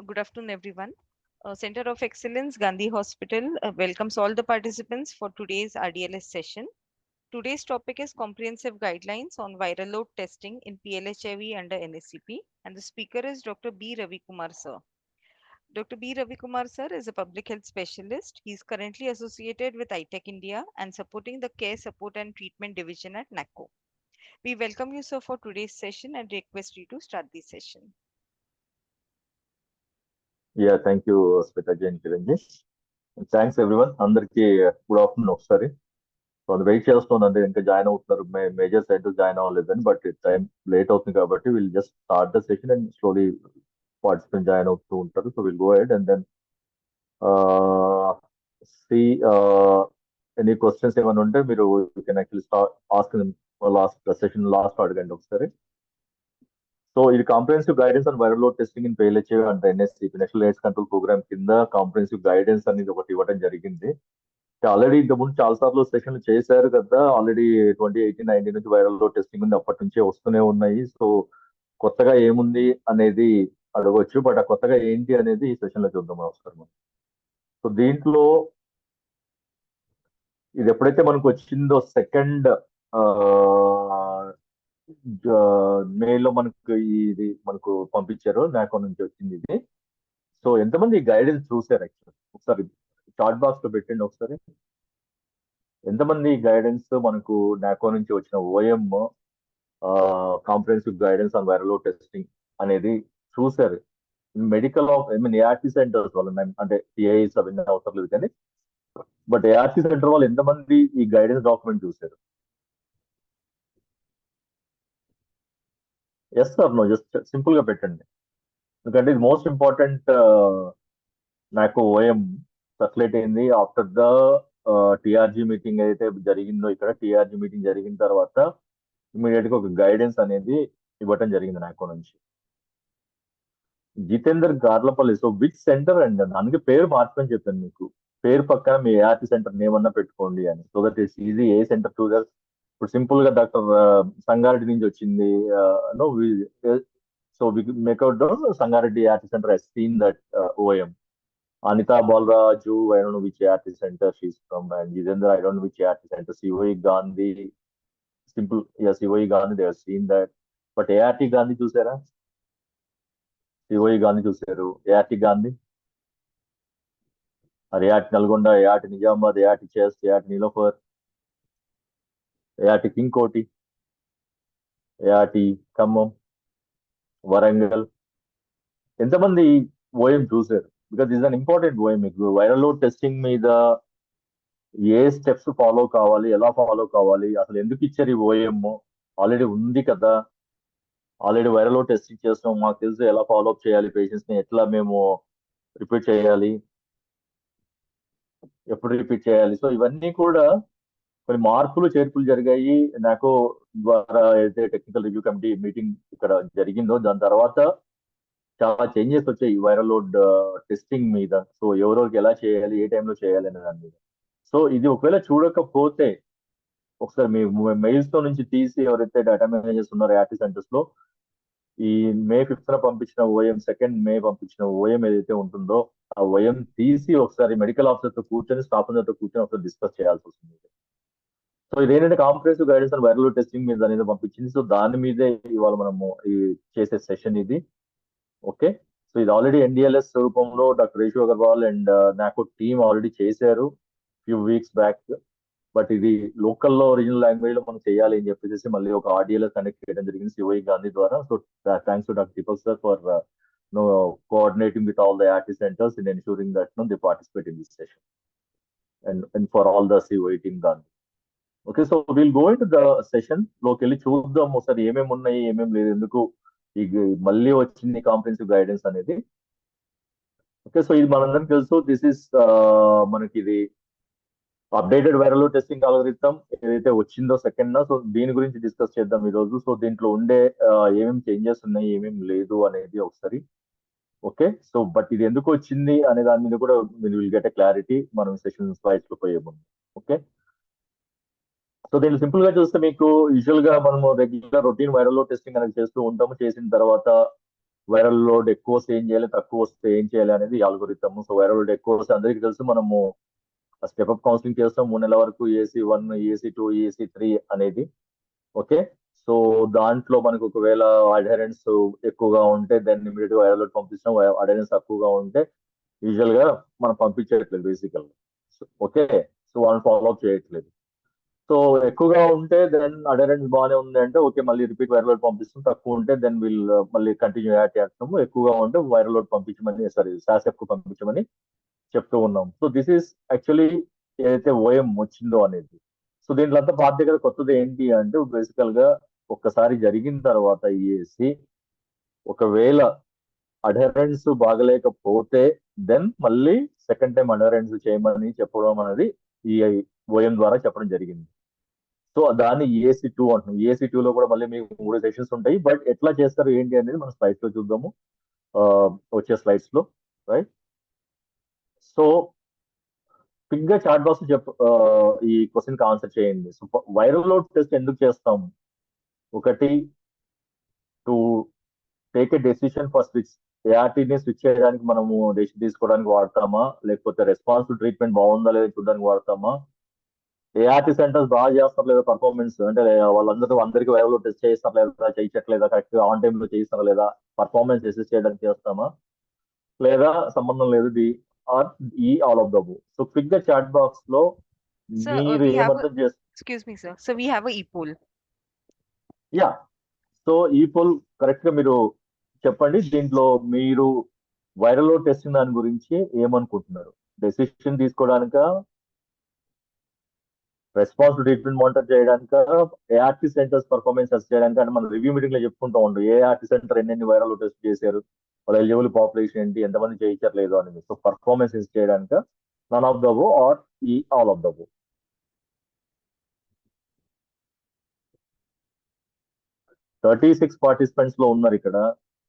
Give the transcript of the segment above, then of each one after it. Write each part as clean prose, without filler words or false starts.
Good afternoon, everyone. Center of Excellence, Gandhi Hospital, welcomes all the participants for today's RDLS session. Today's topic is comprehensive guidelines on viral load testing in PLHIV under NSCP, and the speaker is Dr. B. Ravi Kumar, sir. Dr. B. Ravi Kumar, sir, is a public health specialist. He is currently associated with ITech India and supporting the Care Support and Treatment Division at NACO. We welcome you, sir, for today's session and request you to start the session. Yeah, thank you, Smita Jain Kiranji. Thanks everyone అందరికి good afternoon ఒకసారి. So అది wait చేస్తుంది ఇంకా join అవుతున్నారు, major centres join అవ్వలేదని, but time late అవుతుంది కాబట్టి will just start the session and slowly participant join అవుతూ ఉంటారు. So will go ahead and then see any questions ఏమైనా ఉంటే మీరు you can actually start ask last అడగండి ఒకసారి. సో ఇది comprehensive guidance and viral load testing in PLHIV and NSCP national AIDS control programme కింద comprehensive guidance అనేది ఒకటి ఇవ్వడం జరిగింది. ఆల్రెడీ ఇంతకుముందు చాలా సార్లు సెషన్లు చేశారు కదా, ఆల్రెడీ 2018-19 నుంచి వైరల్ లోడ్ టెస్టింగ్ ఉంది, అప్పటి నుంచే వస్తూనే ఉన్నాయి. సో కొత్తగా ఏముంది అనేది అడగవచ్చు, బట్ ఆ కొత్తగా ఏంటి అనేది ఈ సెషన్ లో చూద్దాం అవసరం. సో దీంట్లో ఇది ఎప్పుడైతే మనకు వచ్చిందో సెకండ్ మెయిల్ లో మనకు ఇది మనకు పంపించారు, నాకో నుంచి వచ్చింది ఇది. సో ఎంతమంది ఈ గైడెన్స్ చూసారు యాక్చువల్ ఒకసారి చాట్ బాక్స్ లో పెట్టండి ఒకసారి. ఎంతమంది ఈ గైడెన్స్ మనకు నాకో నుంచి వచ్చిన OM comprehensive guidance on viral load testing అనేది చూసారు? మెడికల్ ఆఫ్ ఏఆర్టీ సెంటర్స్ వాళ్ళు, అంటే టిఐస్ అవన్నీ అవసరం లేదు కానీ, బట్ ఏఆర్టీ సెంటర్ వాళ్ళు ఎంతమంది ఈ గైడెన్స్ డాక్యుమెంట్ చూసారు? Yes sir no, just simple గా పెట్టండి, ఎందుకంటే ఇది మోస్ట్ ఇంపార్టెంట్. నాకు ఓఎం సర్క్యులేట్ అయింది ఆఫ్టర్ ద టిఆర్జీ మీటింగ్ అయితే జరిగిందో, ఇక్కడ టిఆర్జీ మీటింగ్ జరిగిన తర్వాత ఇమీడియట్ గా ఒక గైడెన్స్ అనేది ఇవ్వటం జరిగింది నాకు నుంచి. జితేందర్ గార్లపల్లి. సో విచ్ సెంటర్ అండి, అందుకే పేరు మార్చమని చెప్పాను మీకు. పేరు పక్కన మీ ఏఆర్టీ సెంటర్ నేమ్ అన్నా పెట్టుకోండి అని, so that it's easy a centre చూడర్. ఇప్పుడు సింపుల్ గా డాక్టర్ సంగారెడ్డి నుంచి వచ్చింది, no so we make out Sangareddy ART centre he's seen that ఓఎం. Anita Balraju, I don't know which ART center she's from, and Jitendra, I don't know which ART center. COE Gandhi, simple, yeah, COE Gandhi, they have seen that. But ART Gandhi చూసారా? COE Gandhi చూసారు, ART Gandhi, or ART Nalgonda, ART Nizamabad, ART Chest, ART Nilofar, ART King Koti, ART Khammam, Warangal. ఎంతమంది OM చూసారు? Because this an important OM. మీకు viral load testing మీద ఏ steps follow కావాలి, ఎలా follow కావాలి, అసలు ఎందుకు ఇచ్చారు ఈ ఓఎం? ఆల్రెడీ ఉంది కదా, ఆల్రెడీ వైరల్ లోడ్ టెస్టింగ్ చేస్తున్నాం, మాకు తెలుసు ఎలా ఫాలో అప్ చేయాలి, పేషెంట్స్ ని ఎట్లా మేము రిపీట్ చేయాలి, ఎప్పుడు రిపీట్ చేయాలి. సో ఇవన్నీ కూడా కొన్ని మార్పులు చేర్పులు జరిగాయి నాకు ద్వారా. అయితే టెక్నికల్ రివ్యూ కమిటీ మీటింగ్ ఇక్కడ జరిగిందో దాని తర్వాత చాలా చేంజెస్ వచ్చాయి ఈ వైరల్ లోడ్ టెస్టింగ్ మీద. సో ఎవరెవరికి ఎలా చేయాలి, ఏ టైంలో చేయాలి అనే దాని మీద. సో ఇది ఒకవేళ చూడకపోతే ఒకసారి మీ మెయిల్స్ తో నుంచి తీసి, ఎవరైతే డేటా మేనేజర్స్ ఉన్నారో యాటీ సెంటర్స్ లో, ఈ May 5th పంపించిన ఓఎం, 2nd May పంపించిన ఓఎం ఏదైతే ఉంటుందో ఆ ఓఎం తీసి ఒకసారి మెడికల్ ఆఫీసర్ తో కూర్చొని, స్టాఫ్ అందరితో కూర్చొని ఒకసారి డిస్కస్ చేయాల్సి వస్తుంది. సో ఇదేంటంటే comprehensive guidance and viral load testing మీద అనేది పంపించింది. సో దాని మీదే ఇవాళ మనము ఈ చేసే సెషన్ ఇది. ఓకే, సో ఇది ఆల్రెడీ NDLS రూపంలో డాక్టర్ రేషు అగర్వాల్ అండ్ నాకు టీమ్ ఆల్రెడీ చేశారు ఫ్యూ వీక్స్ బ్యాక్. బట్ ఇది లోకల్లో రీజనల్ లాంగ్వేజ్ లో మనం చేయాలి అని చెప్పేసి మళ్ళీ ఒక RDLS కనెక్ట్ చేయడం జరిగింది COE గాంధీ ద్వారా. So thanks to doctor Deepak sir for coordinating with all the ART centers in ensuring that they participate in this session, and for all the COE team Gandhi. Okay, so will go into the session లోకి వెళ్ళి చూద్దాం ఒకసారి ఏమేమి ఉన్నాయి, ఏమేమి లేదు, ఎందుకు ఈ మళ్ళీ వచ్చింది కాంప్రహెన్సివ్ గైడెన్స్ అనేది. ఓకే, సో ఇది మనందరం తెలుసు. దిస్ ఇస్ మనకి ఇది updated viral load testing algorithm ఏదైతే వచ్చిందో సెకండ్. సో దీని గురించి డిస్కస్ చేద్దాం ఈ రోజు. సో దీంట్లో ఉండే ఏమేమి చేంజెస్ ఉన్నాయి, ఏమేమి లేదు అనేది ఒకసారి. ఓకే, సో బట్ ఇది ఎందుకు వచ్చింది అనే దాని మీద కూడా విల్ గెట్ ఎ క్లారిటీ మనం సెషన్ స్లైడ్స్ లో పోయే ముందు. ఓకే, సో దీన్ని సింపుల్ గా చూస్తే మీకు యూజువల్ గా మనము regular routine viral load testing అనేది చేస్తూ ఉంటాము. చేసిన తర్వాత వైరల్ లోడ్ ఎక్కువ వస్తే ఏం చేయాలి, తక్కువ వస్తే ఏం చేయాలి అనేది ఆల్గోరిథమ్. సో వైరల్ లోడ్ ఎక్కువ వస్తే అందరికీ తెలుసు, మనము స్టెప్ అప్ కౌన్సిలింగ్ చేస్తాం 3 నెలల వరకు, EAC1, EAC2, EAC3 అనేది. ఓకే, సో దాంట్లో మనకు ఒకవేళ అడహరెన్స్ ఎక్కువగా ఉంటే దాన్ని ఇమీడియట్ గా వైరల్ లోడ్ పంపిస్తాం. అడహరెన్స్ తక్కువగా ఉంటే యూజువల్ గా మనం పంపించట్లేదు బేసికల్. ఓకే, సో వాళ్ళని ఫాలో అప్ చేయట్లేదు. సో ఎక్కువగా ఉంటే దెన్ అడరెన్స్ బాగానే ఉంది అంటే ఓకే, మళ్ళీ రిపీట్ వైరల్ లోడ్ పంపిస్తాం. తక్కువ ఉంటే దెన్ వీల్ మళ్ళీ కంటిన్యూ యాడ్ చేస్తాము. ఎక్కువగా ఉంటే వైరల్ లోడ్ పంపించమని, సారీ సాసెప్ కు పంపించమని చెప్తూ ఉన్నాం. సో దిస్ ఈస్ యాక్చువల్లీ ఏదైతే ఓఎం వచ్చిందో అనేది. సో దీంట్లో అంతా బాధ్యత కొత్తది ఏంటి అంటే బేసికల్ గా ఒక్కసారి జరిగిన తర్వాత EAC ఒకవేళ అడరెన్స్ బాగలేకపోతే దెన్ మళ్ళీ సెకండ్ టైం అడరెన్స్ చేయమని చెప్పడం అనేది ఈ ఓఎం ద్వారా చెప్పడం జరిగింది. సో దాన్ని EAC2 అంటున్నాం. EAC2 లో కూడా మళ్ళీ మీకు 3 సెషన్స్ ఉంటాయి. బట్ ఎట్లా చేస్తారు ఏంటి అనేది మనం స్లైడ్స్ లో చూద్దాము, వచ్చే స్లైడ్స్ లో. రైట్, సో క్విక్ గా చాట్ బాక్స్ ఈ క్వశ్చన్ కి ఆన్సర్ చేయండి. సో వైరల్ లోడ్ టెస్ట్ ఎందుకు చేస్తాము? ఒకటి, to take a decision for switch. ARTని స్విచ్ చేయడానికి మనము డెసిషన్ తీసుకోవడానికి వాడతామా, లేకపోతే రెస్పాన్సిబుల్ ట్రీట్మెంట్ బాగుందా లేదా చూడడానికి వాడతామా, ART సెంటర్స్ బాగా చేస్తారు లేదా పర్ఫార్మెన్స్, అంటే వాళ్ళందరూ అందరికీ వైరల్ లోడ్ టెస్ట్ చేస్తారు లేదా, చేయట్లేదా, కరెక్ట్ ఆన్ టైమ్ లో చేయిస్తారా లేదా, పర్ఫార్మెన్స్ అసెస్ చేయడానికి చేస్తామా, లేదా సంబంధం లేదు, or all of the above. So quick గా చాట్ బాక్స్ లో Sir, మీరు we have a, ఏమర్థం చేస్తారు? excuse me, sir. So we have a e-poll. Yeah, so ఈ పోల్ కరెక్ట్ గా మీరు చెప్పండి. దీంట్లో మీరు వైరల్ లోడ్ టెస్టింగ్ దాని గురించి ఏమనుకుంటున్నారు? డెసిషన్ తీసుకోవడానిక, రెస్పాన్స్ ట్రీట్మెంట్ మానిటర్ చేయడానిక, ART సెంటర్స్ పర్ఫార్మెన్స్ టెస్ట్ చేయడానికి? అంటే మనం రివ్యూ మీటింగ్ లో చెప్పుకుంటూ ఉంటాం ART సెంటర్ ఎన్ని వైరల్ లోడ్ టెస్ట్ చేశారు, వాళ్ళ ఎలిజిబుల్ పాపులేషన్ ఏంటి, ఎంతమంది చేయించారు లేదు అనేది. సో పర్ఫార్మెన్స్ టెస్ట్ చేయడానిక, none of the above or all of the above? 36 participants లో ఉన్నారు ఇక్కడ.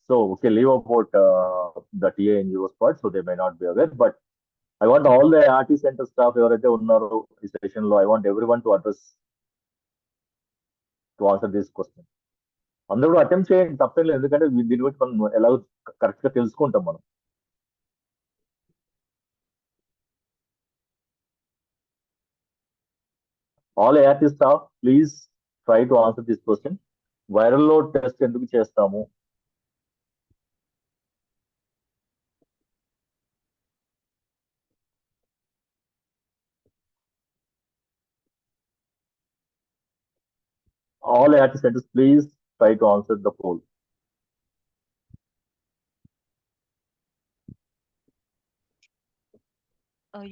So okay, leave about the TANGOs part, so they may not be aware, but I want all the ART center staff ఎవరైతే ఉన్నారో ఈ session లో, I want everyone to address, to answer this question. అందరూ కూడా attempt చేయండి, తప్పేం లేదు. ఎందుకంటే దీని గురించి మనం ఎలా కరెక్ట్ గా తెలుసుకుంటాం మనం. All ART staff, please try to answer this question. Viral load test ఎందుకు చేస్తాము? All ART centers, please try to answer the poll.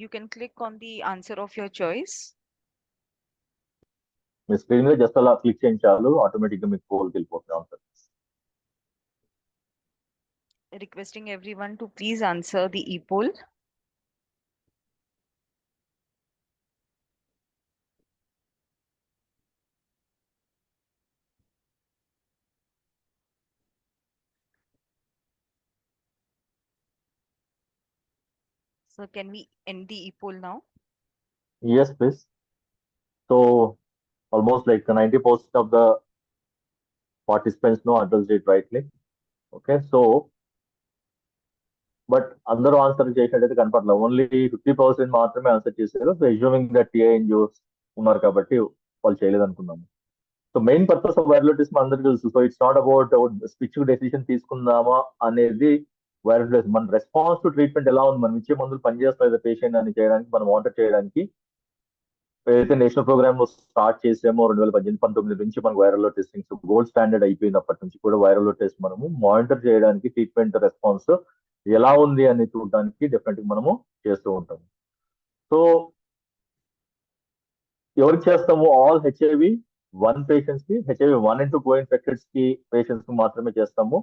You can click on the answer of your choice. Me screen మీద just అలా click చేయండి చాలు, automatic గా మీకు పోల్కి వెళ్ళిపోతుంది answer. Requesting everyone to please answer the e-poll. So can we end the e-poll now? Yes, please. So almost like 90% of the participants know addressed it rightly. Okay, so but అందరూ answer చేసినట్టయితే కనపడలేదు. Only 50% మాత్రమే answer చేశారు. So assuming that TANGOs ఉన్నారు కాబట్టి వాళ్ళు చేయలేదు అనుకున్నాము. So main purpose of viral load test అందరికీ తెలుసు. So it's not about switch decision తీసుకుందామా అనేది. వైరల్ లోడ్ మన రెస్పాన్స్ టు ట్రీట్మెంట్ ఎలా ఉంది, మనం ఇచ్చే మందులు పనిచేస్తాయి పేషెంట్ అని చేయడానికి, మనం మానిటర్ చేయడానికి ఏదైతే నేషనల్ ప్రోగ్రామ్ లో స్టార్ట్ చేసామో 2018-19 నుంచి మనకు viral load testing gold standard అయిపోయింది. అప్పటి నుంచి కూడా వైరల్ లోడ్ టెస్ట్ మనము మానిటర్ చేయడానికి, ట్రీట్మెంట్ రెస్పాన్స్ ఎలా ఉంది అని చూడడానికి డెఫినెట్ గా మనము చేస్తూ ఉంటాము. సో ఎవరికి చేస్తాము? ఆల్ HIV-1 పేషెంట్స్ కి, HIV-1 and 2 co-infecteds కి పేషెంట్స్ కి మాత్రమే చేస్తాము.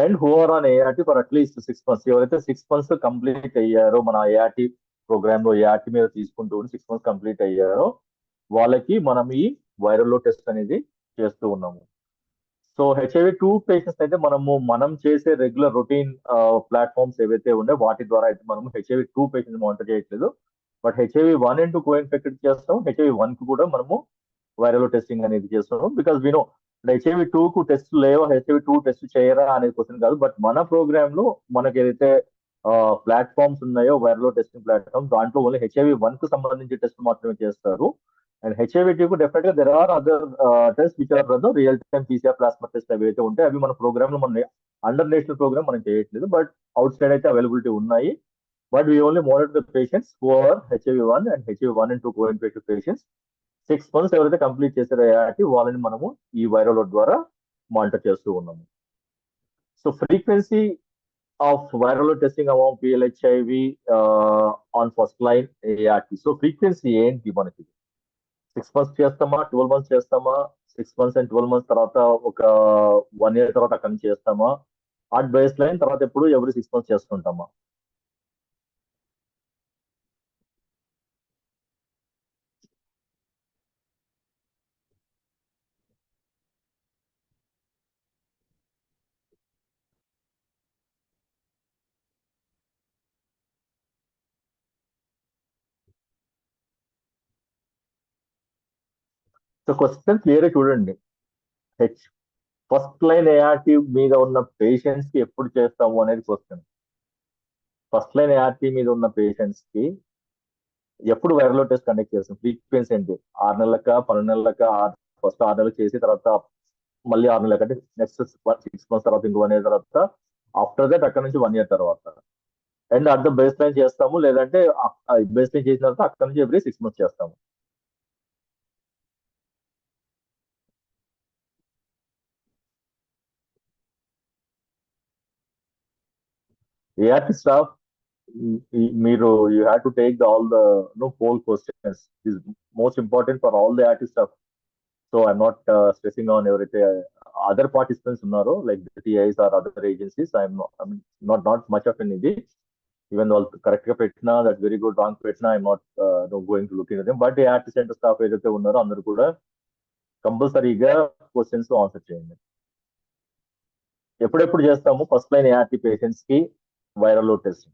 And who are on ART for at least 6 months. ఎవరైతే 6 months కంప్లీట్ అయ్యారో, మన ART ప్రోగ్రామ్ లో ART మీద తీసుకుంటూ 6 months కంప్లీట్ అయ్యారో వాళ్ళకి మనం ఈ వైరల్ లోడ్ టెస్ట్ అనేది చేస్తూ ఉన్నాము. సో HIV-2 పేషెంట్స్ అయితే మనం చేసే రెగ్యులర్ రొటీన్ ప్లాట్ఫామ్స్ ఏవైతే ఉన్నాయో వాటి ద్వారా అయితే మనము HIV-2 పేషెంట్స్ మానిటర్ చేయట్లేదు. బట్ HIV-1 and 2 co-infected చేస్తాం. HIV-1 కి కూడా మనము వైరల్ లోడ్ టెస్టింగ్ అనేది చేస్తున్నాం. బికాస్ వి నో హెచ్ఐవి 2 కు టెస్ట్ లేవా, హెచ్ఐవి 2 టెస్ట్ చేయరా అనేది క్వశ్చన్ కాదు. బట్ మన ప్రోగ్రామ్ లో మనకి ఏదైతే ప్లాట్ఫామ్స్ ఉన్నాయో, వైరల్ టెస్టింగ్ ప్లాట్ఫామ్, దాంట్లో ఓన్లీ హెచ్ఐవి 1 కు సంబంధించి టెస్ట్ మాత్రమే చేస్తారు. అండ్ హెచ్ఐవి 2 కు డెఫినెట్ గా there are other test which are run real time PCR plasma test అవి అయితే ఉంటాయి. అవి మన ప్రోగ్రామ్ లో మన అండర్ నేషనల్ ప్రోగ్రామ్ మనం చేయట్లేదు, బట్ అవుట్ సైడ్ అయితే అవైలబిలిటీ ఉన్నాయి. But we only monitor the patients who are HIV 1 and HIV 1 and 2 coinfective patients. 6 months ఎవరైతే కంప్లీట్ చేశారో యాక్టి వాళ్ళని మనము ఈ వైరల్ లోడ్ ద్వారా మానిటర్ చేస్తూ ఉన్నాము. So frequency of viral load testing amount PLHIV on first line ART. So frequency ఏంటి మనకి? 6 months చేస్తామా, 12 months చేస్తామా, 6 months and 12 months తర్వాత ఒక 1 year తర్వాత అక్కడి నుంచి చేస్తామా, అట్ బేస్ లైన్ తర్వాత ఎప్పుడు ఎవరి 6 months చేస్తుంటామా? సో క్వశ్చన్ క్లియర్ చూడండి. ఫస్ట్ లైన్ ఏఆర్టీ మీద ఉన్న పేషెంట్స్ కి ఎప్పుడు చేస్తాము అనేది క్వశ్చన్. ఫస్ట్ లైన్ ఏఆర్టీ మీద ఉన్న పేషెంట్స్ కి ఎప్పుడు వైరల్ లోడ్ టెస్ట్ కండక్ట్ చేస్తాం? ఫ్రీక్వెన్సీ ఏంటి? 6 నెలలక, 12 నెలలక? ఫస్ట్ 6 నెలలకు చేసి తర్వాత మళ్ళీ 6 నెలలకి, అంటే నెక్స్ట్ 6 months తర్వాత ఇంకో 1 year తర్వాత, ఆఫ్టర్ దట్ అక్కడ నుంచి 1 year తర్వాత. And at the baseline చేస్తాము, లేదంటే బేస్ లైన్ చేసిన తర్వాత అక్కడ నుంచి ఎవ్రీ 6 months చేస్తాము. ఏఆర్టీ స్టాఫ్, మీరు you have to take all the poll questions. Is most important for all the ART staff. So I'm not stressing on ఎవరైతే other participants ఉన్నారో, like TIs or other agencies. I'm not much of an ఇది. Even వాళ్ళు correct గా పెట్టినా, that very good, wrong పెట్టినా, I'm not going to look in them. But ART centre staff ఏదైతే ఉన్నారో అందరూ కూడా కంపల్సరీగా క్వశ్చన్స్ ఆన్సర్ చేయండి. ఎప్పుడెప్పుడు చేస్తాము ఫస్ట్ లైన్ ఏఆర్టీ పేషెంట్స్ కి viral load testing?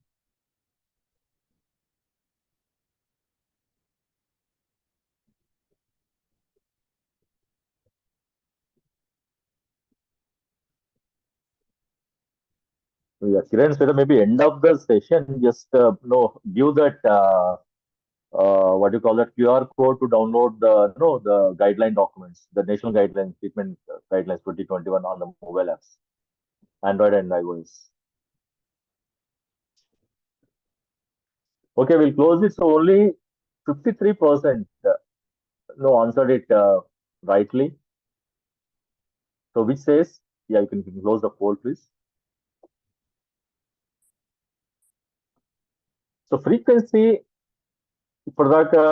Kiran, so maybe end of the session, just give that what do you call that, QR code to download the guideline documents, the national guidelines, treatment guidelines 2021 on the mobile apps, Android and iOS. Okay, we'll close it. So only 53% answered it rightly. So which says, yeah, you can close the poll, please. So frequency, ఇప్పటిదాకా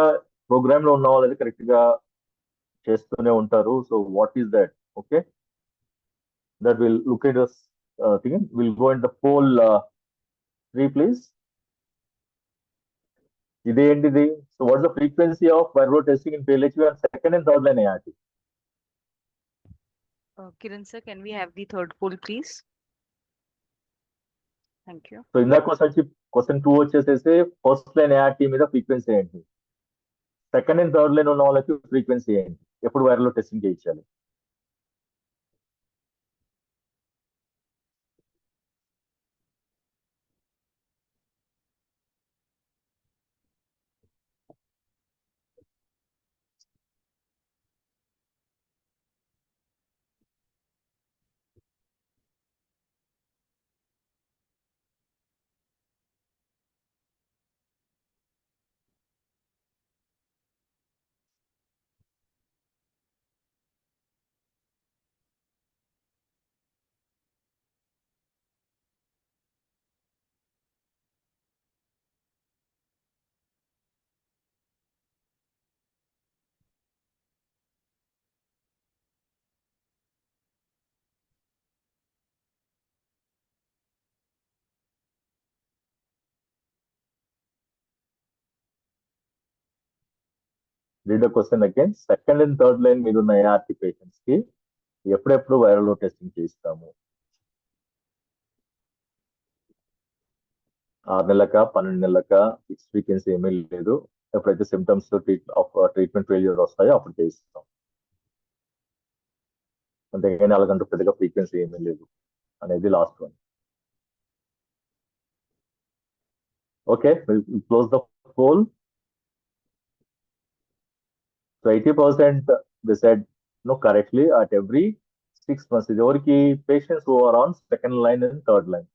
programme లో ఉన్న వాళ్ళది correct గా చేస్తూనే ఉంటారు. So what is that? Okay, that will look at this thing. We'll go in the poll 3, please. ఇదేంటిది? So what's the frequency of viral testing in PLHV on second and third line ART? Kiran sir, can we have the third poll, please? Thank you. So ఇందాక question 2 వచ్చేసేసి first line ART మీద frequency ఏంటి, second and third line ఉన్న వాళ్ళకి frequency ఏంటి, ఎప్పుడు viral testing చేయించాలి? Read the question again. Second and third line మీద ఉన్న ART పేషెంట్స్ కి ఎప్పుడెప్పుడు వైరల్ టెస్టింగ్ చేయిస్తాము? 6 నెలలక, 12 నెలలక, ఫిక్స్ ఫ్రీక్వెన్సీ ఏమీ లేదు. ఎప్పుడైతే సిమ్టమ్స్ ట్రీట్మెంట్ ఫెయిల్యూర్ వస్తాయో అప్పుడు చేయిస్తాం. అంతేగాని అలాగంటూ పెద్దగా ఫ్రీక్వెన్సీ ఏమీ లేదు అనేది last one. Okay, close the poll. So 80% they said no correctly at every 6 months. ఇది ఎవరికి? Patients who are on second line and third line.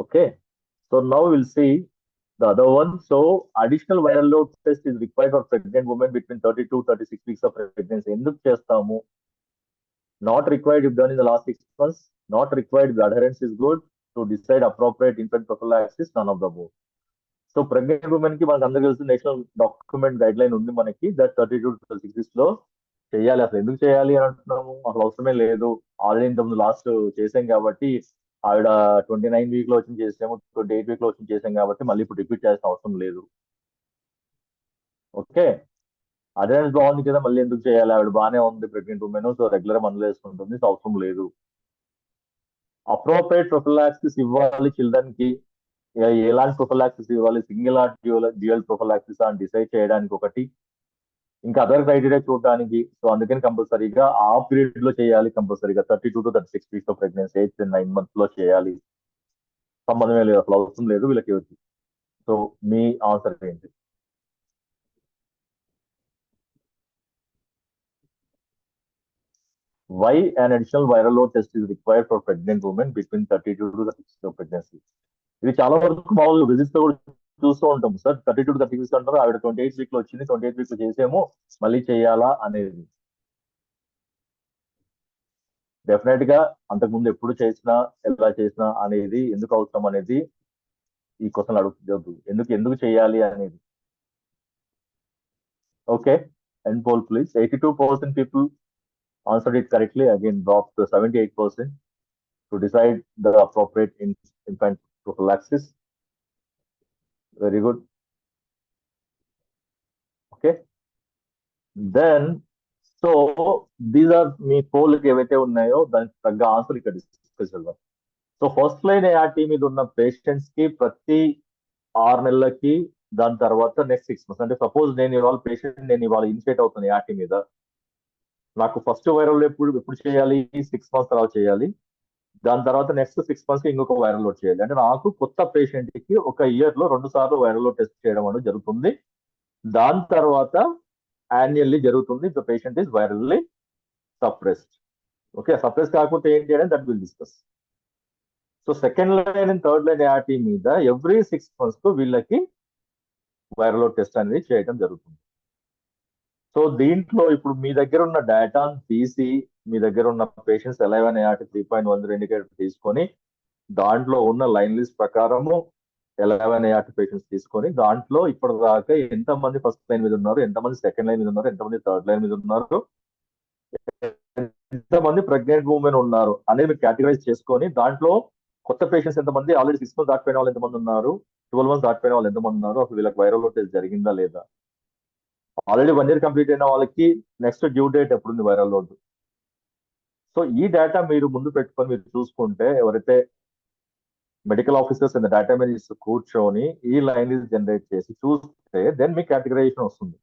Okay, so now we'll see the other one. So additional viral load test is required for pregnant women between 32-36 weeks of pregnancy. ఎందుకు చేస్తాము? Not required if done in the last 6 months. Not required if the adherence is good. To decide appropriate infant prophylaxis, none of the above. So pregnant women కి మనకు అందరికీ తెలుసు, national document guide line ఉంది మనకి, that 32-36 లో చేయాలి. అసలు ఎందుకు చేయాలి అని అంటున్నాము? అసలు అవసరమే లేదు, ఆల్రెడీ ఇంతకుముందు లాస్ట్ చేసాం కాబట్టి, ఆవిడ 29 వీక్ లో వచ్చి చేసాము, 28 వీక్ లో వచ్చి చేసాం కాబట్టి మళ్ళీ ఇప్పుడు రిపీట్ చేయాల్సిన అవసరం లేదు. ఓకే, అటెండెన్స్ బాగుంది కదా, మళ్ళీ ఎందుకు చేయాలి? ఆవిడ బాగానే ఉంది ప్రెగ్నెంట్ ఉమెన్, సో రెగ్యులర్ మందులు వేసుకుంటుంది, సో అవసరం లేదు. అప్రోప్రియేట్ ప్రొఫిలాక్సిస్ ఇవ్వాలి చిల్డ్రన్ కి. ఎలాంటి ప్రొఫిలాక్సిస్ ఇవ్వాలి, సింగిల్ ఆర్ డ్యూయల్ ప్రొఫిలాక్సిస్ అని డిసైడ్ చేయడానికి ఒకటి, ఇంకా అదర్ క్రైటీరియా చూడడానికి. సో అందుకని కంపల్సరీగా ఆ పీరియడ్ లో చేయాలి, కంపల్సరీగా 32-36 weeks of pregnancy, 8 to 9 months లో చేయాలి. సంబంధమే లేదు, అసలు అవసరం లేదు వీళ్ళకి వచ్చి. సో మీ ఆన్సర్ ఏంటి? Why an additional viral load test is required for pregnant women between 32-36 of pregnancy? ఇది చాలా వరకు మామూలు విజిట్స్ లో కూడా చూస్తూ ఉంటాం సార్. 32-36 అంటారు, ఆవిడ 28 వీక్ లో వచ్చింది, 28 వీక్ లో చేసేమో మళ్ళీ చేయాలా అనేది. డెఫినెట్ గా అంతకుముందు ఎప్పుడు చేసినా ఎలా చేసినా అనేది ఎందుకు అవసరం అనేది ఈ క్వశ్చన్ అడుగుతుంది, ఎందుకు చేయాలి అనేది. Okay, end poll please. 82% people answered it correctly, again dropped to 78% to decide the appropriate infant prophylaxis. Very good. Okay, then so these are మీ పోల్కి ఏవైతే ఉన్నాయో దానికి తగ్గ ఆన్సర్ ఇక్కడ డిస్కస్ చేద్దాం. సో ఫస్ట్ లైన్ ఏఆర్టీ మీద ఉన్న పేషెంట్స్ కి ప్రతి 6 నెలలకి, దాని తర్వాత నెక్స్ట్ 6 months, అంటే సపోజ్ నేను ఇవాళ ఇనిషియేట్ అవుతాను ఏఆర్టీ మీద, నాకు ఫస్ట్ వైరల్ ఎప్పుడు చేయాలి? 6 months తర్వాత చేయాలి. దాని తర్వాత నెక్స్ట్ 6 months కి ఇంకొక వైరల్ లోడ్ చేయాలి. అంటే నాకు కొత్త పేషెంట్ కి ఒక ఇయర్ లో 2 సార్లు వైరల్ లోడ్ టెస్ట్ చేయడం అనేది జరుగుతుంది. దాని తర్వాత యాన్యువల్లీ జరుగుతుంది, the patient is virally suppressed. Okay, suppress కాకపోతే ఏంటి అనేది that will discuss. So second line and third line ART మీద ఎవ్రీ 6 months కు వీళ్ళకి వైరల్ లోడ్ టెస్ట్ అనేది చేయడం జరుగుతుంది. సో దీంట్లో ఇప్పుడు మీ దగ్గర ఉన్న డేటాను తీసి, మీ దగ్గర ఉన్న పేషెంట్స్ ఎలైవన్ ఏఆర్టీ 3.10 ఇండికేటర్ తీసుకొని, దాంట్లో ఉన్న లైన్ లిస్ట్ ప్రకారము 11 ఏఆర్టీ పేషెంట్స్ తీసుకొని, దాంట్లో ఇప్పటిదాకా ఎంతమంది ఫస్ట్ లైన్ మీద ఉన్నారు, ఎంతమంది సెకండ్ లైన్ మీద ఉన్నారు, ఎంతమంది థర్డ్ లైన్ మీద ఉన్నారు, ఎంతమంది ప్రెగ్నెంట్ ఉమెన్ ఉన్నారు అనేది మీరు కేటగరైజ్ చేసుకొని, దాంట్లో కొత్త పేషెంట్స్ ఎంతమంది, ఆల్రెడీ 6 months దాటిపోయిన వాళ్ళు ఎంతమంది ఉన్నారు, 12 months దాటిపోయిన వాళ్ళు ఎంతమంది ఉన్నారు, అసలు వీళ్ళకి వైరల్ లోడ్ టెస్ట్ జరిగిందా లేదా, ఆల్రెడీ 1 year కంప్లీట్ అయిన వాళ్ళకి నెక్స్ట్ డ్యూ డేట్ ఎప్పుడుంది వైరల్ లోడ్. సో ఈ డేటా మీరు ముందు పెట్టుకొని మీరు చూసుకుంటే, ఎవరైతే medical officers and data managers కూర్చొని ఈ లైన్ జనరేట్ చేసి చూస్తే, దెన్ మీ కేటగరైజేషన్ వస్తుంది.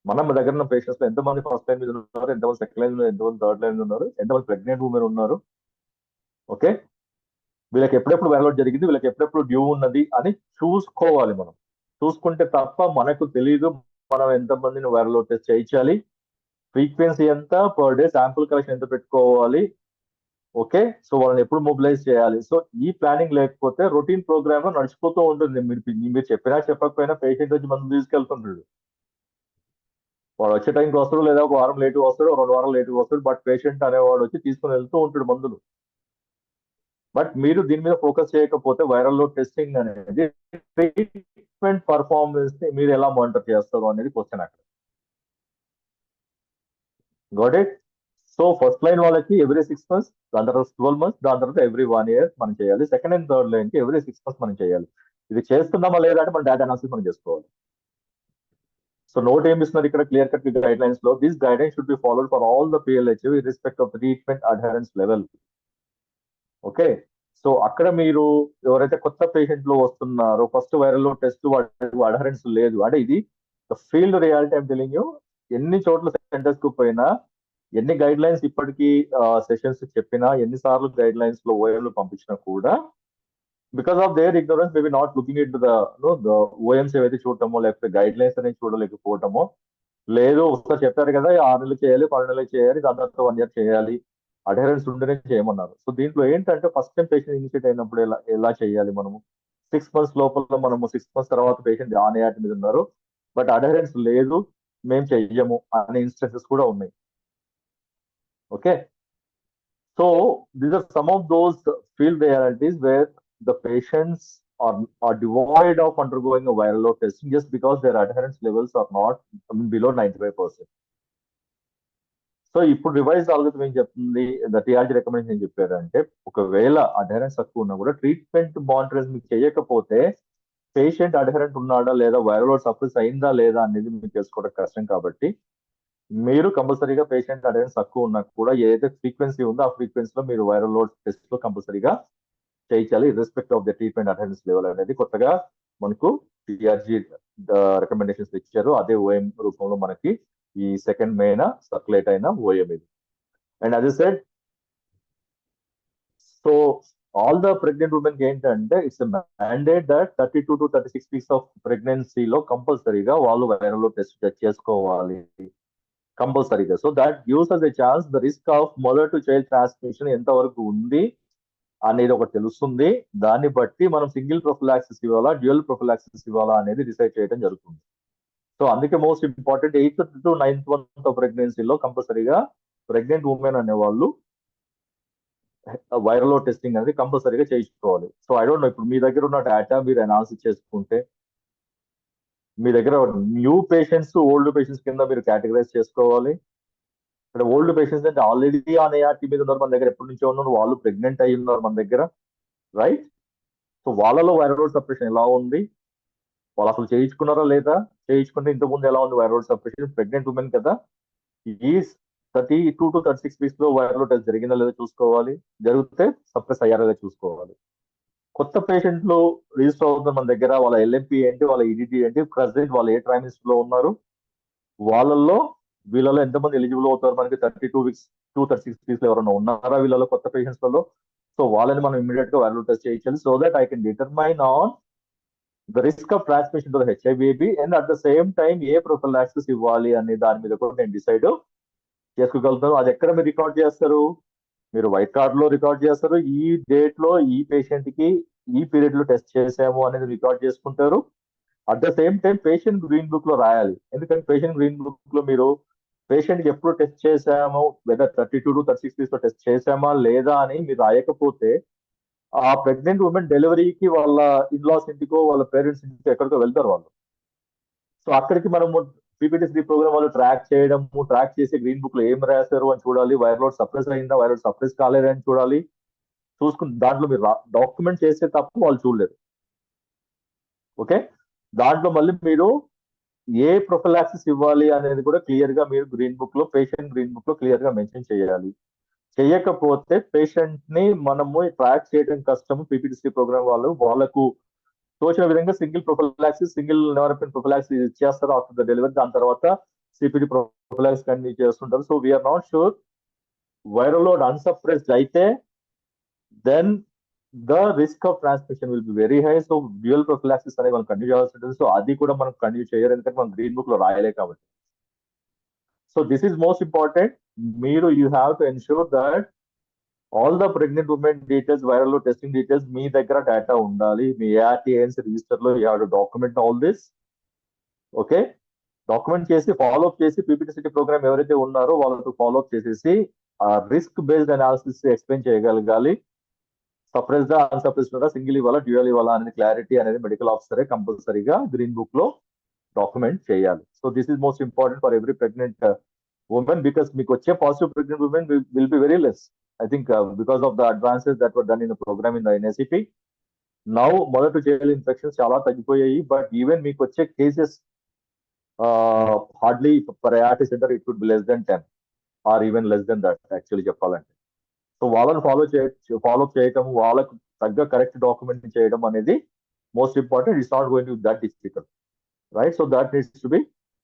మన దగ్గర ఉన్న పేషెంట్స్ లో ఎంతమంది ఫస్ట్ లైన్ మీద ఉన్నారు, ఎంతమంది సెకండ్ లైన్ మీద, ఎంతమంది థర్డ్ లైన్ మీద ఉన్నారు, ఎంతమంది ప్రెగ్నెంట్ ఉమెన్ ఉన్నారు, ఓకే, వీళ్ళకి ఎప్పుడెప్పుడు వైరల్ లోడ్ జరిగింది, వీళ్ళకి ఎప్పుడెప్పుడు డ్యూ ఉన్నది అని చూసుకోవాలి. మనం చూసుకుంటే తప్ప మనకు తెలియదు మనం ఎంతమందిని వైరల్ లోడ్ టెస్ట్ చేయించాలి, ఫ్రీక్వెన్సీ ఎంత, పర్ డే శాంపుల్ కలెక్షన్ ఎంత పెట్టుకోవాలి, ఓకే, సో వాళ్ళని ఎప్పుడు మొబిలైజ్ చేయాలి. సో ఈ ప్లానింగ్ లేకపోతే రొటీన్ ప్రోగ్రామ్ లో నడిచిపోతూ ఉంటుంది. మీరు చెప్పినా చెప్పకపోయినా పేషెంట్ వచ్చి మందు తీసుకెళ్తుంటాడు, వాడు వచ్చే టైంకి వస్తాడు, లేదా ఒక వారం లేటు వస్తాడు, 2 వారాలు లేటు వస్తాడు, బట్ పేషెంట్ అనేవాడు వచ్చి తీసుకుని వెళ్తూ ఉంటాడు మందులు. బట్ మీరు దీని మీద ఫోకస్ చేయకపోతే వైరల్ లోడ్ టెస్టింగ్ అనేది ట్రీట్మెంట్ పర్ఫార్మెన్స్ ని మీరు ఎలా మానిటర్ చేస్తారు అనేది క్వశ్చన్ అక్కడ. Got it? So first line వాళ్ళకి ఎవ్రీ 6 months, దాని తర్వాత 12 months, దాని తర్వాత ఎవ్రీ 1 year మనం చేయాలి. సెకండ్ అండ్ థర్డ్ లైన్ కి ఎవ్రీ 6 months మనం చేయాలి. ఇది చేస్తున్నామా లేదా అంటే మన డేటా అనాలిసిస్ మనం చేసుకోవాలి. సో నోట్ ఏం ఇస్తున్నారు ఇక్కడ క్లియర్ కట్ గైడ్ లైన్స్ లో, this guidance should be followed for all the PLHO irrespective of the treatment adherence level. Okay, so అక్కడ మీరు ఎవరైతే కొత్త పేషెంట్లు వస్తున్నారో, first viral load test adherence లేదు అంటే, ఇది field reality I'm telling you. ఎన్ని చోట్ల సెంటర్స్ కు పోయినా ఎన్ని గైడ్ లైన్స్ ఇప్పటికీ సెషన్స్ చెప్పినా, ఎన్నిసార్లు గైడ్ లైన్స్ లో ఓఎంలు పంపించినా కూడా because of their ignorance maybe not looking it the OMs ఏవైతే చూడటమో, లేకపోతే గైడ్ లైన్స్ అనేది చూడలేకపోవటమో, లేదు ఒకసారి చెప్పారు కదా 6 నెలలు చేయాలి, 12 నెలలు చేయాలి, దాని తర్వాత 1 year చేయాలి, అడహరెన్స్ ఉంటేనే చేయమన్నారు. సో దీంట్లో ఏంటంటే ఫస్ట్ టైం పేషెంట్ ఇనిషియేట్ అయినప్పుడు ఎలా చేయాలి మనము? 6 months లోపల మనము 6 months తర్వాత పేషెంట్ ఆన్ యాట్ మీద ఉన్నారు, బట్ అడహరెన్స్ లేదు, మేము చెయ్యము అనే ఇన్స్టెన్సెస్ కూడా ఉన్నాయి. Okay, so these are some of those field realities where the patients are devoid of undergoing a viral load testing just because their adherence levels are not below 95%. So ఇప్పుడు revise algorithm ఏం చెప్తుంది, టిఆర్జీ recommendation ఏం చెప్పారంటే, ఒకవేళ అడ్హరెన్స్ తక్కువ ఉన్నా కూడా treatment monitoring మీకు చేయకపోతే పేషెంట్ అడ్హరెంట్ ఉన్నాడా లేదా, వైరల్ లోడ్ సప్రెస్ అయిందా లేదా అనేది మీకు తెలుసుకోవడం కష్టం. కాబట్టి మీరు కంపల్సరీగా పేషెంట్ అడ్హరెన్స్ తక్కువ ఉన్నా కూడా ఏదైతే ఫ్రీక్వెన్సీ ఉందో ఆ ఫ్రీక్వెన్సీలో మీరు వైరల్ లోడ్ టెస్ట్ లో కంపల్సరీగా చేయించాలి, respect of the treatment adherence level అనేది కొత్తగా మనకు టిఆర్జీ రికమెండేషన్స్ ఇచ్చారు. అదే ఓఎం రూపంలో మనకి ఈ సెకండ్ మెయిన్ సర్క్యులేట్ అయిన ఓఎం ఇది. And as I said, so all the pregnant women ఏంటంటే it's mandate that 32 to 36 weeks of ప్రెగ్నెన్సీలో కంపల్సరీగా వాళ్ళు వైరల్ లోడ్ టెస్ట్ చేసుకోవాలి కంపల్సరీగా. So that gives us a chance the risk of mother to child transmission ఎంతవరకు ఉంది అనేది ఒకటి తెలుస్తుంది. దాన్ని బట్టి మనం సింగిల్ ప్రొఫిలాక్సిస్ ఇవ్వాలా, డ్యూయల్ ప్రొఫిలాక్సిస్ ఇవ్వాలా అనేది డిసైడ్ చేయడం జరుగుతుంది. సో అందుకే most important 8th to 9th month of ప్రెగ్నెన్సీలో కంపల్సరీగా ప్రెగ్నెంట్ ఉమెన్ అనే వాళ్ళు వైరల్ లోడ్ టెస్టింగ్ అనేది కంపల్సరీగా చేయించుకోవాలి. సో ఐ డోంట్ నో, ఇప్పుడు మీ దగ్గర ఉన్న డేటా మీరు అనాలిసిస్ చేసుకుంటే మీ దగ్గర న్యూ పేషెంట్స్, ఓల్డ్ పేషెంట్స్ కింద మీరు కేటగరైజ్ చేసుకోవాలి. ఇక్కడ ఓల్డ్ పేషెంట్స్ అంటే ఆల్రెడీ ఆ ఏఆర్టీ మీద ఉన్నారు మన దగ్గర, ఎప్పటి నుంచో ఉన్నారు, వాళ్ళు ప్రెగ్నెంట్ అయ్యి ఉన్నారు మన దగ్గర, రైట్? సో వాళ్ళలో వైరల్ లోడ్ సపరేషన్ ఎలా ఉంది, వాళ్ళు అసలు చేయించుకున్నారా లేదా, చేయించుకుంటే ఇంతకుముందు ఎలా ఉంది viral load separation, pregnant women కదా, ఈ 32 to 36 weeks లో వైరల్ లోడ్ టెస్ట్ జరిగిందా లేదా చూసుకోవాలి, జరిగితే సప్రెస్ అయ్యారా లేదా చూసుకోవాలి. కొత్త పేషెంట్లు రిజిస్టర్ అవుతున్న మన దగ్గర, వాళ్ళ ఎల్ఎంపి ఏంటి, వాళ్ళ ఈడిటి ఏంటి, ప్రెసెంట్ వాళ్ళు ఏ ట్రైమిస్టర్ లో ఉన్నారు, వీళ్ళలో ఎంతమంది ఎలిజిబుల్ అవుతారు మనకి 32 weeks to 36 weeks లో ఎవరైనా ఉన్నారా వీళ్ళలో కొత్త పేషెంట్స్ లలో. సో వాళ్ళని మనం ఇమీడియట్ గా వైరల్ టెస్ట్ చేయించాలి, so that I can determine on the risk of transmission to HIV B and at the same time ఏ ప్రొఫిలాక్సిస్ ఇవ్వాలి అనే దాని మీద కూడా నేను డిసైడ్ చేసుకోగలుగుతాను. అది ఎక్కడ మీరు రికార్డ్ చేస్తారు, మీరు వైట్ కార్డ్ లో రికార్డ్ చేస్తారు, ఈ డేట్ లో ఈ పేషెంట్ కి ఈ పీరియడ్ లో టెస్ట్ చేసాము అనేది రికార్డ్ చేసుకుంటారు. At the same time patient green book లో రాయాలి, ఎందుకంటే పేషెంట్ గ్రీన్ బుక్ లో మీరు పేషెంట్ కి ఎప్పుడు టెస్ట్ చేసాము, వెదర్ 32 to 36 weeks లో టెస్ట్ చేసామా లేదా అని మీరు రాయకపోతే ఆ ప్రెగ్నెంట్ ఉమెన్ డెలివరీకి వాళ్ళ ఇన్లాస్ ఇంటికో వాళ్ళ పేరెంట్స్ ఇంటికో ఎక్కడికో వెళ్తారు వాళ్ళు. సో అక్కడికి మనము పీపీటీ3 ప్రోగ్రామ్ వాళ్ళు ట్రాక్ చేసి గ్రీన్ బుక్ లో ఏం రాశారు అని చూడాలి, వైరల్ లోడ్ సప్రెస్ అయిందా, వైరల్ లోడ్ సప్రెస్ కాలేదని చూడాలి. చూసుకుని దాంట్లో మీరు డాక్యుమెంట్ చేసే తప్ప వాళ్ళు చూడలేరు. ఓకే, దాంట్లో మళ్ళీ మీరు ఏ ప్రొఫిలాక్సిస్ ఇవ్వాలి అనేది కూడా క్లియర్ గా మీరు గ్రీన్ బుక్ లో, పేషెంట్ గ్రీన్ బుక్ లో క్లియర్ గా మెన్షన్ చేయాలి. చేయకపోతే పేషెంట్ ని మనము ట్రాక్ చేయడం కష్టము. పీపీటీ3 ప్రోగ్రామ్ వాళ్ళకు తోచిన విధంగా single prophylaxis, single nevirapine prophylaxis ఇచ్చేస్తారు ఆఫ్టర్ ద డెలివరీ. దాని తర్వాత సిపిడి ప్రొఫిలాక్సిస్ అన్ని చేస్తుంటారు. So we're not sure viral load unsuppressed అయితే then the risk of transmission will be very high. So dual prophylaxis అనేది మనం కంటిన్యూ చేయాల్సి ఉంటుంది. సో అది కూడా మనం కంటిన్యూ చేయరు, ఎందుకంటే మనం గ్రీన్ బుక్ లో రాయలే కాబట్టి. So this is most important. మీరు you have to ensure that all the pregnant women details, viral load testing details మీ దగ్గర డేటా ఉండాలి. మీ ఏఆర్టీఎన్స్ రిజిస్టర్ లో you have to document all this. Okay, document చేసి ఫాలోఅప్ చేసి పీపీటీ ప్రోగ్రామ్ ఎవరైతే ఉన్నారో వాళ్ళతో ఫాలోఅప్ చేసేసి ఆ రిస్క్ బేస్డ్ అనాలిసిస్ ఎక్స్ప్లెయిన్ చేయగలగాలి. సప్రెస్డ్ అన్సప్రెస్డ్ సింగిల్ ఇవ్వాలా, డ్యూయల్ ఇవ్వాలా అనేది క్లారిటీ అనేది మెడికల్ ఆఫీసరే కంపల్సరీగా గ్రీన్ బుక్ లో డాక్యుమెంట్ చేయాలి. So this is most important for every pregnant women, because మీకు వచ్చే positive pregnant women will be very less. I think because of the advances that were done in the program in the NACP, now mother to child infections చాలా తగ్గిపోయాయి. But even మీకు వచ్చే cases hardly for IRT centre it would be less than 10 or even less than that actually చెప్పాలంటే. So వాళ్ళని follow చేయటం, వాళ్ళకు తగ్గ correct document చేయడం అనేది most important. It's not going to that difficult, right? So that needs to be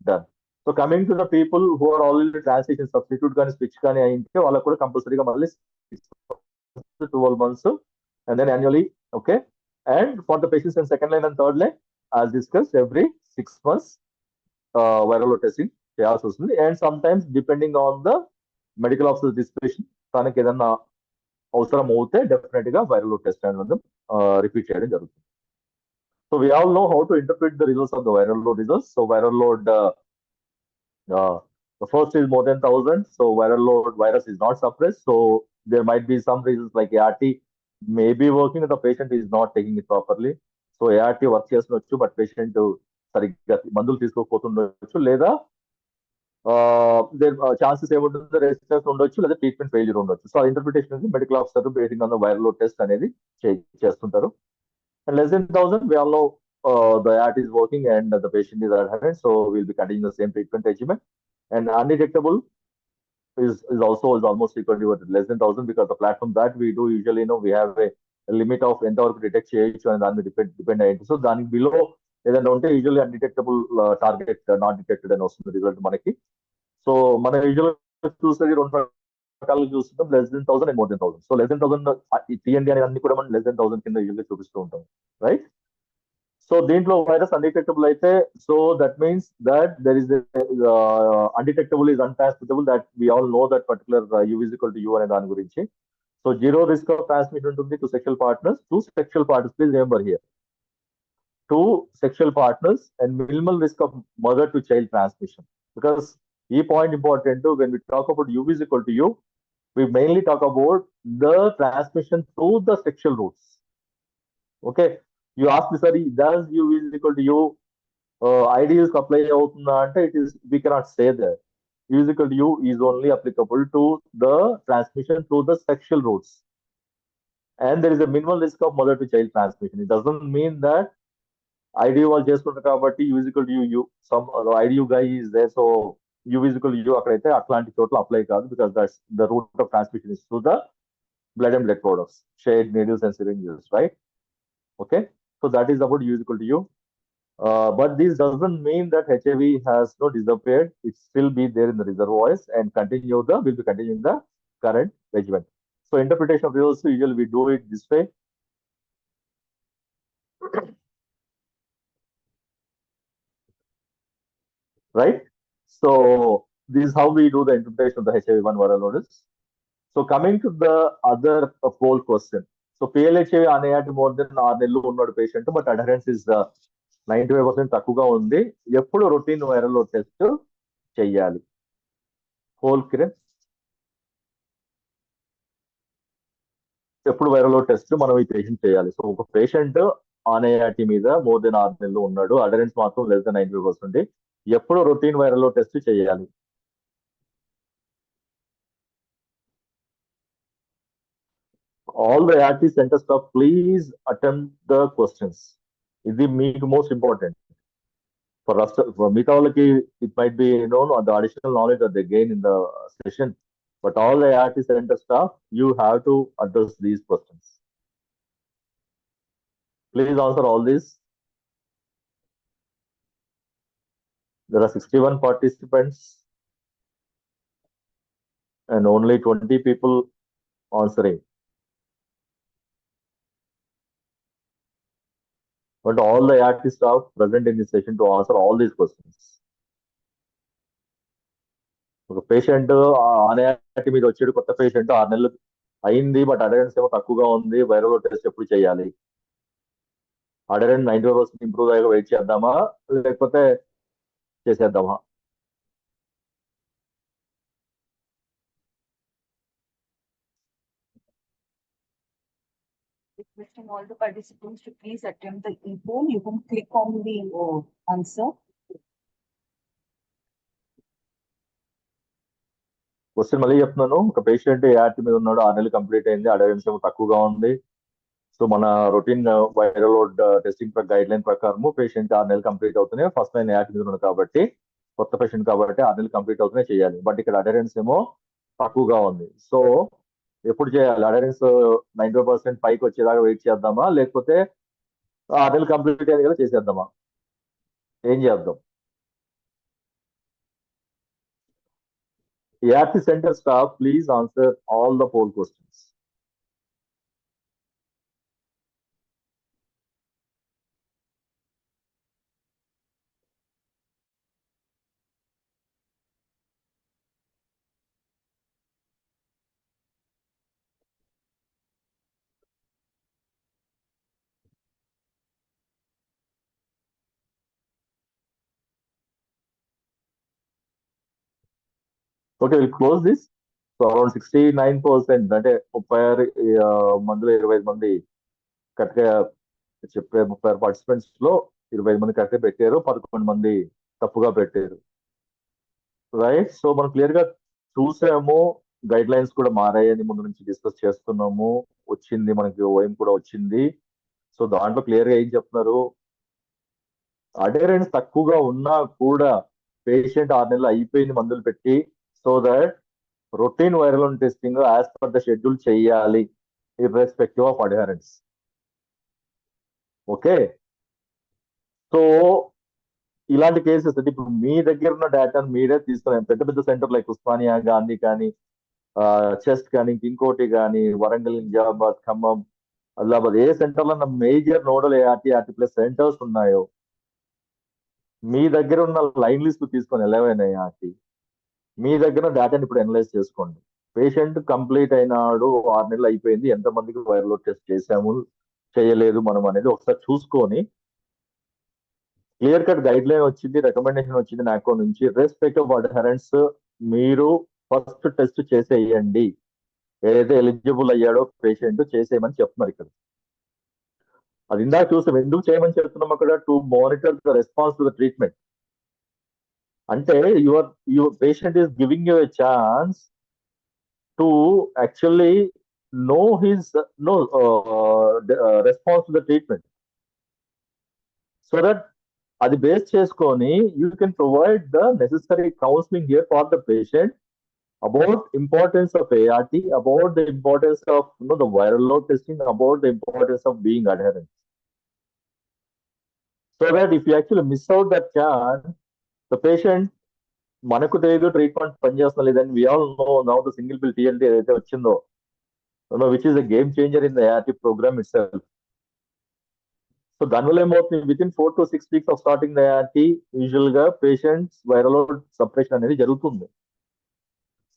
done. So coming to the people who are already translation substitute కానీ switch కానీ అయితే వాళ్ళకు కూడా కంపల్సరీగా మళ్ళీ 12 months and then annually. Okay. And for the patients in second line and third line, as discussed, every 6 months viral load testing చేయాల్సి వస్తుంది. And some times depending on the medical officer description తనకి ఏదన్నా అవసరం అవుతే definite గా viral load test అనేది repeat చేయడం జరుగుతుంది. So we all know how to interpret the results of the viral load results. So viral load the first is more than 1,000, so viral load virus is not suppressed. So there might be some reasons like ART may be working if the patient is not taking it properly. So ART work చేస్తుండొచ్చు but patient సరిగ్గా మందులు తీసుకోకపోతుండొచ్చు, లేదా chances ఏముంటుందో resistance ఉండొచ్చు, లేదా treatment failure ఉండొచ్చు. So ఆ ఇంటర్ప్రిటేషన్ అనేది medical officer basing on the viral load test అనేది చేస్తుంటారు. And less than 1,000, we all know the ART is working and the patient is adherent, so we'll be continuing the same treatment regimen. And undetectable is almost equal to less than 1,000, because the platform that we do usually, we have a limit of ఎంతవరకు detect చేయొచ్చు అని దాని మీద depend అయ్యింది. So దానికి below ఏదైనా ఉంటే usually undetectable target not detected అని వస్తుంది రిజల్ట్ మనకి. సో మనం యూజువల్ చూసేది రెండు రకాలు చూస్తున్నాం, less than 1,000 and more than 1,000. So less than 1,000 టీఎన్డీ అనేది అన్ని కూడా మనం లెస్ దెన్ 1,000 కింద యూజువల్గా చూపిస్తూ ఉంటాం, రైట్? సో దీంట్లో వైరస్ అన్డిటెక్టబుల్ అయితే, so that means that there is undetectable is untransmittable, that we all know that particular U is equal to U అనే దాని గురించి. So zero risk of transmit ఉంటుంది to sexual partners. Please remember here, to sexual partners and minimal risk of mother to child transmission. Because ఈ point important. When we talk about U is equal to U, we mainly talk about the transmission through the sexual routes. Okay, you ask me, sorry, does u is equal to u ideas apply avutunda ante, it is, we cannot say that. U is equal to u is only applicable to the transmission through the sexual routes, and there is a minimal risk of mother to child transmission. It doesn't mean that IDU వాళ్ళు చేసుకుంటారు కాబట్టి u is equal to u, some IDU guy is there, so u is equal to u అక్కడైతే అట్లాంటి చోట్ల apply కాదు, because that's the root of transmission is through the blood and blood products, shared needles and syringes, right? Okay, so that is about u is equal to u. But this doesn't mean that HIV has not disappeared. It still be there in the reservoirs and will be continuing the current regimen. So interpretation of results, usually we do it this way. Right? So this is how we do the interpretation of the HIV-1 viral loads. So coming to the other poll question. So PLHAV అనేటి more than 6 నెలలు ఉన్నాడు patient, but అడరెన్స్ is 95% తక్కువగా ఉంది. ఎప్పుడు routine viral load test చెయ్యాలి? Whole Kiran, ఎప్పుడు viral load test మనం ఈ పేషెంట్ చేయాలి? సో ఒక పేషెంట్ అనేటి మీద మోర్ దెన్ 6 నెలలు ఉన్నాడు, అడరెన్స్ మాత్రం లెస్ దెన్ 95%, ఎప్పుడు రొటీన్ వైరల్ లోడ్ టెస్ట్ చేయాలి? All the ART center staff, please attempt the questions. Is the most important. For us, for mythology, it might be the additional knowledge that they gain in the session. But all the ART center staff, you have to address these questions. Please answer all these. There are 61 participants and only 20 people answering. But all the ART staff present in this session to answer all these questions. ఒక patient అనేటి మీద వచ్చాడు, కొత్త patient, 6 నెలలు అయింది, but అడరెన్స్ ఏమో తక్కువగా ఉంది, వైరల్ టెస్ట్ ఎప్పుడు చేయాలి? అడరెన్స్ 95% ఇంప్రూవ్ అయ్యాక వెయిట్ చేద్దామా, లేకపోతే చేసేద్దామా? Requesting all the participants to please attempt the e-poll. You can click on the answer. Question మళ్ళీ చెప్తున్నాను. ఒక పేషెంట్ ART మీద ఉన్నాడు, 6 నెలలు కంప్లీట్ అయింది, అడరెన్స్ ఏమో తక్కువగా ఉంది. సో మన routine viral load testing guide line ప్రకారం పేషెంట్ 6 నెలలు కంప్లీట్ అవుతున్నాయి. ఫస్ట్ లైన్ ART మీద ఉన్నాడు కాబట్టి, కొత్త పేషెంట్ కాబట్టి 6 నెలలు కంప్లీట్ అవుతున్నాయి, చేయాలి. బట్ ఇక్కడ అడరెన్స్ ఏమో తక్కువగా ఉంది. సో ఎప్పుడు చేయాలి? అడరెన్స్ 95% పైకి వచ్చేదాకా వెయిట్ చేద్దామా, లేకపోతే 6 నెలలు కంప్లీట్ అయ్యేది కదా చేసేద్దామా? ఏం చేద్దాం? ART center staff, please answer all the poll questions. Okay, we'll close this. So around 69%, అంటే 36 మందిలో 25 మంది కరెక్ట్గా చెప్పే 36 పార్టిసిపెంట్స్ లో 25 మంది కరెక్ట్గా పెట్టారు, 11 మంది తప్పుగా పెట్టారు. రైట్. సో మనం క్లియర్ గా చూసాము, గైడ్ లైన్స్ కూడా మారాయని ముందు నుంచి డిస్కస్ చేస్తున్నాము, వచ్చింది మనకి ఓఎం కూడా వచ్చింది. సో దాంట్లో క్లియర్ గా ఏం చెప్తున్నారు, అడెరెన్స్ తక్కువగా ఉన్నా కూడా పేషెంట్ 6 నెలలు అయిపోయింది మందులు పెట్టి, so that routine viral testing as per the schedule చేయాలి ఇర్రెస్పెక్టివ్ ఆఫ్ అడెరెన్స్. ఓకే. సో ఇలాంటి కేసెస్ అంటే ఇప్పుడు మీ దగ్గర ఉన్న డేటాను మీరే తీసుకున్నాం, పెద్ద పెద్ద సెంటర్ లైక్ ఉస్మానియా, గాంధీ కానీ, చెస్ట్ కానీ, ఇంకోటి కానీ, వరంగల్, నిజామాబాద్, ఖమ్మం, ఆదిలాబాద్, ఏ సెంటర్ లో major nodal ART plus centres ఉన్నాయో మీ దగ్గర ఉన్న లైన్ లిస్ట్ తీసుకొని 11 ART మీ దగ్గర డేటాని ఇప్పుడు అనలైజ్ చేసుకోండి. పేషెంట్ కంప్లీట్ అయినాడు, 6 నెలలు అయిపోయింది, ఎంతమందికి వైరల్ లోడ్ టెస్ట్ చేశాము చేయలేదు మనం అనేది ఒకసారి చూసుకొని, క్లియర్ కట్ గైడ్ లైన్ వచ్చింది, రికమెండేషన్ వచ్చింది నాకో నుంచి, రెస్పెక్టివ్ ఆఫ్ అడెరెన్స్ మీరు ఫస్ట్ టెస్ట్ చేసేయండి. ఏదైతే ఎలిజిబుల్ అయ్యాడో పేషెంట్ చేసేయమని చెప్తున్నారు ఇక్కడ. అది ఇందాక చూసాం, ఎందుకు చేయమని చెప్తున్నాం అక్కడ, to monitor the response to the treatment. అంటే your patient is giving you a chance to actually know his response to the treatment. So that అది బేస్ చేసుకొని you can provide the necessary counselling here for the patient about importance of ART, about the importance of the viral load testing, about the importance of being adherent. So that if you actually miss out that chance, the patient, మనకు తెలియదు treatment పనిచేస్తున్నా లేదని, we all know now the single pill TLD ఏదైతే వచ్చిందో, which is a game changer in the ART program itself. So దానివల్ల ఏమవుతుంది, with in 4 to 6 weeks of starting the ART, usual గా patients viral load separation అనేది జరుగుతుంది.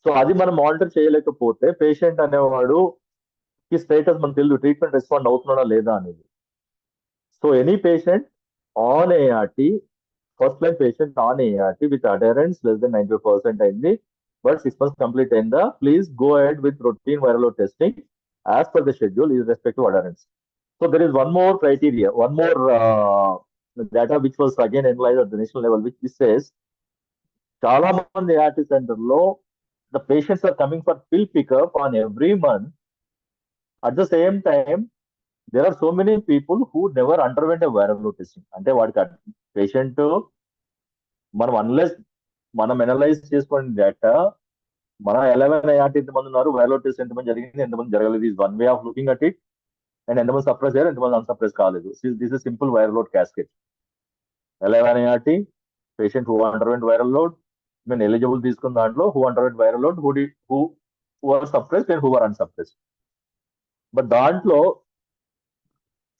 So అది మనం monitor చేయలేకపోతే పేషెంట్ అనేవాడు ఈ స్టేటస్ మనకు తెలియదు, ట్రీట్మెంట్ రెస్పాండ్ అవుతున్నాడా లేదా అనేది. So any patient on ART, first line patient on ART with adherence less than 90% అయింది, బట్ 6 months కంప్లీట్ అయిందా, please go ahead with routine viral load testing as per the schedule irrespective adherence. So there is one more criteria, one more data which was again analyzed at the national level, which says చాలా మంది ART centre లో the patients are coming for pill pickup on every month. At the same time, there are so many people who never underwent a viral load testing. అంటే వాడికి patient మనం unless మనం analyse చేసుకునే data, మన 11 ART ఎంతమంది ఉన్నారు, viral load test ఎంతమంది జరిగింది, ఎంతమంది జరగలేదు, is one way of looking at it. And ఎంతమంది సప్రెస్ అయ్యారు, ఎంతమంది అన్సప్రెస్ కాలేదు. This is simple viral load cascade. 11 ART patient who underwent viral load, నేను ఎలిజిబుల్ తీసుకున్న దాంట్లో who underwent viral load, who were suppressed and who were unsuppressed. But దాంట్లో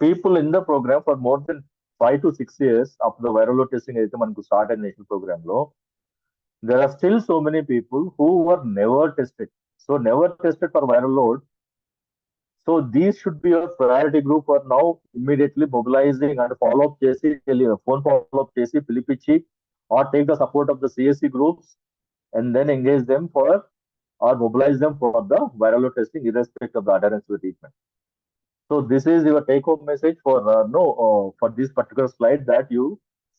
people in the program for more than 5 to 6 years after the viral load testing అయితే మనకు start అయిన national programme లో, there are still so many people who were never tested. So never tested for viral load. So these should be your priority group for now, immediately mobilizing and follow up చేసి, phone follow up చేసి పిలిపించి, or take the support of the CSC groups and then engage them for or mobilize them for the viral load testing irrespective of the adherence to the treatment. So this is your take home message for for this particular slide, that you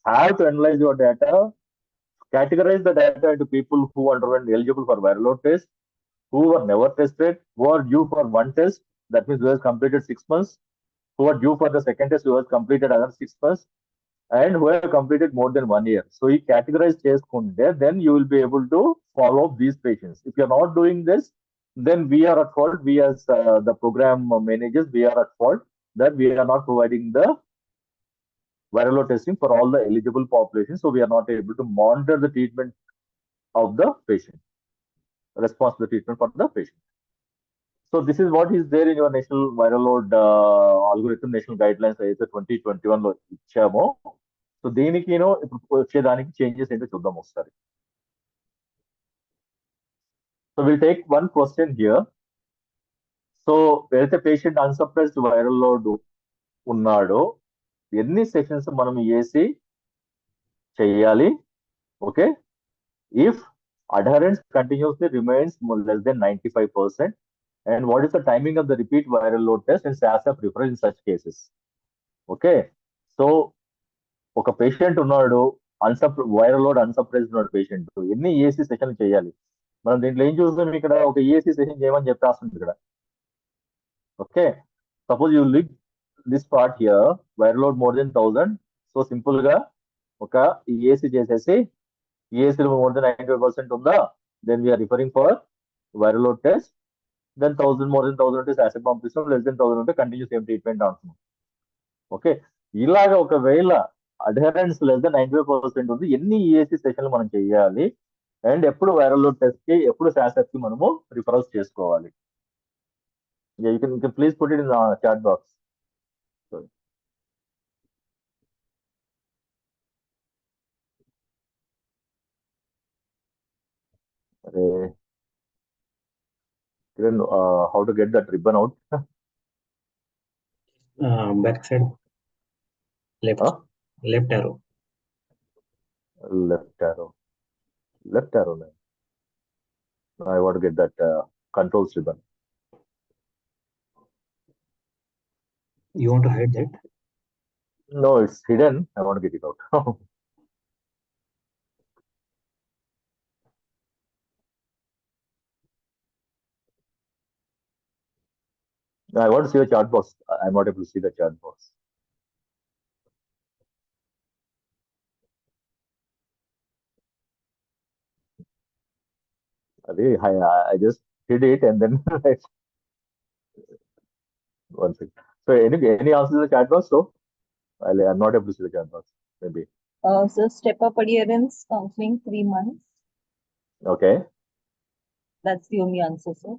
have to analyze your data, categorize the data into people who underwent eligible for viral load test, who were never tested, who are due for one test, that means who has completed 6 months, who are due for the second test, who has completed another 6 months, and who have completed more than 1 year. So you categorize చేసుకుంటే then you will be able to follow up these patients. If you are not doing this, then we are at fault. We as the program managers, we are at fault that we are not providing the viral load testing for all the eligible population. So we are not able to monitor the treatment of the patient. response to the treatment for the patient. So this is what is there in your national viral load algorithm, national guidelines అయితే 2021 లో ఇచ్చామో. So దీనికి ఇప్పుడు వచ్చేదానికి changes ఏంటో చూద్దాం ఒకసారి. So will take one question here. So ఏదైతే పేషెంట్ అన్సప్రెస్డ్ వైరల్ లోడ్ ఉన్నాడో ఎన్ని సెషన్స్ మనం ఏసీ చేయాలి? Okay, if adherence continuously remains less than 95%, and what is the timing of the repeat viral load test and SASA preferred in such cases? Okay, so ఒక patient ఉన్నాడు, viral load అన్సప్రెస్డ్ ఉన్నాడు patient, ఎన్ని AC session చేయాలి? మనం దీంట్లో ఏం చూస్తాం, ఇక్కడ ఒక ఏసీ సెషన్ చేయమని చెప్పేస్తుంది ఇక్కడ. Okay, suppose you leave this part here, viral load more than 1000. So simple గా ఒక ఏసీ చేసేసి, ఏసీలో మోర్ దెన్ 95% ఉందా, then we're referring for viral load test. Then 1000 more than 1000 ఉంటే శాసెట్ పంపిస్తాం, లెస్ దెన్ 1000 ఉంటే కంటిన్యూ సేమ్ ట్రీట్మెంట్ అంటున్నాం. ఓకే, ఇలాగ ఒకవేళ అడ్హరెన్స్ లెస్ దెన్ 95% ఉంది, ఎన్ని ఈఏసీ సెషన్లు మనం చేయాలి, అండ్ ఎప్పుడు వైరల్ లోడ్ టెస్ట్ కి, ఎప్పుడు శాసెట్ కి మనము రిఫరల్స్ చేసుకోవాలి? You can please put it in chat box. అరే Kiran, how to get that ribbon out? Back side, left, Huh? left arrow. Left arrow. Left arrow. I want to get that controls ribbon. You want to hide that? No, it's hidden. I want to get it out. I want to see the chat box. I'm not able to see the chat box. I just hid it and then one second. So any answers in the chat box? So I'm not able to see the chat box. Maybe. So step up adherence counseling 3 months. Okay. That's the only answer, sir.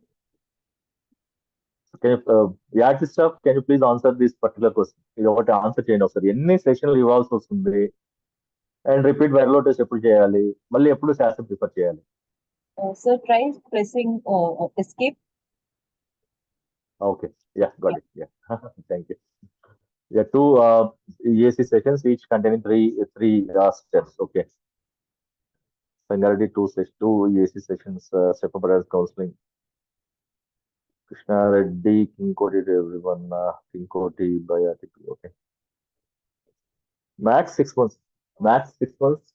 Can you, stuff, can you please answer this particular question? You know what answer change of any session ఇవ్వాల్సి వస్తుంది, and repeat viral load test ఎప్పుడు చేయాలి, మళ్ళీ ఎప్పుడు శాసన prefer చేయాలి? Sir, try pressing escape. Okay, yeah, got it. Yeah, thank you. Yeah, 2 EAC sessions, each containing three steps. Okay. Singularity 2 EAC sessions, step up counseling. Krishna Reddy, King Koti to everyone, King Koti, Biotic. Okay. Max 6 months. Max 6 months.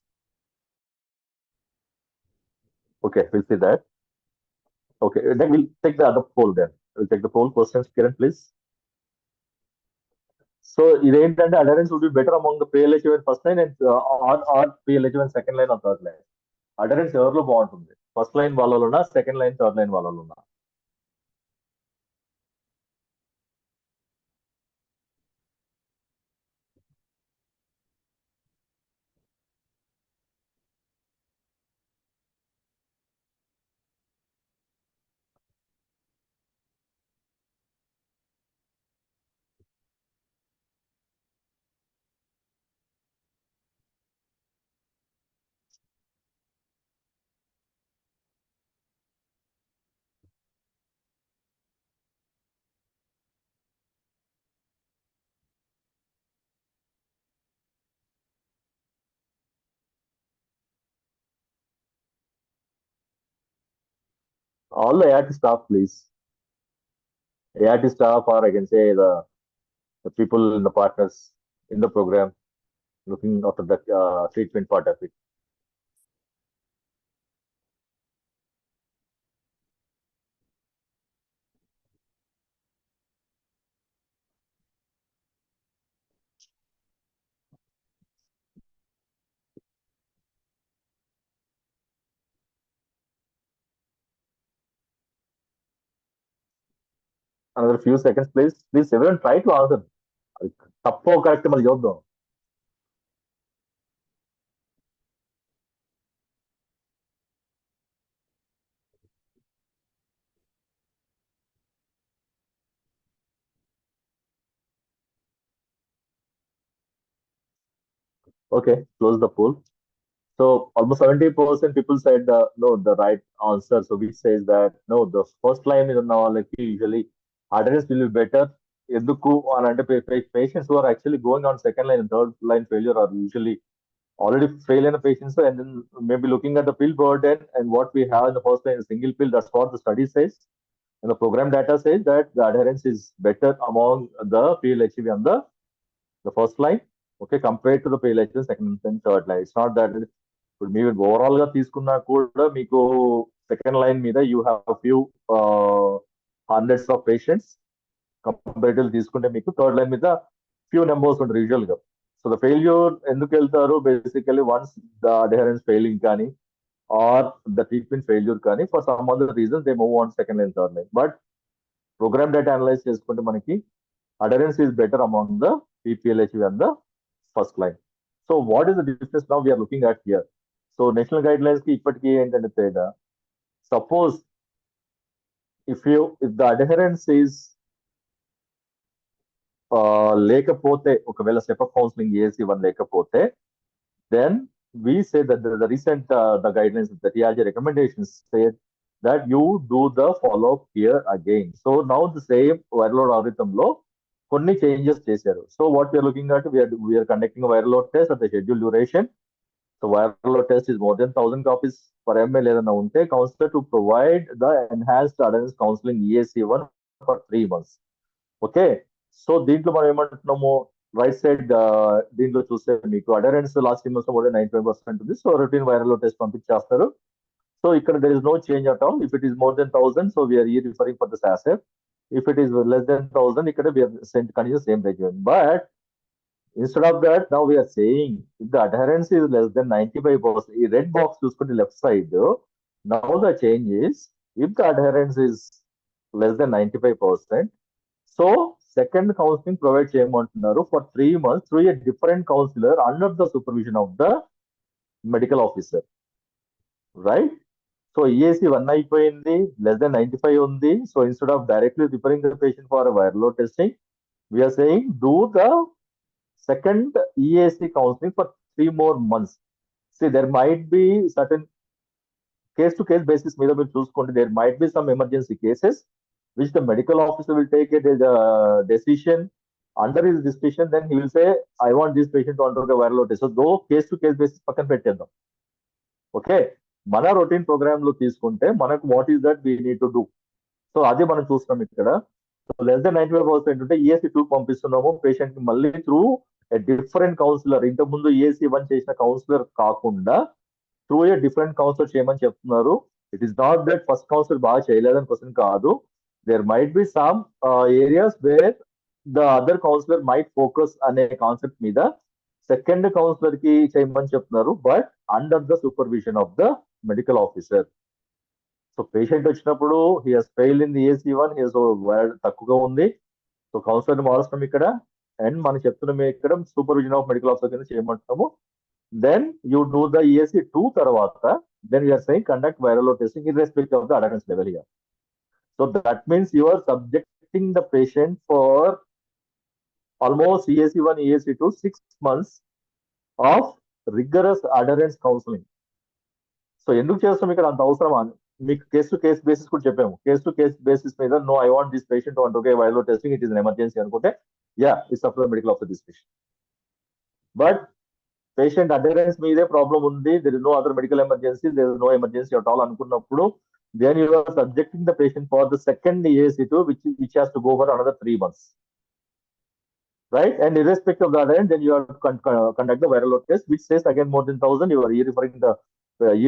Okay, we'll see that. Okay, then we'll take the other poll then. We'll take the poll questions, Kiran, please. So, identante adherence would be better among the PLH1 first line and or PLH1 second line or third line. Adherence ఎవరిలో బాగుంటుంది? First line వాళ్ళలోనా, second line, third line వాళ్ళలోనా? All the ART staff, please. ART staff, or I can say the people, the partners in the program, looking after the treatment part of it. Another few seconds, please. Please, everyone try to answer. తప్పో correct మళ్ళీ చూద్దాం. Okay, close the poll. So almost 70% people said no, the right answer. So which says that no, the first line is now like usually adherence will be better. ఎందుకు అని అంటే patients who are actually going on second line and third line failure are usually already fail in a patients, and then maybe looking at the pill burden and what we have in the first line, a single pill. That's what the study says, and the program data says that the adherence is better among the PLHV on the first line, okay, compared to the PLHV second and third line. It's not that ఇప్పుడు మీరు overall గా తీసుకున్నా కూడా మీకు second line మీద you have few hundreds of patients, comparative తీసుకుంటే మీకు third line మీద ఫ్యూ నెంబర్స్ ఉంటారు యూజువల్ గా. సో ద ఫెయిల్యూర్ ఎందుకు వెళ్తారు basically once the adherence failing కానీ ఆర్ ద ట్రీట్మెంట్ ఫెయిల్యూర్ కానీ for some other reasons they move on second line third line. But programme data analyse చేసుకుంటే మనకి adherence is better among the PPLHV and the first line. So what is the difference now we are looking at here? So national guidelines ki ippatiki entante tega, suppose if the adherence is lekapothe okavela step up counseling ASC1 lekapothe, then we say that the recent the guidelines, the TRG recommendations say that you do the follow up here again. So now the same viral load algorithm lo కొన్ని changes చేశారు. So what we're looking at, we're conducting viral load test at the schedule duration. So viral load test is more than 1000 copies per ml ఏదైనా ఉంటే counsellor to provide the enhanced adherence counselling EAC1 for 3 months. Okay, so దీంట్లో మనం ఏమంటున్నాము, right side దీంట్లో చూస్తే మీకు అడరెన్స్ last 3 months లో 95% ఉంది. So routine viral load test పంపించేస్తారు. సో ఇక్కడ there is no change at all. If it is more than 1000, so we are here referring for the SASF. If it is less than 1000, it we have sent continue same regimen. But instead of that, now we are saying if the adherence is less than 95%, the red box on the left side, now the change is if the adherence is less than 95%, so second counseling provides for 3 months through a different counselor under the supervision of the medical officer, right? So EAC1 అయిపోయింది, less than 95 ఉంది. So instead of directly referring the patient for a viral load testing, we are saying do the second EAC counseling for 3 more months. See, there might be certain case to case basis మీద మీరు చూసుకోండి, there might be some emergency cases which the medical officer will take a decision. Under his decision, then he will say, I want this patient to undergo viral load test. So though case to case basis పక్కన పెట్టేద్దాం. Okay, మన routine programme లో తీసుకుంటే మనకు what is that we need to do. So అది మనం చూస్తాం ఇక్కడ. సో లెస్ దెన్ 95% ఉంటే EAC2 పంపిస్తున్నాము పేషెంట్ కి మళ్ళీ త్రూ ఏ డిఫరెంట్ కౌన్సిలర్. ఇంతకు ముందు EAC1 చేసిన కౌన్సిలర్ కాకుండా త్రూ ఏ డిఫరెంట్ కౌన్సిలర్ చేయమని చెప్తున్నారు. It is not that first counsellor బాగా చేయలేదని క్వశ్చన్ కాదు. There might be some areas where the other counsellor might focus అనే కాన్సెప్ట్ మీద సెకండ్ కౌన్సిలర్ కి చేయమని చెప్తున్నారు, but under the supervision of the medical officer. So patient వచ్చినప్పుడు he has fail in EAC1, తక్కువగా ఉంది, సో కౌన్సిలర్ మారుస్తాం ఇక్కడ, and మనం చెప్తున్నాం ఇక్కడ సూపర్విజన్ ఆఫ్ మెడికల్ ఆఫీసర్ కింద చేయమంటున్నాము. Then you do the EAC2 తర్వాత then you're saying conduct viral load testing irrespective of the adherence level here. So that means you are subjecting the patient for almost EAC1, EAC2, 6 months of rigorous adherence counseling. So ఎందుకు చేస్తాం ఇక్కడ అంత అవసరమా? మీకు case to case basis కూడా చెప్పాము. Case to case basis మీద no I want this patient to undergo viral load testing, it is an emergency అనుకుంటే yeah it's up to the medical officer this patient. But patient adherence మీదే problem ఉంది, there is no other medical emergency, there is no emergency at all అనుకున్నప్పుడు then you are subjecting the patient for the second EAC2 which has to go for another 3 months. Right, and irrespective of the adherence, then you have to conduct the viral load test, which says again more than 1000. You are referring the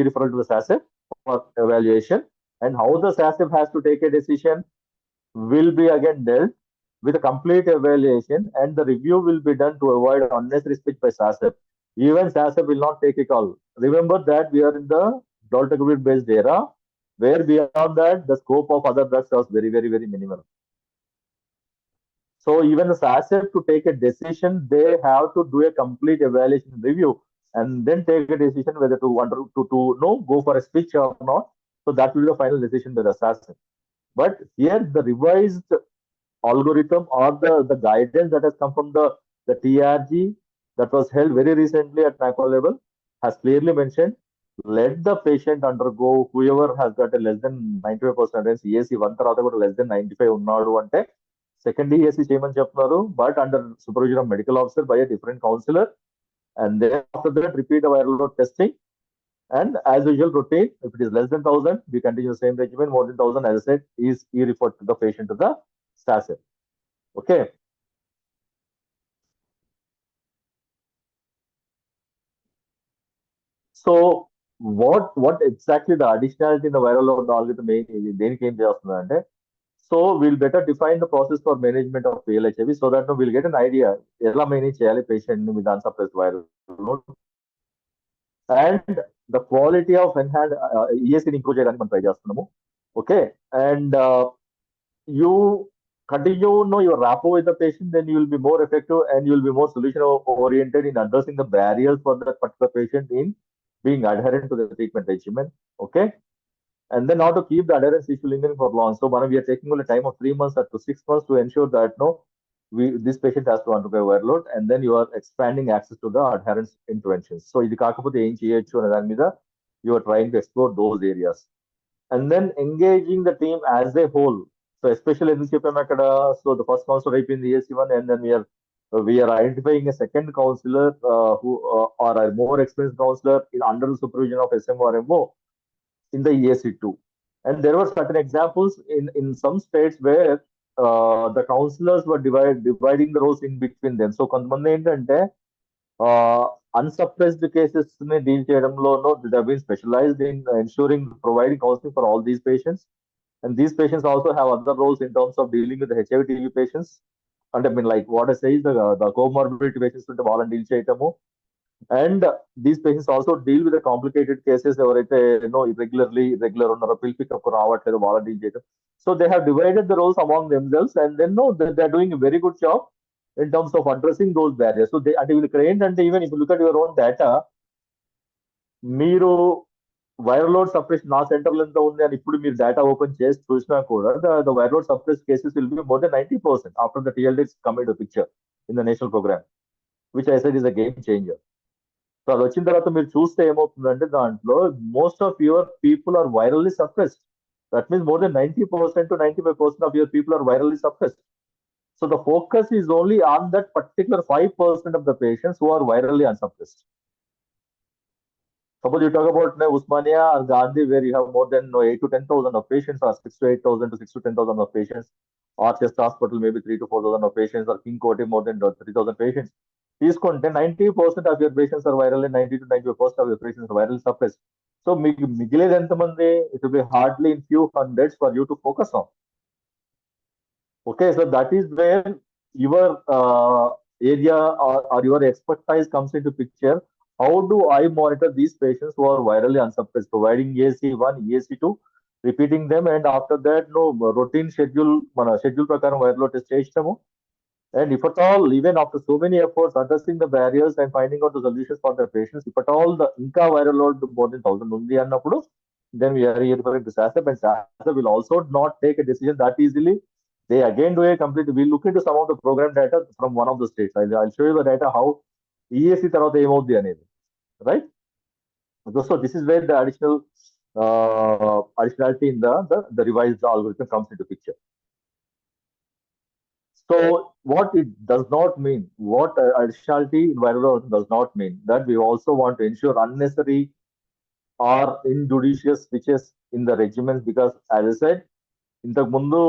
referral to the SASF for evaluation, and how the SASF has to take a decision will be again dealt with a complete evaluation, and the review will be done to avoid unnecessary speech by SASF. Even SASF will not take a call. Remember that we are in the dolutegravir based era, where beyond that the scope of other drugs was very, very, very minimal. So even the SASF to take a decision, they have to do a complete evaluation review and then take a decision whether to want to no go for a speech or not. So that will be the final decision by the SASF. But here the revised algorithm or the guidance that has come from the TRG that was held very recently at NACO level has clearly mentioned, let the patient undergo, whoever has got a less than 95% adherence, EAC 1 తర్వాత కూడా less than 95 ఉన్నాడు అంటే second EAC చేయమని చెప్తున్నారు, but under supervision of medical officer by a different counselor, and then after that repeat the viral load testing, and as usual routine, if it is less than 1000 we continue the same regimen, more than 1000 as I said is referred to the patient to the SASEP. Okay. So what exactly the additionality in the viral load algorithm దేనికి ఏం చేస్తుంది అంటే, so we'll better define the process for management of PLHIV so that we'll get an idea ఎలా manage చేయాలి patient ని with unsuppressed viral load, and the quality of enhanced EAC ని improve చేయడానికి మనం ట్రై చేస్తున్నాము. Okay, and you continue your rapport with the patient, then you will be more effective and you will be more solution oriented in addressing the barriers for that particular patient in being adherent to the treatment regimen. Okay, and then how to keep the adherence issue lingering for long. So we are taking only time of 3 months up to 6 months to ensure that this patient has to undergo viral load, and then you are expanding access to the adherence interventions. So ఇది కాకపోతే ఏం చేయొచ్చు అనే దాని మీద you are trying to explore those areas, and then engaging the team as a whole. So especially ఎందుకు చెప్పాము అక్కడ, so the first counselor అయిపోయింది EAC1, and then we are identifying a second counselor who or a more experienced counselor under the supervision of SMO or MO in the EAC2. And there were certain examples in some states where the counselors were dividing the roles in between them. So కొంతమంది ఏంటంటే unsuppressed cases ని deal చేయడంలోనూ they have been specialized in ensuring providing counseling for all these patients, and these patients also have other roles in terms of dealing with the HIV/TB patients, and I mean like what I say is the comorbidity patients ఉంటే వాళ్ళని deal చేయటము, and these patients also deal with the complicated cases ఎవరైతే irregular ఉన్నారో, pill pickup రావట్లేదు వాళ్ళని deal చేయటం. So they have divided the roles among themselves, and then they are doing a very good job in terms of addressing those barriers. So they వీళ్ళకి ఏంటంటే, even if you look at your own data, మీరు viral load suppression నా సెంటర్లో ఎంత ఉంది అని ఇప్పుడు మీరు డేటా ఓపెన్ చేసి చూసినా కూడా the viral load suppress cases will be more than 90% after the TLDs come into picture in the national program, which I said is a game changer. So అది వచ్చిన తర్వాత మీరు చూస్తే ఏమవుతుందంటే, దాంట్లో most of your people are virally suppressed. That means more than 90% to 95% of your people are virally suppressed. So the focus is only on that particular 5% of the patients who are virally unsuppressed. Suppose you talk about Usmania or Gandhi, where you have more than 8 to 10,000 of patients, or 6 to 8,000 to 6 to 10,000 of patients, or Chest Hospital maybe 3 to 4,000 of patients, or King County more than 3,000 patients. తీసుకుంటే 90% of your patients are virally, 90 to 95% of your patients are virally suppressed. So మిగిలేది ఎంతమంది? It will be hardly in few hundreds for you to focus on. Okay, so that is where your area or your expertise comes into picture. How do I monitor these patients who are virally unsuppressed, providing EAC1, EAC2, repeating them, and after that routine schedule ప్రకారం viral load test చేయడము. And if at all, even after so many efforts addressing the barriers and finding out the solutions for the patients, if at all the ఇంకా viral load more than 1000 ఉంది అన్నప్పుడు, then we are referring to SASEP, and SASEP will also not take a decision that easily. They again do a complete, we'll look into some of the program data from one of the states. I'll show you the data how EAC తర్వాత ఏమవుద్ది అనేది, right? So this is where the additionality in the revised algorithm comes into picture. So what it does not mean, what additionality in viral load does not mean that we also want to ensure unnecessary or injudicious switches in the regimens, because as I said, ఇంతకు ముందు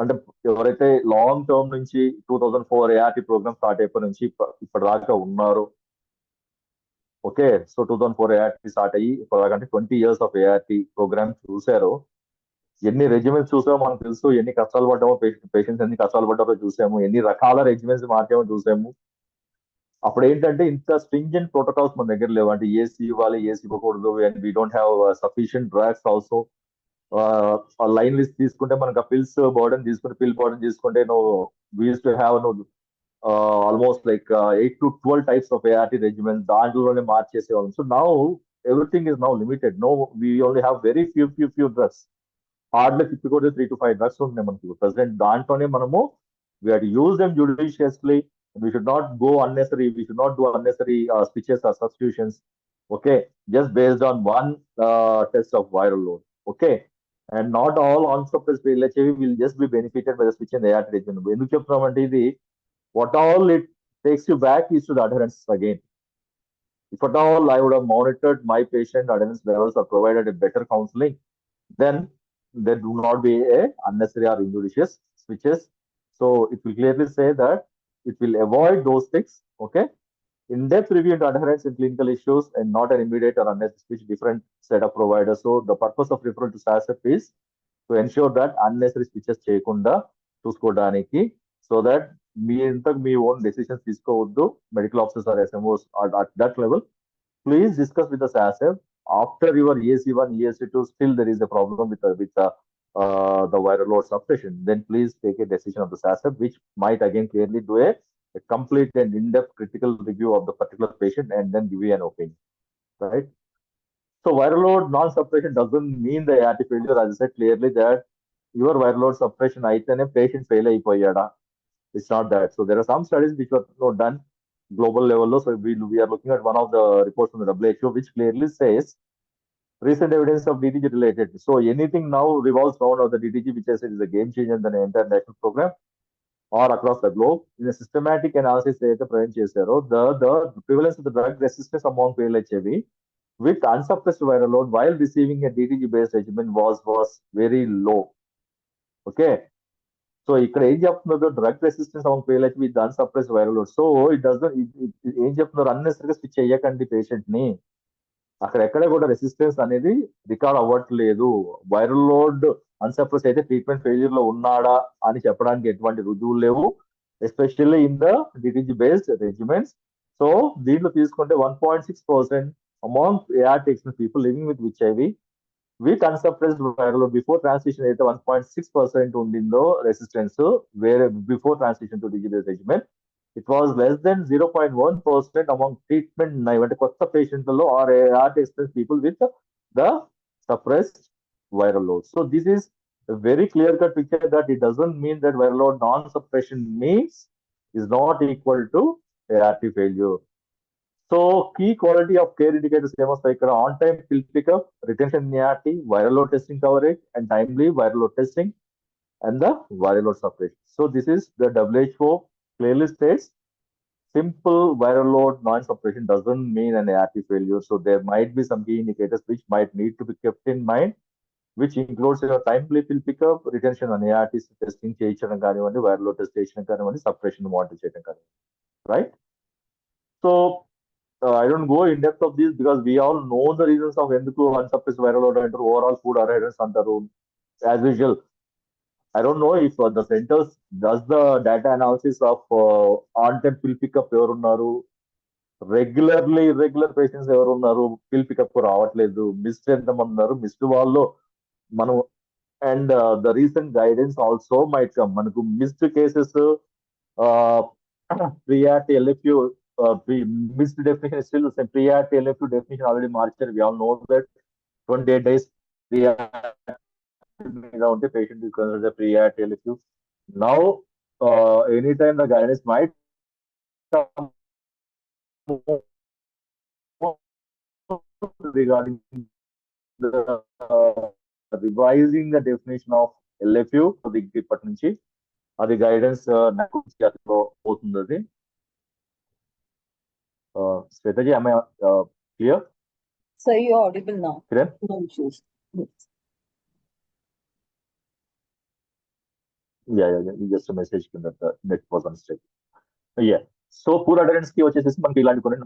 అంటే ఎవరైతే long term నుంచి 2004 ART programme start అయిపోయి నుంచి ఇప్పటిదాకా ఉన్నారు. Okay, so 2004 ART start అయ్యి ఇప్పటిదాకా అంటే 20 years of ART ప్రోగ్రామ్ చూసారు. ఎన్ని రెజిమెంట్స్ చూసామో మనకు తెలుసు, ఎన్ని కష్టాలు పడ్డామో, పేషెంట్స్ ఎన్ని కష్టాలు పడ్డారో చూసాము, ఎన్ని రకాల రెజిమెంట్స్ మార్చామో చూసాము. అప్పుడు ఏంటంటే ఇంత స్ట్రింజెంట్ ప్రోటోకాల్స్ మన దగ్గర లేవు. అంటే ఏసీ ఇవ్వాలి, ఏసీ ఇవ్వకూడదు, and we don't have sufficient drugs also. Line list తీసుకుంటే మనకు ఆ పిల్స్ బర్డన్ తీసుకుంటే, పిల్ బర్డన్ తీసుకుంటే we use to have almost like 8 to 12 types of ART regimens, దాంట్లోనే మార్చేసేవాళ్ళం. So now everything is now limited. No, we only have very few drugs. Hardly 50 కూడా 3 to 5 drugs ఉంటున్నాయి మనకి president. దాంట్లోనే మనము we have to use them judiciously We should not go unnecessary. We should not do unnecessary switches or substitutions. Okay, just based on one test of viral load. Okay, and not all unsuppressed VLHIV will just be benefited by the switch in the ART regimen. ఎందుకు చెప్తున్నామంటే ఇది what all it takes you back is to the adherence again. If at all I would have monitored my patient adherence levels or provided a better counseling, then there do not be a unnecessary or injudicious switches. So it will clearly say that it will avoid those things. Okay. In-depth review into adherence in clinical issues and not an immediate or unnecessary switch different set of providers. So the purpose of referral to SASEP is to ensure that unnecessary switches చేయకుండా చూసుకోవడానికి, so that me own decisions తీసుకోవద్దు, medical officers or SMOs at that level. Please discuss with the SASEP. After your EAC1, EAC2, still there is a problem with the viral load suppression, then please take a decision of the SASEP, which might again clearly do a complete and in-depth critical review of the particular patient and then give you an opinion, right? So viral load non-suppression doesn't mean the ART failure. As I said clearly that your viral load suppression అయితేనే patient fail అయిపోయాడా. It's not that. So there are some studies which were done global level. So we are looking at one of the reports from the WHO, which clearly says recent evidence of DTG related. So anything now revolves around of the DTG, which I said is a game changer in the entire national program or across the globe. In a systematic analysis, the prevalence of the drug resistance among PLHIV with unsuppressed viral load while receiving a DTG-based regimen was very low. Okay. So ఇక్కడ ఏం చెప్తున్నారు, drug resistance amount PLHIV with unsuppressed viral load. So ఏం చెప్తున్నారు, అన్నెసరీగా switch చేయకండి patient ని. అక్కడ ఎక్కడ కూడా రెసిస్టెన్స్ అనేది రికార్డ్ అవ్వట్లేదు. వైరల్ లోడ్ అన్సప్రెస్ అయితే ట్రీట్మెంట్ ఫెయిల్యూర్ లో ఉన్నాడా అని చెప్పడానికి ఎటువంటి రుజువులు లేవు, especially in the DTG based regiments. So దీంట్లో తీసుకుంటే 1.6% among ART experienced people living with HIV with unsuppressed viral load before transition అయితే 1.6% ఉండిందో రెసిస్టెన్స్, వేరే before transition to digital regimen. It was less than 0.1% among treatment naive, అంటే కొత్త పేషెంట్లలో are ART experienced people with the suppressed viral load. So this is a very clear cut picture that it doesn't mean that viral load non-suppression means is not equal to ART failure. So key quality of care indicators ఏమొస్తాయి ఇక్కడ, on time pill pickup, retention in ART, viral load testing coverage and timely viral load testing and the viral load suppression. So this is the WHO clearly states simple viral load non-suppression doesn't mean an ART failure. So there might be some key indicators which might need to be kept in mind, which includes your timely pill pickup, retention on ART testing చేయించడం కానివ్వండి, viral load test చేయడం కానివ్వండి, suppression monitor చేయడం కానివ్వండి, right? So I don't go in depth of this because we all know the reasons of ఎందుకు unsuppressed viral load అంటారు, overall food adherence అంటారు. As usual, I don't know if the centers does the data analysis of on-time pill pickup ఎవరున్నారు, irregular patients ఎవరున్నారు, పిల్ pickup రావట్లేదు, missed ఎంతమంది ఉన్నారు, missed వాళ్ళు మనం, and the recent guidance also might come. మనకు missed cases pre-ART LFU missed definition is still the same. Pre-ART LFU definition already marched. We all know that 28 days pre-ART the patient is considered a pre-ART LFU. Now, anytime the guidance might come regarding the revising the definition of LFU ఇప్పటి నుంచి అది guidance పోతుంది. అది Swetaji, am I clear? Sir, you're audible now. Kiran? No issues. Yes. Yeah. Just a message that the net was unstable. Yeah. So poor adherence కి వచ్చేసి మనకి ఇలాంటి కొన్ని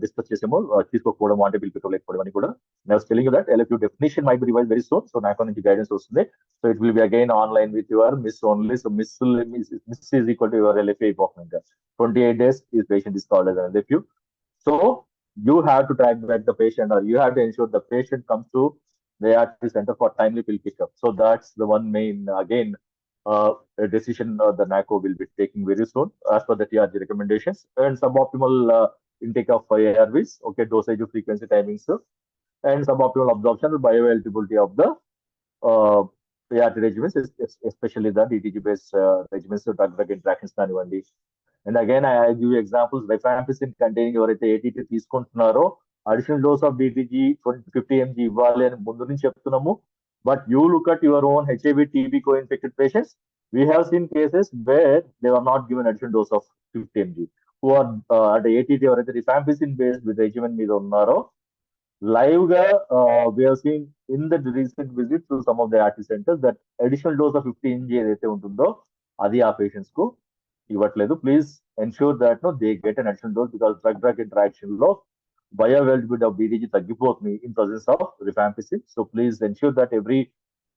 డిస్కస్ చేసాము, తీసుకోకపోవడం అంటే బిల్ పికప్ లేకపోవడం అని కూడా. I was telling you that LFU definition might be revised very soon. So నాకు నుంచి గైడెన్స్ వస్తుంది. So it will be again online with your miss only. So miss is equal to your LFU అయిపోతుంది. 28 days is patient is called as an LFU. So you have to track back the patient, or you have to ensure the patient comes to the ART center for timely pill pickup. So that's the one main, again, a decision the NACO will be taking very soon as per the TRG recommendations, and suboptimal intake of ARVs, okay, dosage, frequency, timings, and suboptimal absorption and bioavailability of the ART regimens, especially the DTG based regimens, drug interactions కానివ్వండి, and again I give examples. Rifampicin containing ఎవరైతే ATT తీసుకుంటున్నారో additional dose of DTG 50 mg ఇవ్వాలి అని ముందు నుంచి చెప్తున్నాము. But you look at your own HIV TB coinfected patients, we have seen cases where they are not given additional dose of 50 mg. Who are అంటే ATT ఎవరైతే rifampicin based with regimen మీద ఉన్నారో live గా we have seen in the recent visit to some of the RT centers that additional dose of 50 mg ఏదైతే ఉంటుందో అది ఆ patients కు ఇవ్వట్లేదు. Please ensure that no they get an additional dose because drug interaction లో bioavailability of DTG తగ్గిపోతుంది in presence of rifampicin. So please ensure that every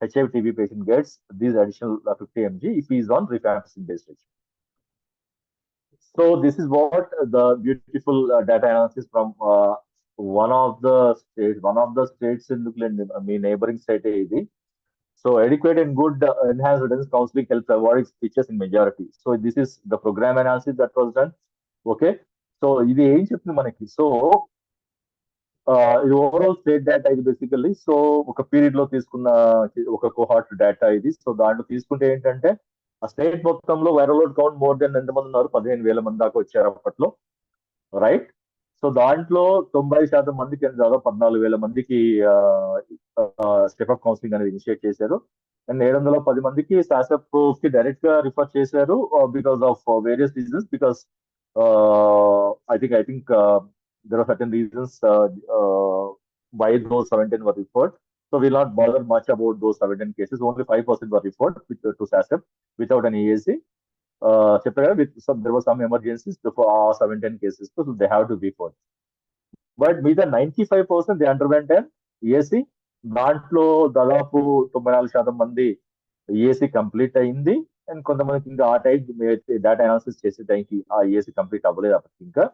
HIV TB patient gets these additional 50 mg if he is on rifampicin based regimen. So this is what the beautiful data analysis from one of the states in the neighboring state ఇది. So adequate and good enhanced redundant counseling helps avoid speeches in majority. So this is the program analysis that was done. Okay. So ఇది ఏం చెప్తుంది మనకి? So ఇది overall state data ఇది basically. So ఒక period లో తీసుకున్న ఒక కోహార్ట్ డేటా ఇది. సో దాంట్లో తీసుకుంటే ఏంటంటే ఆ స్టేట్ మొత్తంలో viral load count more than ఎంతమంది ఉన్నారు? 15,000 మంది దాకా వచ్చారు అప్పట్లో, రైట్? సో దాంట్లో 90% మందికి దాదాపు 14,000 మందికి స్టెప్ అప్ కౌన్సిలింగ్ అనేది ఇనిషియేట్ చేశారు. అండ్ 710 మందికి సాసప్ కి డైరెక్ట్ గా రిఫర్ చేశారు because of various reasons. Because I think there are certain reasons why those 17 were referred. So we'll not bother much about those 17 cases. Only 5% were referred to SASEP without an EAC. There were some emergencies for 17 cases, so they have to be referred. But with the 95% they underwent an EAC. దాంట్లో దాదాపు 94% మంది EAC complete అయింది. And కొంతమందికి ఇంకా ఆ type data analysis చేసే టైంకి ఆ EAC కంప్లీట్ అవ్వలేదు అప్పటికి ఇంకా.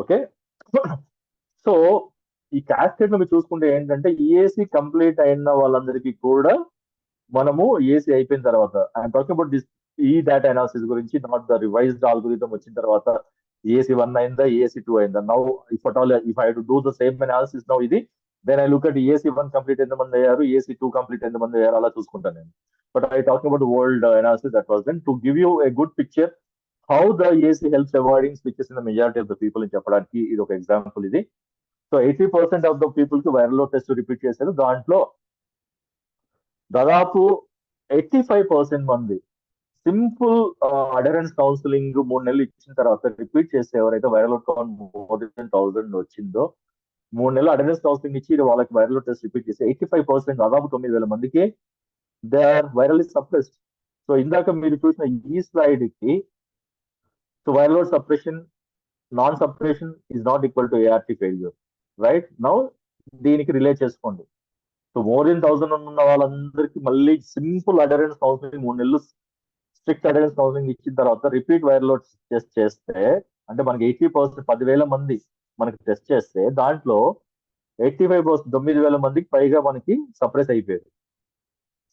ఓకే. సో ఈ క్యాస్కేడ్ లో మీరు చూసుకుంటే ఏంటంటే ఈఏసీ కంప్లీట్ అయిన వాళ్ళందరికీ కూడా మనము ఈఏసీ అయిపోయిన తర్వాత ఐఎమ్ టాకింగ్ అబౌట్ దిస్ ఈ డేటా అనాలిసిస్ గురించి, నాట్ ద రివైజ్డ్ ఆల్గోరిథం వచ్చిన తర్వాత ఈఏసీ 1 అయిందా, ఈఏసీ 2 అయిందా. Now if at all if I to do the same analysis now ఇది, then I look at EAC 1 complete ఎంతమంది అయ్యారు, ఈఏసీ 2 కంప్లీట్ ఎంతమంది అయ్యారు, అలా చూసుకుంటాను నేను. But I talking about world analysis that was then to give you a good picture how the EAC helps avoiding switches in the majority of the people in చెప్పడానికి ఇది ఒక ఎగ్జాంపుల్ ఇది. So 80% of the people కి viral load test repeat చేశారు. దాంట్లో దాదాపు 85% మంది simple అడరెన్స్ counselling 3 నెలలు ఇచ్చిన తర్వాత రిపీట్ చేస్తే ఎవరైతే viral load count more than 1000 వచ్చిందో 3 నెలలు అడరెన్స్ కౌన్సిలింగ్ ఇచ్చి వాళ్ళకి వైరల్ లోడ్ టెస్ట్ రిపీట్ చేస్తే 85% దాదాపు 9,000 మందికి they are virally suppressed. So ఇందాక మీరు చూసిన ఈ స్లైడ్ కి so viral load suppression, non-suppression is not equal to ART failure, right? Now దీనికి రిలేట్ చేసుకోండి. సో మోర్ దెన్ 1000 ఉన్న వాళ్ళందరికీ మళ్ళీ సింపుల్ అడరెన్స్ కౌన్సిలింగ్ 3 నెలలు స్ట్రిక్ట్ అడరెన్స్ కౌన్సిలింగ్ ఇచ్చిన తర్వాత రిపీట్ వైరల్ లోడ్ టెస్ట్ చేస్తే అంటే మనకి 80% 10,000 మంది మనకి టెస్ట్ చేస్తే దాంట్లో 85% 9,000 మందికి పైగా మనకి సప్రెస్ అయిపోయారు.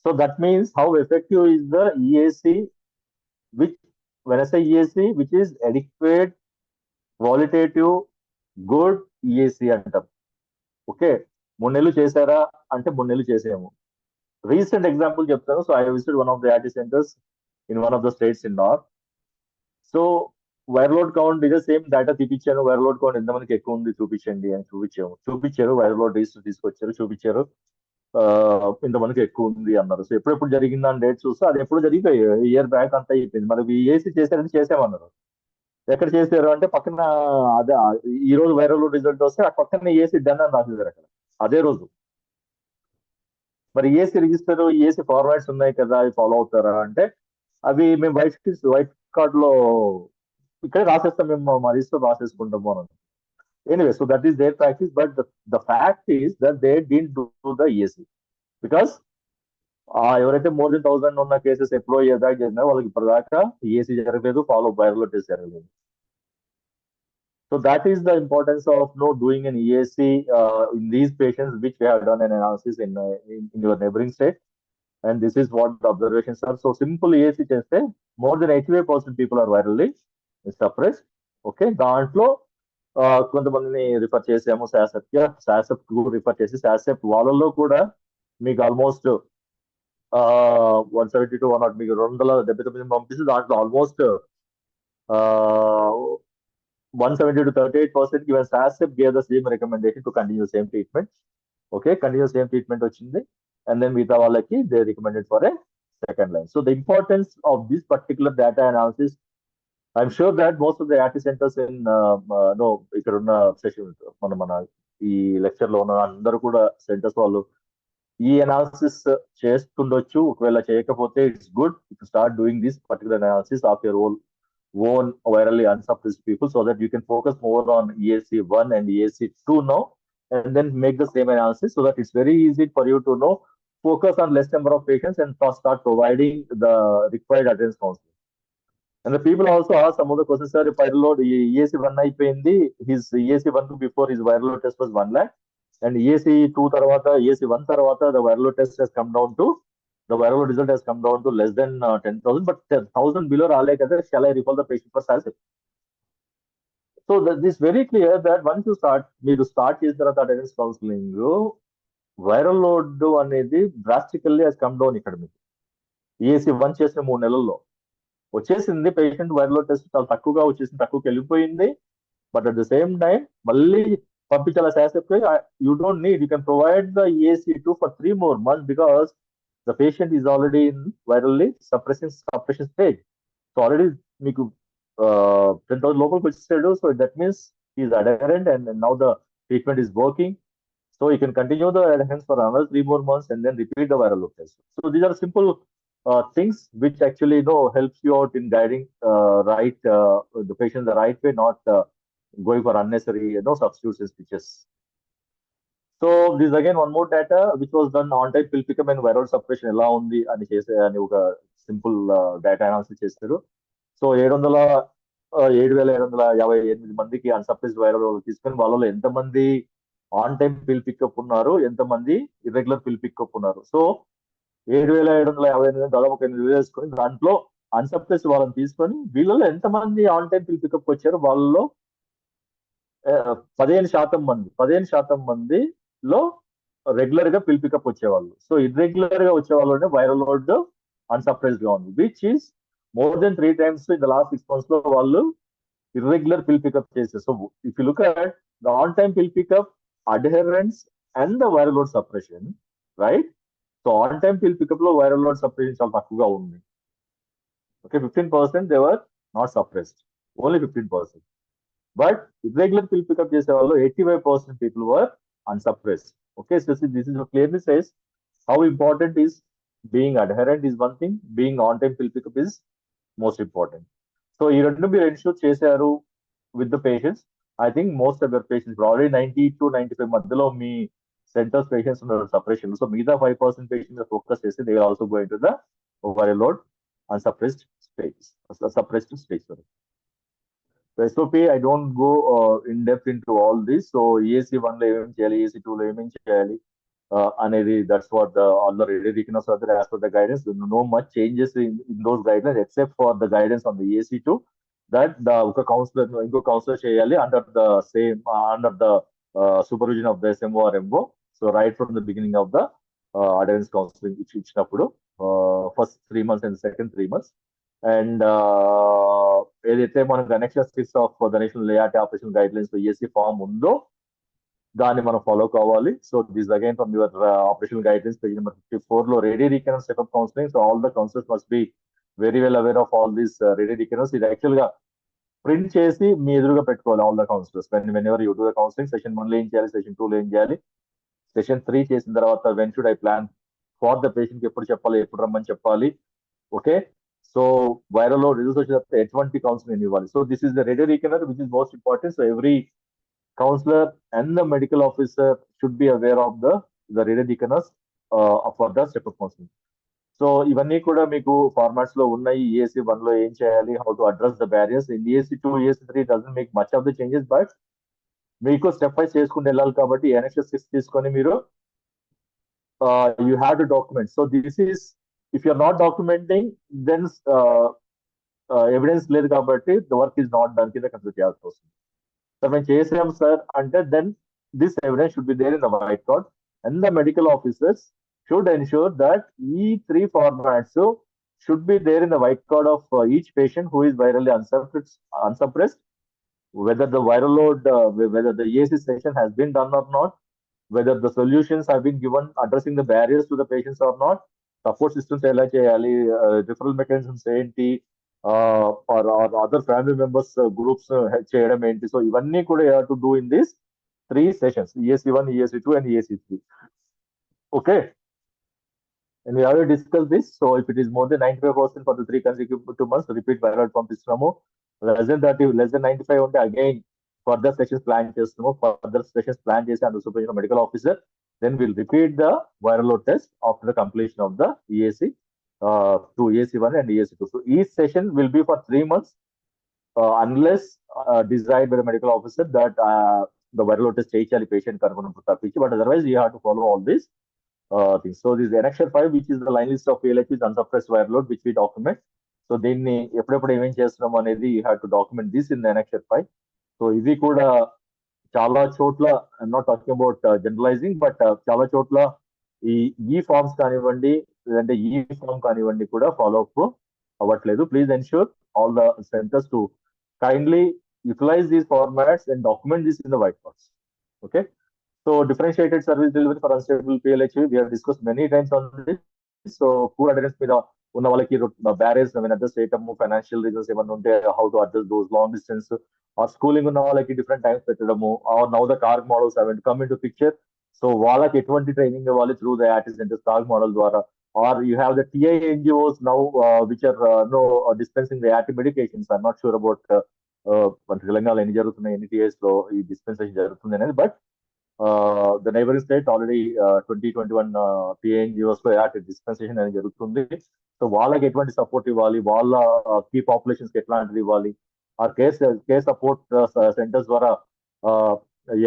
So that means how effective is the EAC which when I say EAC, which is adequate, qualitative, good EAC అంటాం. ఓకే, 3 నెలలు చేశారా అంటే 3 నెలలు చేసాము. రీసెంట్ ఎగ్జాంపుల్ చెప్తాను. So I visited one of the ART centres in one of the states in north. So viral load count ఇదే same data తీపిచ్చాను. Viral load count ఎంతమందికి ఎక్కువ ఉంది చూపించండి అని చూపించారు. వైరల్ లోడ్ రిజిస్టర్ తీసుకొచ్చారు, చూపించారు, ఇంతమందికి ఎక్కువ ఉంది అన్నారు. సో ఎప్పుడెప్పుడు జరిగిందా అని డేట్ చూస్తే అది ఎప్పుడు జరిగిపోయి ఇయర్ బ్యాక్ అంతా అయిపోయింది. మనకి ఏసీ చేశారని చేసామన్నారు. ఎక్కడ చేశారు అంటే పక్కన అదే ఈ రోజు వైరల్ రిజల్ట్ వస్తే ఆ పక్కన ఏసీ డన్ అని రాసేసారు అక్కడ అదే రోజు. మరి ఏసీ రిజిస్టర్ ఏసీ ఫార్మాట్స్ ఉన్నాయి కదా, అవి ఫాలో అవుతారా అంటే అవి మేము వైట్ కార్డ్ లో ఇక్కడే రాసేస్తాం, మేము మా రిజిస్టర్ రాసేసుకుంటాము అని. Anyway, so that is their practice, but the fact is that they didn't do the EAC because ఎవరైతే మోర్ దెన్ 1000 ఉన్న కేసెస్ ఎప్పుడో ఇయర్ బ్యాక్ చేసినారో వాళ్ళకి ఇప్పటిదాకా EAC జరగలేదు, ఫాలో వైరల్ లోడ్ టెస్ట్ జరగలేదు. So that is the importance of doing an EAC in these patients which we have done an analysis in your neighboring state, and this is what the observations are. So simple EAC చేస్తే more than 85% people are virally suppressed. Okay, దాంట్లో కొంతమందిని refer చేసాము సాసెప్ refer చేసి సాసెప్ వాళ్ళలో కూడా మీకు almost 170 to 100 మీకు 279 పంపిస్తే దాంట్లో almost 170 to 38%, even SASEP gave the same recommendation to continue the same treatment. Okay, continue the same treatment వచ్చింది, and then మిగతా వాళ్ళకి they recommended for a second line. So the importance of this particular data analysis, I'm sure that most of the RT centers in no ఇక్కడ ఉన్న session మన ఈ lecture లో ఉన్న అందరూ కూడా సెంటర్స్ వాళ్ళు ఈ అనాలిసిస్ చేస్తుండొచ్చు. ఒకవేళ చేయకపోతే it's good to start doing this particular analysis of your own virally unsuppressed people, so that you can focus more on EAC1 and EAC2 now, and then make the same analysis, so that it's very easy for you to know, focus on less number of patients and start providing the required attendance counseling. And the people also ask some of the questions, sir, if viral load EAC1 అయిపోయింది, his EAC1 before his viral load test was 1 lakh, and EAC2 తర్వాత EAC1 తర్వాత the viral load test has come down to, the viral load result has come down to less than 10,000, but 10,000 below రాలే కదా, shall I refer the patient for SASEP? So this is very clear that once you start, మీరు start చేసిన తర్వాత attendance counselling, viral load అనేది drastically has come down ఇక్కడ మీకు. EAC1 చేసిన 3 నెలల్లో వచ్చేసింది, పేషెంట్ వైరల్ లోడ్ టెస్ట్ చాలా తక్కువగా వచ్చేసింది, తక్కువకి వెళ్ళిపోయింది. But at the same time మళ్ళీ పంపించాలి SASEP. You don't need, you can provide the EAC2 for 3 more months because the patient is already in virally suppression stage. So already మీకు 10,000 లోపలికి వచ్చేసాడు. So that means he is adherent and now the treatment is working. So you can continue the adherence for another 3 more months and then repeat the viral load test. So these are simple things which actually helps you out in guiding the patient the right way, not going for unnecessary substitutes and stitches. So this is again one more data which was done on time pill pickup and viral suppression ఎలా ఉంది అని చేసే అని ఒక simple data analysis చేశారు. So 7,758 మందికి అన్సప్రెస్డ్ viral తీసుకొని వాళ్ళలో ఎంతమంది ఆన్ టైం పిల్ పికప్ ఉన్నారు, ఎంతమంది ఇర్రెగ్యులర్ పిల్ పికప్ ఉన్నారు. సో 7,758 దాదాపు 8,000 వేసుకొని దాంట్లో అన్సప్రెస్డ్ వాళ్ళని తీసుకొని వీళ్ళలో ఎంతమంది ఆన్ టైం పిల్ పికప్ వచ్చారు, వాళ్ళలో 15% మందిలో రెగ్యులర్ గా పిల్ పికప్ వచ్చేవాళ్ళు. సో ఇర్రెగ్యులర్ గా వచ్చేవాళ్ళు వైరల్ లోడ్ అన్సప్రెస్డ్ గా ఉంది, which is more than 3 times in the last 6 months లో వాళ్ళు irregular pill pickup cases. So if you look at the on-time pill pickup, adherence and the viral load suppression, right? So on-time pill pickup లో viral load suppression చాలా తక్కువగా ఉంది. Okay, 15% they were not suppressed, only 15%. But irregular pill pickup చేసే వాళ్ళు 85% people were unsuppressed. Okay, so this is clearly says how important is being adherent is one thing, being on-time pill pickup is most important. So ఈ రెండు మీరు ensure చేశారు with the patients. I think most of your patients already 90 to 95 మధ్యలో మీ centres patients ఉన్నారు suppression. So మిగతా 5% patients focus చేసి they also going to the viral load unsuppressed stage. SOP I don't go in depth into all this. So EAC1 లో ఏమేమి చేయాలి, EAC2 లో ఏమేమి చేయాలి అనేది, that's what all the recognize are there as per the guidance. No much changes in those guidelines except for the guidance on the EAC2 that the inko counselor cheyali under the same under the supervision of the SMO or MO. So right from the beginning of the adherence counseling ఇచ్చినప్పుడు first 3 months and second 3 months, and ఏదైతే మనకు Annexure 6 of the National ART Operation Guidelines EAC form ఉందో దాన్ని మనం follow కావాలి. So this again from your operational guidance page number 54 లో ready reckoner checkup counselling. So all the counsellors must be very well aware of all this ready reckoner. ఇది actual గా print చేసి మీ ఎదురుగా పెట్టుకోవాలి all the counsellors. Whenever you do the counselling, session 1 లో ఏం చేయాలి, సెషన్ 2 లో ఏం చేయాలి, సెషన్ 3 చేసిన తర్వాత when should I plan for the patient ఎప్పుడు చెప్పాలి, ఎప్పుడు రమ్మని చెప్పాలి. ఓకే, సో వైరల్ లో రిజల్ట్స్ వచ్చిన తర్వాత ఎటువంటి కౌన్సిలింగ్ ఇవ్వాలి. So this is the ready reckoner which is most important. So every counselor and the medical officer should be aware of the radio deaconess for the step-up counseling. So ఇవన్నీ కూడా మీకు formats లో ఉన్నాయి. EAC1 లో ఏం చేయాలి, how to address the barriers. In EAC2, EAC3 doesn't make much of the changes, but మీకు step vice చేసుకుని వెళ్ళాలి కాబట్టి Annexure 6 తీసుకొని మీరు you have to document. So this is, if you are not documenting, then evidence లేదు కాబట్టి the work is not done కింద consider చేయాల్సి వస్తుంది. So when చేసాం సార్ అంటే then this evidence should be there in the whiteboard, and the medical officers should ensure that ఈ 3 formats should be there in the white card of each patient who is virally unsuppressed, whether the viral load, whether the EAC session has been done or not, whether the solutions have been given addressing the barriers to the patients or not, support systems ఎలా చేయాలి, referral mechanisms ఏంటి, or other family members groups చేయడం ఏంటి. So ఇవన్నీ కూడా you have to do in these 3 sessions, EAC1, EAC2 and EAC3. Okay. And we already discussed this. So if it is more than 95% for the 3 consecutive 2 months, repeat viral పంపిస్తున్నాము. Less than 30, less than 95 ఉంటే again further sessions plan చేస్తున్నాము. Further sessions plan చేసి under supervision of medical officer. Then we'll repeat the viral load test after the completion of the EAC to EAC1 and EAC2. So each session will be for 3 months unless desired by the medical officer that the viral load test చేయించాలి patient కనుగొన్నప్పుడు తప్పించి. But otherwise you have to follow all this things. So this is Annexure 5, which is the line list of PLH with unsuppressed viral load, which we document. So దీన్ని ఎప్పుడెప్పుడు ఏమేం చేస్తున్నాం అనేది you have to document this in the Annexure 5. So ఇది కూడా చాలా చోట్ల, I'm not talking about generalising, but చాలా చోట్ల ఈ ఫార్మ్స్ కానివ్వండి లేదంటే ఈ ఫార్మ్ కానివ్వండి కూడా ఫాలో అప్ అవ్వట్లేదు. Please ensure all the centres to kindly utilise these formats and document this in the white box. Okay. So differentiated service delivery for unstable PLH, we have discussed many times on this. So poor adherence మీద ఉన్న వాళ్ళకి barriers adjust చేయటము, financial reasons ఏమన్నా ఉంటే how to adjust those long distance, or schooling ఉన్న వాళ్ళకి different times పెట్టడము, or now the CARG models have come into picture. So వాళ్ళకి ఎటువంటి ట్రైనింగ్ ఇవ్వాలి through the AT centers CARG model ద్వారా, or you have the TI NGOs now which are dispensing the AT medications. I'm not sure about మన తెలంగాణలో ఎన్ని జరుగుతున్నాయి, ఎన్ని TIs లో ఈ డిస్పెన్సేషన్ జరుగుతుంది అనేది. But the neighboring state already 2021 PNGOs లో యాక్ట్ డిస్పెన్సేషన్ అనేది జరుగుతుంది. సో వాళ్ళకి ఎటువంటి సపోర్ట్ ఇవ్వాలి, వాళ్ళ కీ పాపులేషన్స్ కి ఎట్లాంటిది ఇవ్వాలి, ఆ కేర్ సపోర్ట్ సెంటర్స్ ద్వారా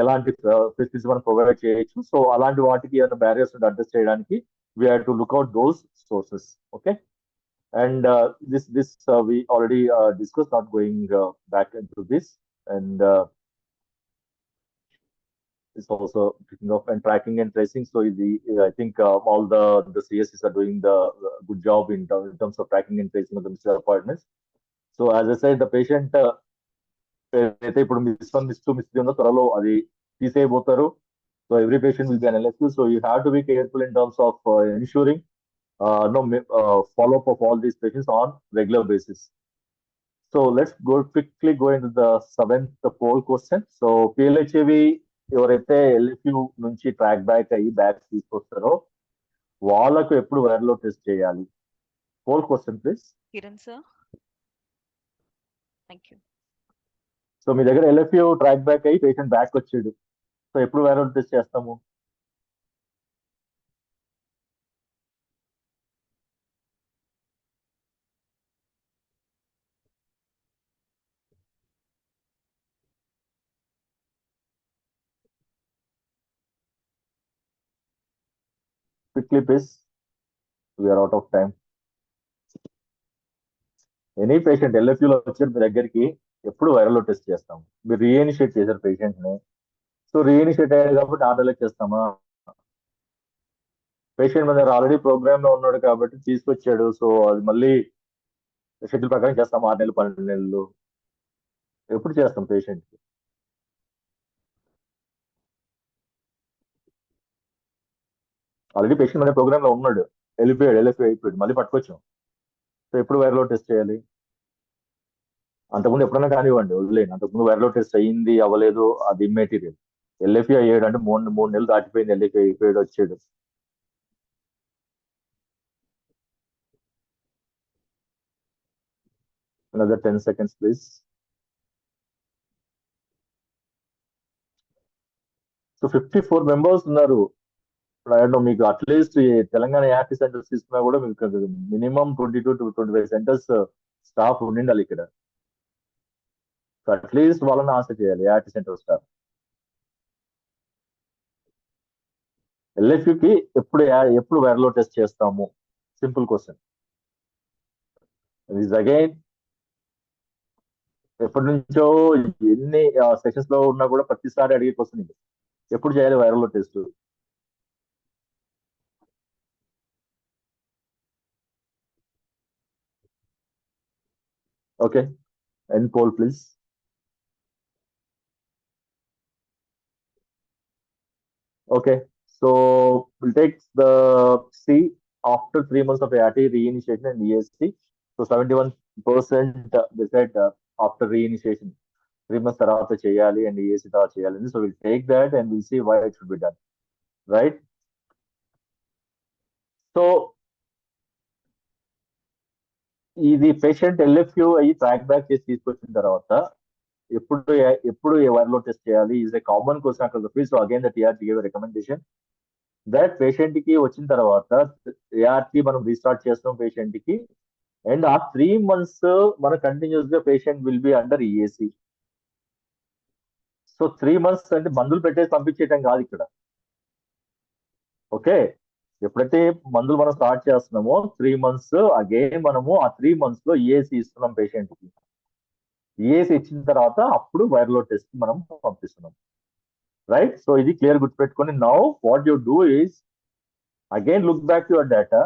ఎలాంటి ఫెసిలిటీస్ మనం ప్రొవైడ్ చేయొచ్చు. సో అలాంటి వాటికి ఏమైనా బ్యారియర్స్ అడ్జస్ట్ చేయడానికి we have to look out those sources. Okay. And this we already discussed, not going back into this. And it's also picking up and tracking and tracing. So I think all the CSCs are doing the good job in terms of tracking and tracing of the missed appointments. So as I said, the patient అయితే ఇప్పుడు miss ఉందో త్వరలో అది తీసేయబోతారు. So every patient will be an LFQ. So you have to be careful in terms of ensuring follow-up of all these patients on regular basis. So let's quickly go into the 7th poll question. So PLHAV ఎవరైతే LFU నుంచి track back అయ్యి back తీసుకొస్తారో వాళ్ళకు ఎప్పుడు viral load test చేయాలి? Poll question please. Kiran sir. Thank you. So మీ దగ్గర LFU track back అయ్యి పేషెంట్ బ్యాక్ వచ్చాడు, సో ఎప్పుడు వైరల్ లోడ్ టెస్ట్ చేస్తాము? Quickly please, we are out of time. Any patient LFU లో వచ్చారు మీ దగ్గరికి, ఎప్పుడు వైరల్ లోడ్ టెస్ట్ చేస్తాము? మీరు రీఇనిషియేట్ చేశారు పేషెంట్ ని, సో రీఇనిషియేట్ అయ్యాడు కాబట్టి ఆర్డర్లకు చేస్తామా? పేషెంట్ మన దగ్గర ఆల్రెడీ ప్రోగ్రామ్ లో ఉన్నాడు కాబట్టి తీసుకొచ్చాడు, సో అది మళ్ళీ షెడ్యూల్ ప్రకారం చేస్తాం. 6 నెలలు 12 నెలలు ఎప్పుడు చేస్తాం పేషెంట్ కి? ఆల్రెడీ పేషెంట్ మన ప్రోగ్రామ్ లో ఉన్నాడు, LFU అయిపోయాడు, మళ్ళీ పట్టుకొచ్చాం. సో ఎప్పుడు వైరల్ లోడ్ టెస్ట్ చేయాలి? అంతకుముందు ఎప్పుడైనా కానివ్వండి, వదిలేండి. అంతకుముందు వైరల్ లోడ్ టెస్ట్ అయ్యింది అవ్వలేదు అది ఇమ్మెటీరియల్. LFU అయ్యాడు అంటే 3 నెలలు దాటిపోయింది, LFU అయిపోయాడు వచ్చాడు. Another 10 seconds please. So 54 members ఉన్నారు. మీకు అట్లీస్ట్ తెలంగాణ యాక్ట్ సెంటర్స్ తీసుకున్నా కూడా మీకు మినిమం 22 to 25 సెంటర్స్ స్టాఫ్ ఉండాలి ఇక్కడ. సో అట్లీస్ట్ వాళ్ళని ఆశ చేయాలి యాక్ట్ సెంటర్ స్టాఫ్. LFUకి ఎప్పుడు వైరల్ లోడ్ టెస్ట్ చేస్తాము? Simple question. ఇస్ అగైన్ ఎప్పటి నుంచో ఎన్ని సెషన్స్ లో ఉన్నా కూడా ప్రతిసారి అడిగే క్వశ్చన్ ఇది, ఎప్పుడు చేయాలి viral load test? Okay, end poll, please. Okay, so we'll take the C after 3 months of ART reinitiation and ESC. So 71% they said after reinitiation, 3 months తర్వాత చేయాలి and ESC తర్వాత చేయాలి. So we'll take that and we'll see why it should be done, right? So ఇది patient ఎల్ఎఫ్యూ అయ్యి track back చేసి తీసుకొచ్చిన తర్వాత ఎప్పుడు ఎవరిలో టెస్ట్ చేయాలి ఈజ్ ఏ కామన్ క్వశ్చన్ అక్కడ. So again the TRT give recommendation that patient కి వచ్చిన తర్వాత ఏఆర్టీ మనం రీస్టార్ట్ చేస్తాం పేషెంట్ కి, అండ్ ఆ 3 months మన కంటిన్యూస్ గా patient will be under EAC. So 3 months అంటే మందులు పెట్టేసి పంపించేయటం కాదు ఇక్కడ. ఓకే, ఎప్పుడైతే మందులు మనం స్టార్ట్ చేస్తున్నామో 3 months అగైన్ మనము ఆ 3 months లో ఈఏసి ఇస్తున్నాం పేషెంట్ కి. ఈఏసి ఇచ్చిన తర్వాత అప్పుడు వైరల్ టెస్ట్ మనం పంపిస్తున్నాం, రైట్? సో ఇది క్లియర్ గుర్తుపెట్టుకొని now what you do is again look back your data,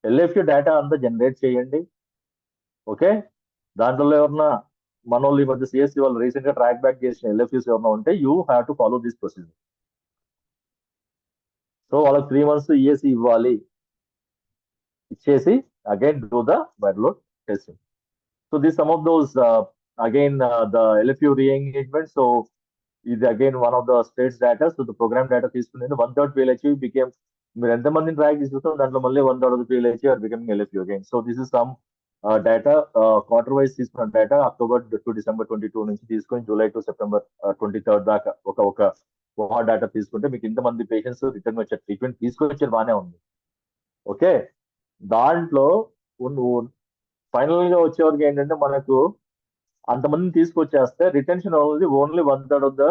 LFU data అంతా జనరేట్ చేయండి. ఓకే, దాంట్లో ఎవరన్నా మన వాళ్ళు ఈ మధ్య సిఎస్సి వాళ్ళు రీసెంట్ గా ట్రాక్ బ్యాక్ చేసిన ఎల్ఎఫ్యూస్ ఎవరైనా ఉంటే you have to follow this procedure. So వాళ్ళకి 3 months ఈఎస్సి ఇవ్వాలి, ఇచ్చేసి again do the viral testing. So this some of those again the LFU reengagement. So ఇది again one of the states data. So the programme data తీసుకునేది 1/3 PLHU became, మీరు ఎంతమందిని track తీసుకుంటాం దాంట్లో మళ్ళీ 1/3 PLHU are becoming LFU again. So this is some data quarter wise తీసుకున్న data October to December 22 నుంచి తీసుకొని జూలై టు సెప్టెంబర్ 23 దాకా ఒక డేటా తీసుకుంటే మీకు ఇంతమంది పేషెంట్స్ రిటర్న్ వచ్చారు, ట్రీట్మెంట్ తీసుకొచ్చారు, బాగానే ఉంది. ఓకే, దాంట్లో ఫైనల్ గా వచ్చేవరకు ఏంటంటే మనకు అంతమందిని తీసుకొచ్చేస్తే రిటెన్షన్ అవుతుంది only 1/3 of the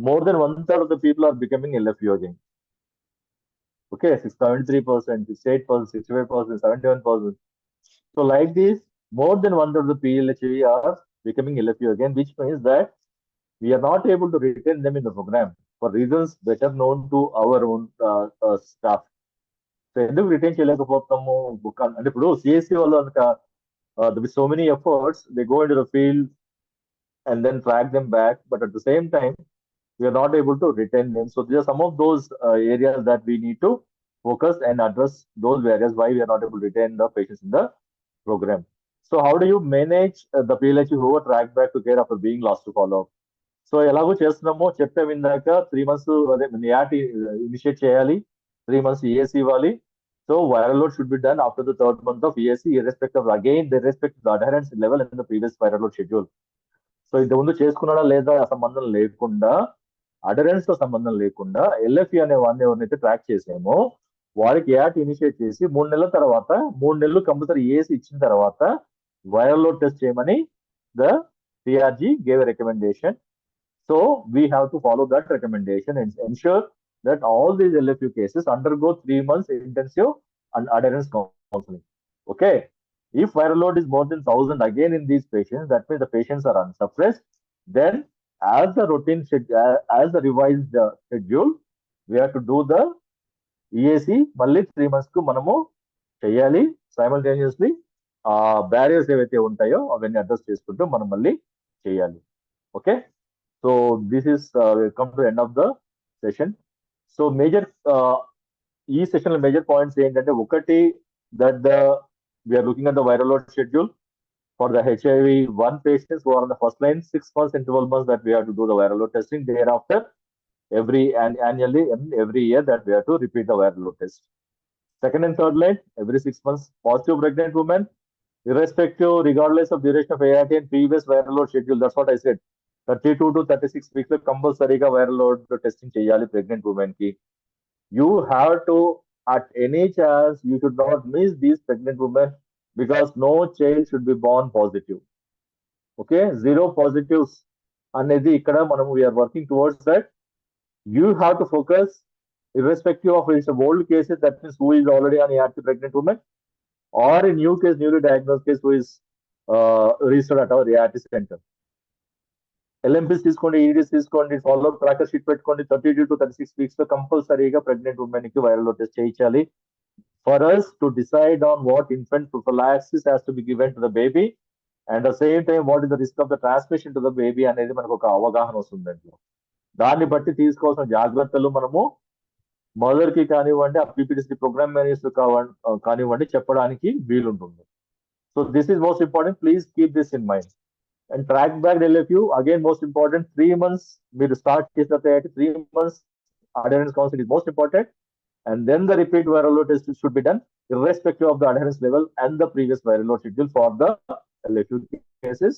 more than 1/3 of the people are becoming LFU again. Okay, 73%, 68%, 65%, 71%. So like this, more than 1/3 of the PLHV are becoming LFU again, which means that we are not able to retain them in the program for reasons better known to our own staff. So ఎందుకు retain చేయలేకపోతాము అంటే ఇప్పుడు CSC వాళ్ళు with so many efforts they go into the field and then track them back, but at the same time we are not able to retain them. So these are some of those areas that we need to focus and address those areas why we are not able to retain the patients in the program. So how do you manage the PLHU who are tracked back to care after being lost to follow up? So ఎలాగో చేస్తున్నామో చెప్పాము ఇందాక, 3 months అదే at initiate చేయాలి, 3 months EAC ఇవ్వాలి. So viral load should be done after the 3rd month of ESC irrespective again the respect the అడహరెన్స్ level in the previous viral load schedule. So ఇంత ముందు చేసుకున్నాడా లేదా సంబంధం లేకుండా, అడరెన్స్ తో సంబంధం లేకుండా ఎల్ఎఫ్ఈ అనే వాడిని ఎవరినైతే ట్రాక్ చేసామో వారికి యాట్ ఇనిషియేట్ చేసి 3 నెలల తర్వాత 3 నెలలు కంపల్సరీ ఏసి ఇచ్చిన తర్వాత వైరల్ లోడ్ టెస్ట్ చేయమని the TRG gave recommendation. So we have to follow that recommendation and ensure that all these LFU cases undergo 3 months intensive and adherence counseling. Okay, if viral load is more than 1,000 again in these patients, that means the patients are unsuppressed. Then as the routine as the revised schedule, we have to do the ఈఏసి మళ్ళీ 3 months కు మనము చేయాలి. Simultaneously ఆ barriers ఏవైతే ఉంటాయో అవన్నీ address చేసుకుంటూ మనం మళ్ళీ చేయాలి. Okay, so this is come to end of the session. So major ఈ సెషన్ లో మేజర్ పాయింట్స్ ఏంటంటే, ఒకటి that we're looking at the viral load schedule for the HIV-1 patients who are on the first line, 6 months and 12 months that we have to do the viral load testing. Thereafter annually and every year that we have to repeat the viral load test. Second and third line, every 6 months. Positive pregnant women, irrespective, regardless of duration of ART and previous viral load schedule, that's what I said. 32 to 36 weeks compulsory viral load testing cheyali pregnant women ki. You have to, at any chance, you should not miss these pregnant women because no child should be born positive. Okay, 0 positives అనేది ఇక్కడ మనం we are working towards that. You have to focus irrespective of it's old cases, that means who is already on ART pregnant woman, or a new case, newly diagnosed case who is registered at our ART center. LMPs తీసుకోండి, EDs తీసుకోండి, follow up tracker sheet పెట్టుకోండి. 32 to 36 weeks లో కంపల్సరీగా pregnant women కి viral load test చేయించాలి. for us to decide on what infant prophylaxis has to be given to the baby, and the same time what is the risk of the transmission to the baby అనేది మనకు ఒక అవగాహన వస్తుంది దాంట్లో. దాన్ని బట్టి తీసుకోవాల్సిన జాగ్రత్తలు మనము మదర్ కి కానివ్వండి, ఆ పీపీటీసీ ప్రోగ్రామ్ మేనేజర్ కానివ్వండి చెప్పడానికి వీలుంటుంది. So this is most important, please keep this in mind. And track back LFU again most important. 3 months మీరు స్టార్ట్ చేసిన 3 months adherence counseling is most important, and then the repeat viral load test should be done irrespective of the adherence level and the previous viral load schedule for the LFU cases.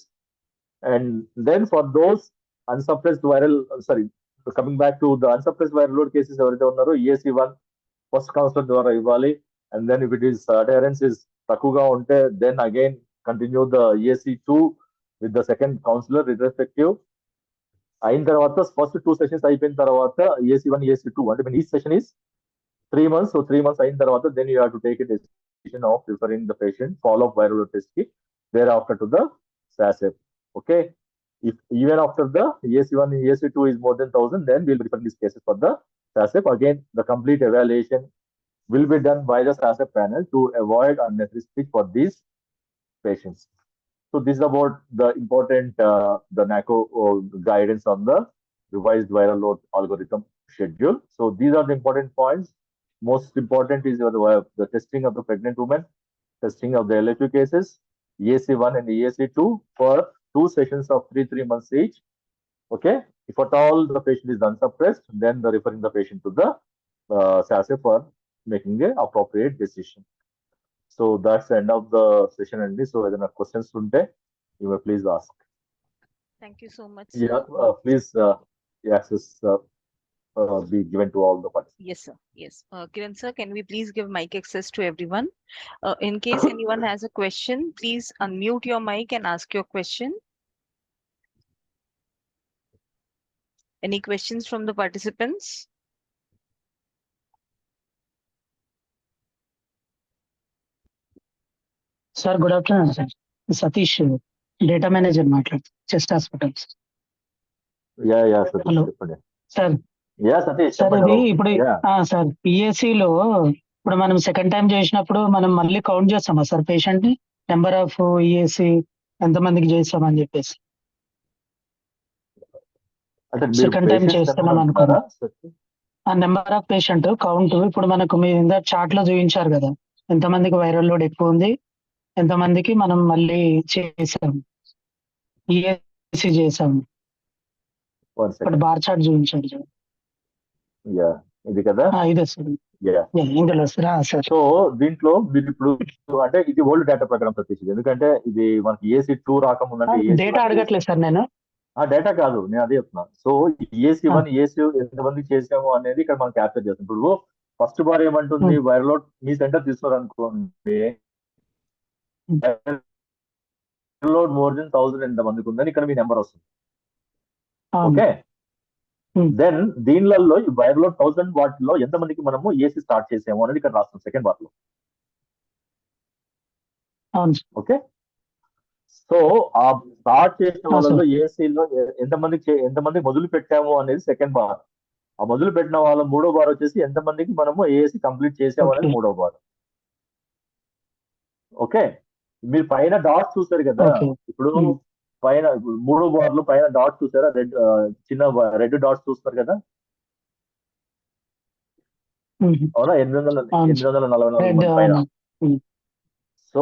And then for those unsuppressed viral, coming back to the unsuppressed viral load cases ఎవరైతే ఉన్నారో EAC1 first counsellor ద్వారా ఇవ్వాలి. And then if it is adherence is తక్కువగా ఉంటే then again continue the EAC2 with the second counsellor irrespective. అయిన తర్వాత first 2 sessions అయిపోయిన తర్వాత EAC1 EAC2 అంటే each session is 3 months. So 3 months అయిన తర్వాత then you have to take a decision of referring the patient follow up viral load test ki thereafter to the SASF. Okay, if even after the EAC1 and EAC2 is more than 1000, then we'll refer these cases for the SASF. Again, the complete evaluation will be done by the SASF panel to avoid unnecessary switch for these patients. So this is about the important the NACO guidance on the revised viral load algorithm schedule. So these are the important points. Most important is the testing of the pregnant women, testing of the LFU cases, EAC1 and EAC2 for 2 sessions of 3 months each. Okay, if at all the patient is unsuppressed, then the referring the patient to the SASF for making a appropriate decision. So that's the end of the session, and so if there are questions unte you may please ask. Thank you so much. Yeah, please access be given to all the participants. Yes, sir. Yes. Kiran sir, can we please give mic access to everyone? In case anyone has a question, please unmute your mic and ask your question. Any questions from the participants? Sir good afternoon sir. Satish data manager మాట్లాడుతున్నాను chest hospitals. Yeah, Satish, Hello. చెప్పండి. Sir Yeah, Satish, sir చెప్పండి. ఇది ఇప్పుడు sir పిఎస్సిలో ఇప్పుడు మనం second time చేసినప్పుడు మనం మళ్ళీ కౌంట్ చేస్తామా సార్ పేషెంట్ ని నెంబర్ ఆఫ్ ఈఎస్సి ఎంతమందికి చేస్తామని చెప్పేసి అంటే మీరు సెకండ్ టైం patients చేస్తున్నాం నెంబర్ అనుకున్నా. అంటున్నారా, Satish? ఆ నెంబర్ ఆఫ్ పేషెంట్ కౌంట్ ఇప్పుడు మనకు మీ చార్ట్ లో చూపించారు కదా ఎంతమందికి వైరల్ లోడ్ ఎక్కువ ఉంది, ఎంతమందికి మనం మళ్ళీ చేసాం ఈఎస్సి చేసాం. One ఇప్పుడు second. బార్ చార్ట్ చూపించారు సార్. Yeah, ఇది కదా. ఇదే సార్. Yeah. ఇందులో సార్ సో దీంట్లో మీరు ఇప్పుడు అంటే ఇది ఓల్డ్ డేటా ప్రకారం ప్రత్యేకించి, ఎందుకంటే ఇది మనకి EAC2 రాకముందంటే డేటా అడగట్లేదు సార్ నేను. డేటా కాదు, నేను అదే చెప్తున్నా. సో EAC1 EAC ఎంతమంది చేసాము అనేది ఇక్కడ మనం క్యాప్చర్ చేస్తాం. ఇప్పుడు ఫస్ట్ బార్ ఏమంటుంది, వైరల్ లోడ్ మీ సెంటర్ తీసుకోరు అనుకోండి, వైరల్ లోడ్ మోర్ దెన్ 1000 ఎంతమందికి ఉందని ఇక్కడ మీ నెంబర్ వస్తుంది. ఓకే, దెన్ దీనిలలో ఈ వైరల్ లోడ్ 1000 వాటిలో ఎంతమందికి మనము EAC స్టార్ట్ చేసాము అనేది ఇక్కడ రాస్తాం సెకండ్ బార్ లో. ఓకే, సో ఆ స్టార్ట్ చేసిన వాళ్ళలో ఏసీలో ఎంతమంది మొదలు పెట్టాము అనేది సెకండ్ బార్. ఆ మొదలు పెట్టిన వాళ్ళ మూడో బార్ వచ్చేసి ఎంతమందికి మనము ఏసీ కంప్లీట్ చేసాము అనేది మూడో బార్. ఓకే, మీరు పైన డాట్స్ చూస్తారు కదా, ఇప్పుడు పైన మూడో బార్ లో పైన డాట్స్ చూసారా, రెడ్ చిన్న రెడ్ డాట్స్ చూస్తారు కదా, అవునా, 844 మంది పైన. సో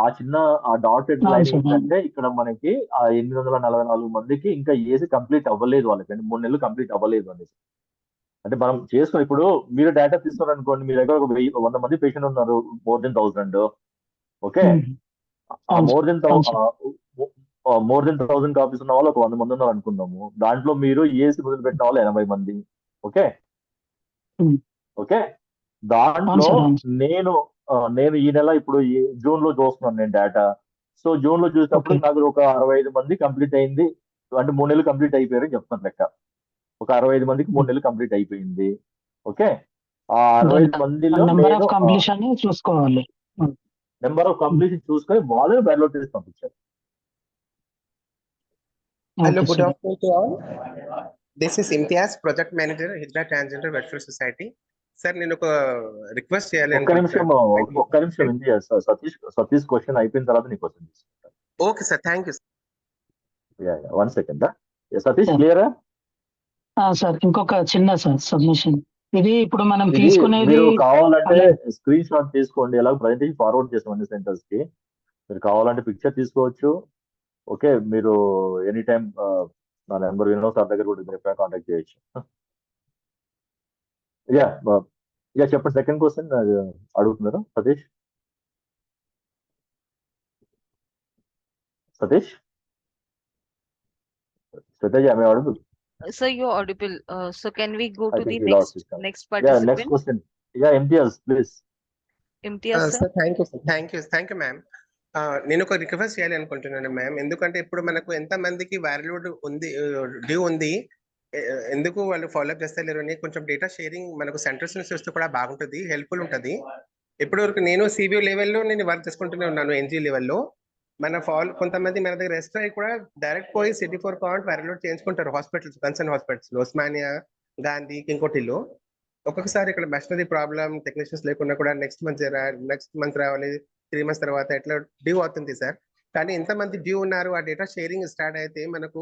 ఆ చిన్న ఆ డాటెడ్ లైన్ ఏంటంటే ఇక్కడ మనకి ఆ 844 మందికి ఇంకా ఏసీ కంప్లీట్ అవ్వలేదు, వాళ్ళకి 3 నెలలు కంప్లీట్ అవ్వలేదు అనేసి. అంటే మనం చేసుకుని ఇప్పుడు మీరు డేటా తీసుకున్నారు అనుకోండి, మీ దగ్గర ఒక 100 మంది పేషెంట్ ఉన్నారు, మోర్ దెన్ 1000. ఓకే, ఆ మోర్ దెన్ 1000 కాపీస్ ఉన్న వాళ్ళు ఒక 100 మంది ఉన్నారు అనుకుందాము. దాంట్లో మీరు ఏసీ మొదలు పెట్టిన వాళ్ళు 80 మంది. ఓకే, దాంట్లో నేను ఈ నెల ఇప్పుడు జూన్ లో చూస్తున్నాను నేను డేటా. సో జూన్ లో చూసినప్పుడు నాకు ఒక 65 మంది కంప్లీట్ అయింది, అంటే 3 నెలలు కంప్లీట్ అయిపోయారని చెప్తాను లెక్క. ఒక 65 మందికి 3 నెలలు కంప్లీట్ అయిపోయింది. ఓకే, ఆ 65 మందిలో నెంబర్ ఆఫ్ కంప్లీషన్ చూసుకోవాలి, నెంబర్ ఆఫ్ కంప్లీషన్ చూసుకొని వాళ్ళని బ్యాక్లాగ్ చేసి పంపించారు. Hello, good afternoon to all. This is Imtiaz, Project Manager, Hijra Transgender Welfare Society. Sir నేను ఒక రిక్వెస్ట్ చేయాలి ఒక్క నిమిషం అనుకుంటున్నాను. ఉంది సతీష్ క్వశ్చన్ అయిపోయిన తర్వాత నీ క్వశ్చన్ తీసుకుంటాను. Okay sir, thank you. 1 second. Satish క్లియరా? సార్ ఇంకొక చిన్న సార్ సబ్మిషన్. ఇది ఇప్పుడు మనం ఇది తీసుకునేది మీరు కావాలంటే అలా- స్క్రీన్ షాట్ తీసుకోండి. ఎలా ప్రజెంటేషన్ ఫార్వర్డ్ చేసాం అన్ని సెంటర్స్ కి. మీరు కావాలంటే పిక్చర్ తీసుకోవచ్చు. ఓకే, మీరు ఎనీ టైం నా నెంబర్ వినోద్ సార్ దగ్గర కూడా మీరు ఎప్పుడైనా కాంటాక్ట్ చేయొచ్చు. యా చెప్పండి. సెకండ్ క్వశ్చన్ అడుగుతున్నారు సతీష్. శ్వేతజ, ఆమె అడుగు. Sir, you're audible. So can we go I to the think we lost next it. Yeah, next participant? question. Yeah, Imtiaz, please. Imtiaz, sir. Sir thank you ma'am. నేను ఒక request చేయాలి అనుకుంటున్నాను ma'am. ఎందుకంటే ఇప్పుడు మనకు ఎంత మందికి వైరల్ లోడ్ ఉంది, డ్యూ ఉంది, ఎందుకు వాళ్ళు ఫాలోఅప్ చేస్తలేరు అని కొంచెం డేటా షేరింగ్ మనకు సెంటర్స్ నుంచి వస్తే కూడా బాగుంటుంది, హెల్ప్ఫుల్ ఉంటుంది. ఇప్పటి వరకు నేను సిబిఓ లెవెల్లో నేను వర్క్ చేసుకుంటూనే ఉన్నాను. ఎన్జీ లెవెల్లో కొంతమంది మన దగ్గర రెస్ట్ అయ్యి కూడా డైరెక్ట్ పోయి సిటీ4 కౌంట్ వైరల్ లోడ్ చేయించుకుంటారు hospitals, concern hospitals, Osmania, Gandhi, ఇంకోటిలో. ఒక్కొక్కసారి ఇక్కడ మెషనరీ ప్రాబ్లం, టెక్నీషియన్స్ లేకుండా కూడా నెక్స్ట్ మంత్ రావాలి, 3 months తర్వాత ఎట్లా డ్యూ అవుతుంది సార్. కానీ ఎంతమంది డ్యూ ఉన్నారు, ఆ డేటా షేరింగ్ స్టార్ట్ అయితే మనకు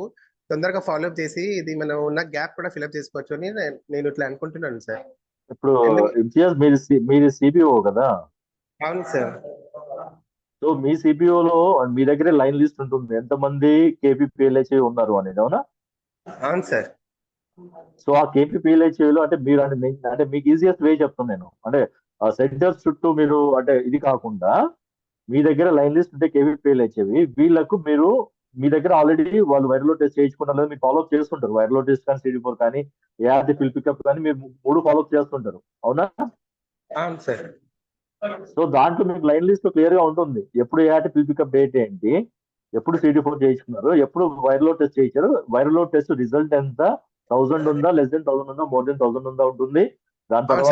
తొందరగా ఫాలోఅప్ చేసి ఇది మనం ఉన్న గ్యాప్ కూడా ఫిల్అప్ చేసుకోవచ్చు అని నేను ఇట్లా అనుకుంటున్నాను సార్. ఇప్పుడు ఇంతియాజ్ మీరు సిబిఓ కదా? అవును సార్. సో మీ సిబిఓలో మీ దగ్గరే లైన్ లిస్ట్ ఉంటుంది ఎంతమంది కేపీపీఎల్హెచ్ఏ ఉన్నారు అనేది, అవునా? అవును సార్. సో ఆ కేపీపీఎల్హెచ్ఏలో అంటే మీరు అంటే మీకు ఈజియెస్ట్ వే చెప్తాను నేను. అంటే ఆ సెంటర్స్ చుట్టూ మీరు అంటే ఇది కాకుండా మీ దగ్గర లైన్ లిస్ట్ ఉంటే కేపీపీఎల్హెచ్ఏవి, వీళ్ళకు మీరు మీ దగ్గర ఆల్రెడీ వాళ్ళు వైరల్ టెస్ట్ చేయించుకున్నారు లేదా మీరు ఫాలోఅప్ చేస్తుంటారు. వైరల్ టెస్ట్ కానీ, సిడి4 కానీ, ఏఆర్టీ ఫిల్ పికప్ కానీ మీరు 3 ఫాలోఅప్ చేస్తుంటారు, అవునా? అవును సార్. సో దాంట్లో మీకు లైన్ లిస్ట్ క్లియర్ గా ఉంటుంది. ఎప్పుడు ఏఆర్టీ ఫిల్ పికప్ డేట్ ఏంటి, ఎప్పుడు సిడి4 చేయించుకున్నారు, ఎప్పుడు వైరల్ టెస్ట్ చేయించారు, వైరల్ టెస్ట్ రిజల్ట్ ఎంత, 1000 ఉందా, లెస్ దెన్ 1000 ఉందా, మోర్ దెన్ 1000 ఉందా ఉంటుంది. దాని తర్వాత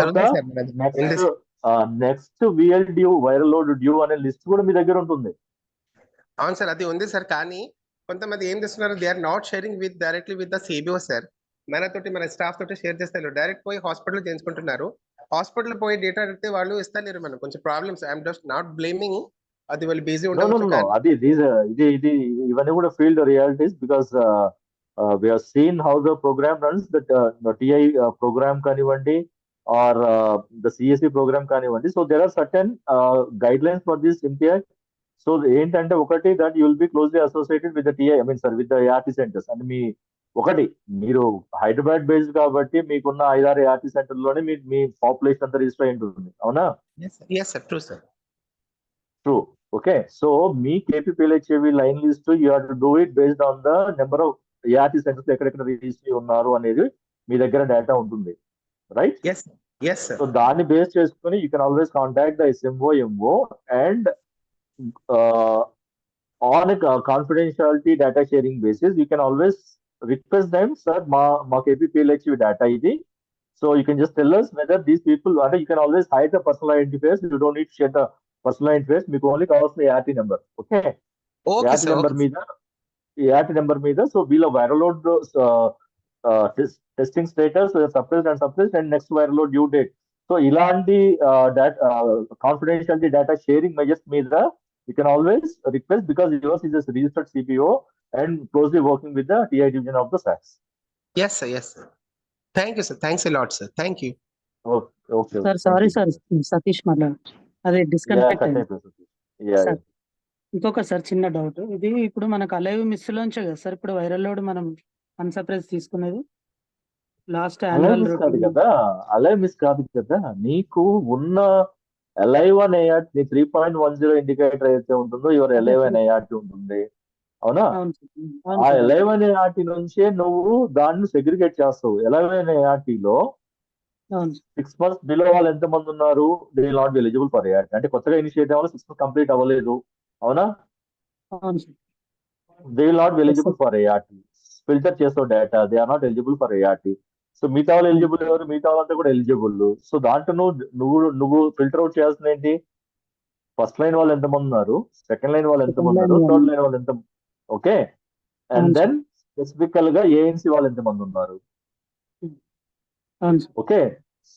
next VL due, viral load due అనే లిస్ట్ కూడా మీ దగ్గర ఉంటుంది. అవును సార్, అది ఉంది సార్. కానీ కొంతమంది ఏం చేస్తున్నారు, they are not sharing directly with the CBO sir. మన స్టాఫ్ తోటి షేర్ చేస్తారు, డైరెక్ట్ పోయి హాస్పిటల్ చేయించుకుంటున్నారు. హాస్పిటల్ పోయి డేటా అడిగితే వాళ్ళు ఇస్తలేరు. మనం కొంచెం problems, I'm just not blaming, అది వాళ్ళు బిజీ ఉండవచ్చు. అది ఇది ఇవన్నీ కూడా field realities. Because we have seen how the program runs, that the TI program కానివ్వండి or the CSE program కానివ్వండి. So there are certain guidelines for this Imtiaz. So ఏంటంటే ఒకటి, that you will be closely associated with the TI, with the ART centres. అంటే మీరు Hyderabad based కాబట్టి మీకున్న 5-6 ART centre లోనే మీ population అంతా రిజిస్టర్ అయి ఉంటుంది, అవునా? ట్రూ. ఓకే, సో మీ KPPLHAV line list you have to do it based on the number of ART centres ఎక్కడెక్కడ రిజిస్టర్ ఉన్నారు అనేది మీ దగ్గర డేటా ఉంటుంది, రైట్? సో దాన్ని బేస్ చేసుకుని you can always contact the SMO, MO and on a confidentiality data sharing basis, you can always request them, sir, ma KPPLHU data idi. So you can just tell us whether these people, or you can always hide the personal interface. You don't need to share the personal interface. Meeku only కావాల్సిన ART number. Okay. ART number మీద so we'll viral load testing status, suppressed and next viral load due date. So ఇలాంటి confidentiality data sharing measures మీద you can always request, because yours is a registered CPO and closely working with the TI division of the SACS. Yes sir. Thank you sir. Thanks a lot sir. Thank you. Okay. Sir, sorry sir, Satish మళ్ళా అదే disconnect అయింది. ఇంకొక sir చిన్న doubt, ఇది ఇప్పుడు మనకు alive miss లోంచే కదా sir ఇప్పుడు వైరల్ లోడ్ మనం అన్సర్ప్రైజ్ తీసుకునేది? లాస్ట్ యాన్యువల్ అలైవ్ మిస్ కాదు కదా, నీకు ఉన్న అలైవ్ అనే నీ 3.10 ఇండికేటర్ అయితే ఉంటుందో యువర్ అలైవ్ అనే ఆర్టీ ఉంటుంది, అవునా? ఆ అలైవ్ అనే ఆర్టీ నుంచే నువ్వు దాన్ని సెగ్రిగేట్ చేస్తావు. అలైవ్ అనే ఆర్టీలో 6 months బిలో వాళ్ళు ఎంత మంది ఉన్నారు, they will not be eligible for ART. అంటే కొత్తగా ఇనిషియేట్ అవ్వాలి, 6 months కంప్లీట్ అవ్వలేదు, అవునా? They will not be eligible for ART. Filter చేస్తావు data, they are not eligible for ART. So మిగతా వాళ్ళు ఎలిజిబుల్ ఎవరు, మిగతా వాళ్ళంతా కూడా ఎలిజిబుల్. సో దాంట్లో నువ్వు ఫిల్టర్ అవుట్ చేయాల్సిన ఏంటి, ఫస్ట్ లైన్ వాళ్ళు ఎంతమంది ఉన్నారు, సెకండ్ లైన్ వాళ్ళు ఎంతమంది ఉన్నారు, థర్డ్ లైన్ వాళ్ళు ఎంత, ఓకే, అండ్ దెన్ స్పెసిఫికల్ గా ఏఎన్సీ వాళ్ళు ఎంతమంది ఉన్నారు, ఓకే.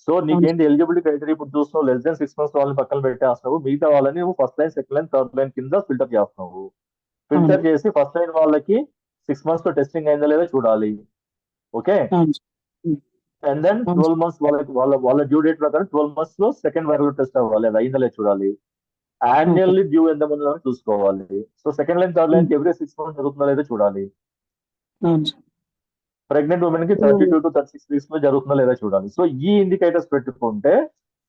సో నీకేంటి ఎలిజిబిలిటీ క్రైటీరియా ఇప్పుడు చూస్తున్నావు, లెస్ దెన్ 6 months వాళ్ళని పక్కన పెట్టేస్తున్నావు, మిగతా వాళ్ళని నువ్వు first line, second line, third line కింద ఫిల్టర్ చేస్తున్నావు. ఫిల్టర్ అవును. చేసి ఫస్ట్ లైన్ వాళ్ళకి 6 months లో టెస్టింగ్ అయిందా లేదా చూడాలి. ఓకే, అవును. అండ్ దెన్ అవును. 12 months వాళ్ళ డ్యూ డేట్ ప్రకారం 12 months లో సెకండ్ వైరల్ టెస్ట్ అవ్వాలి, అది అయిందా లేదా చూడాలి. యాన్యువల్లీ డ్యూ ఎంత మంది చూసుకోవాలి. So second line, third line every 6 months జరుగుతుందా లేదా చూడాలి. అవును సార్. ప్రెగ్నెంట్ ఉమెన్ కి 32 to 36 weeks లో జరుగుతుందా లేదా చూడాలి. సో ఈ ఇండికేటర్స్ పెట్టుకుంటే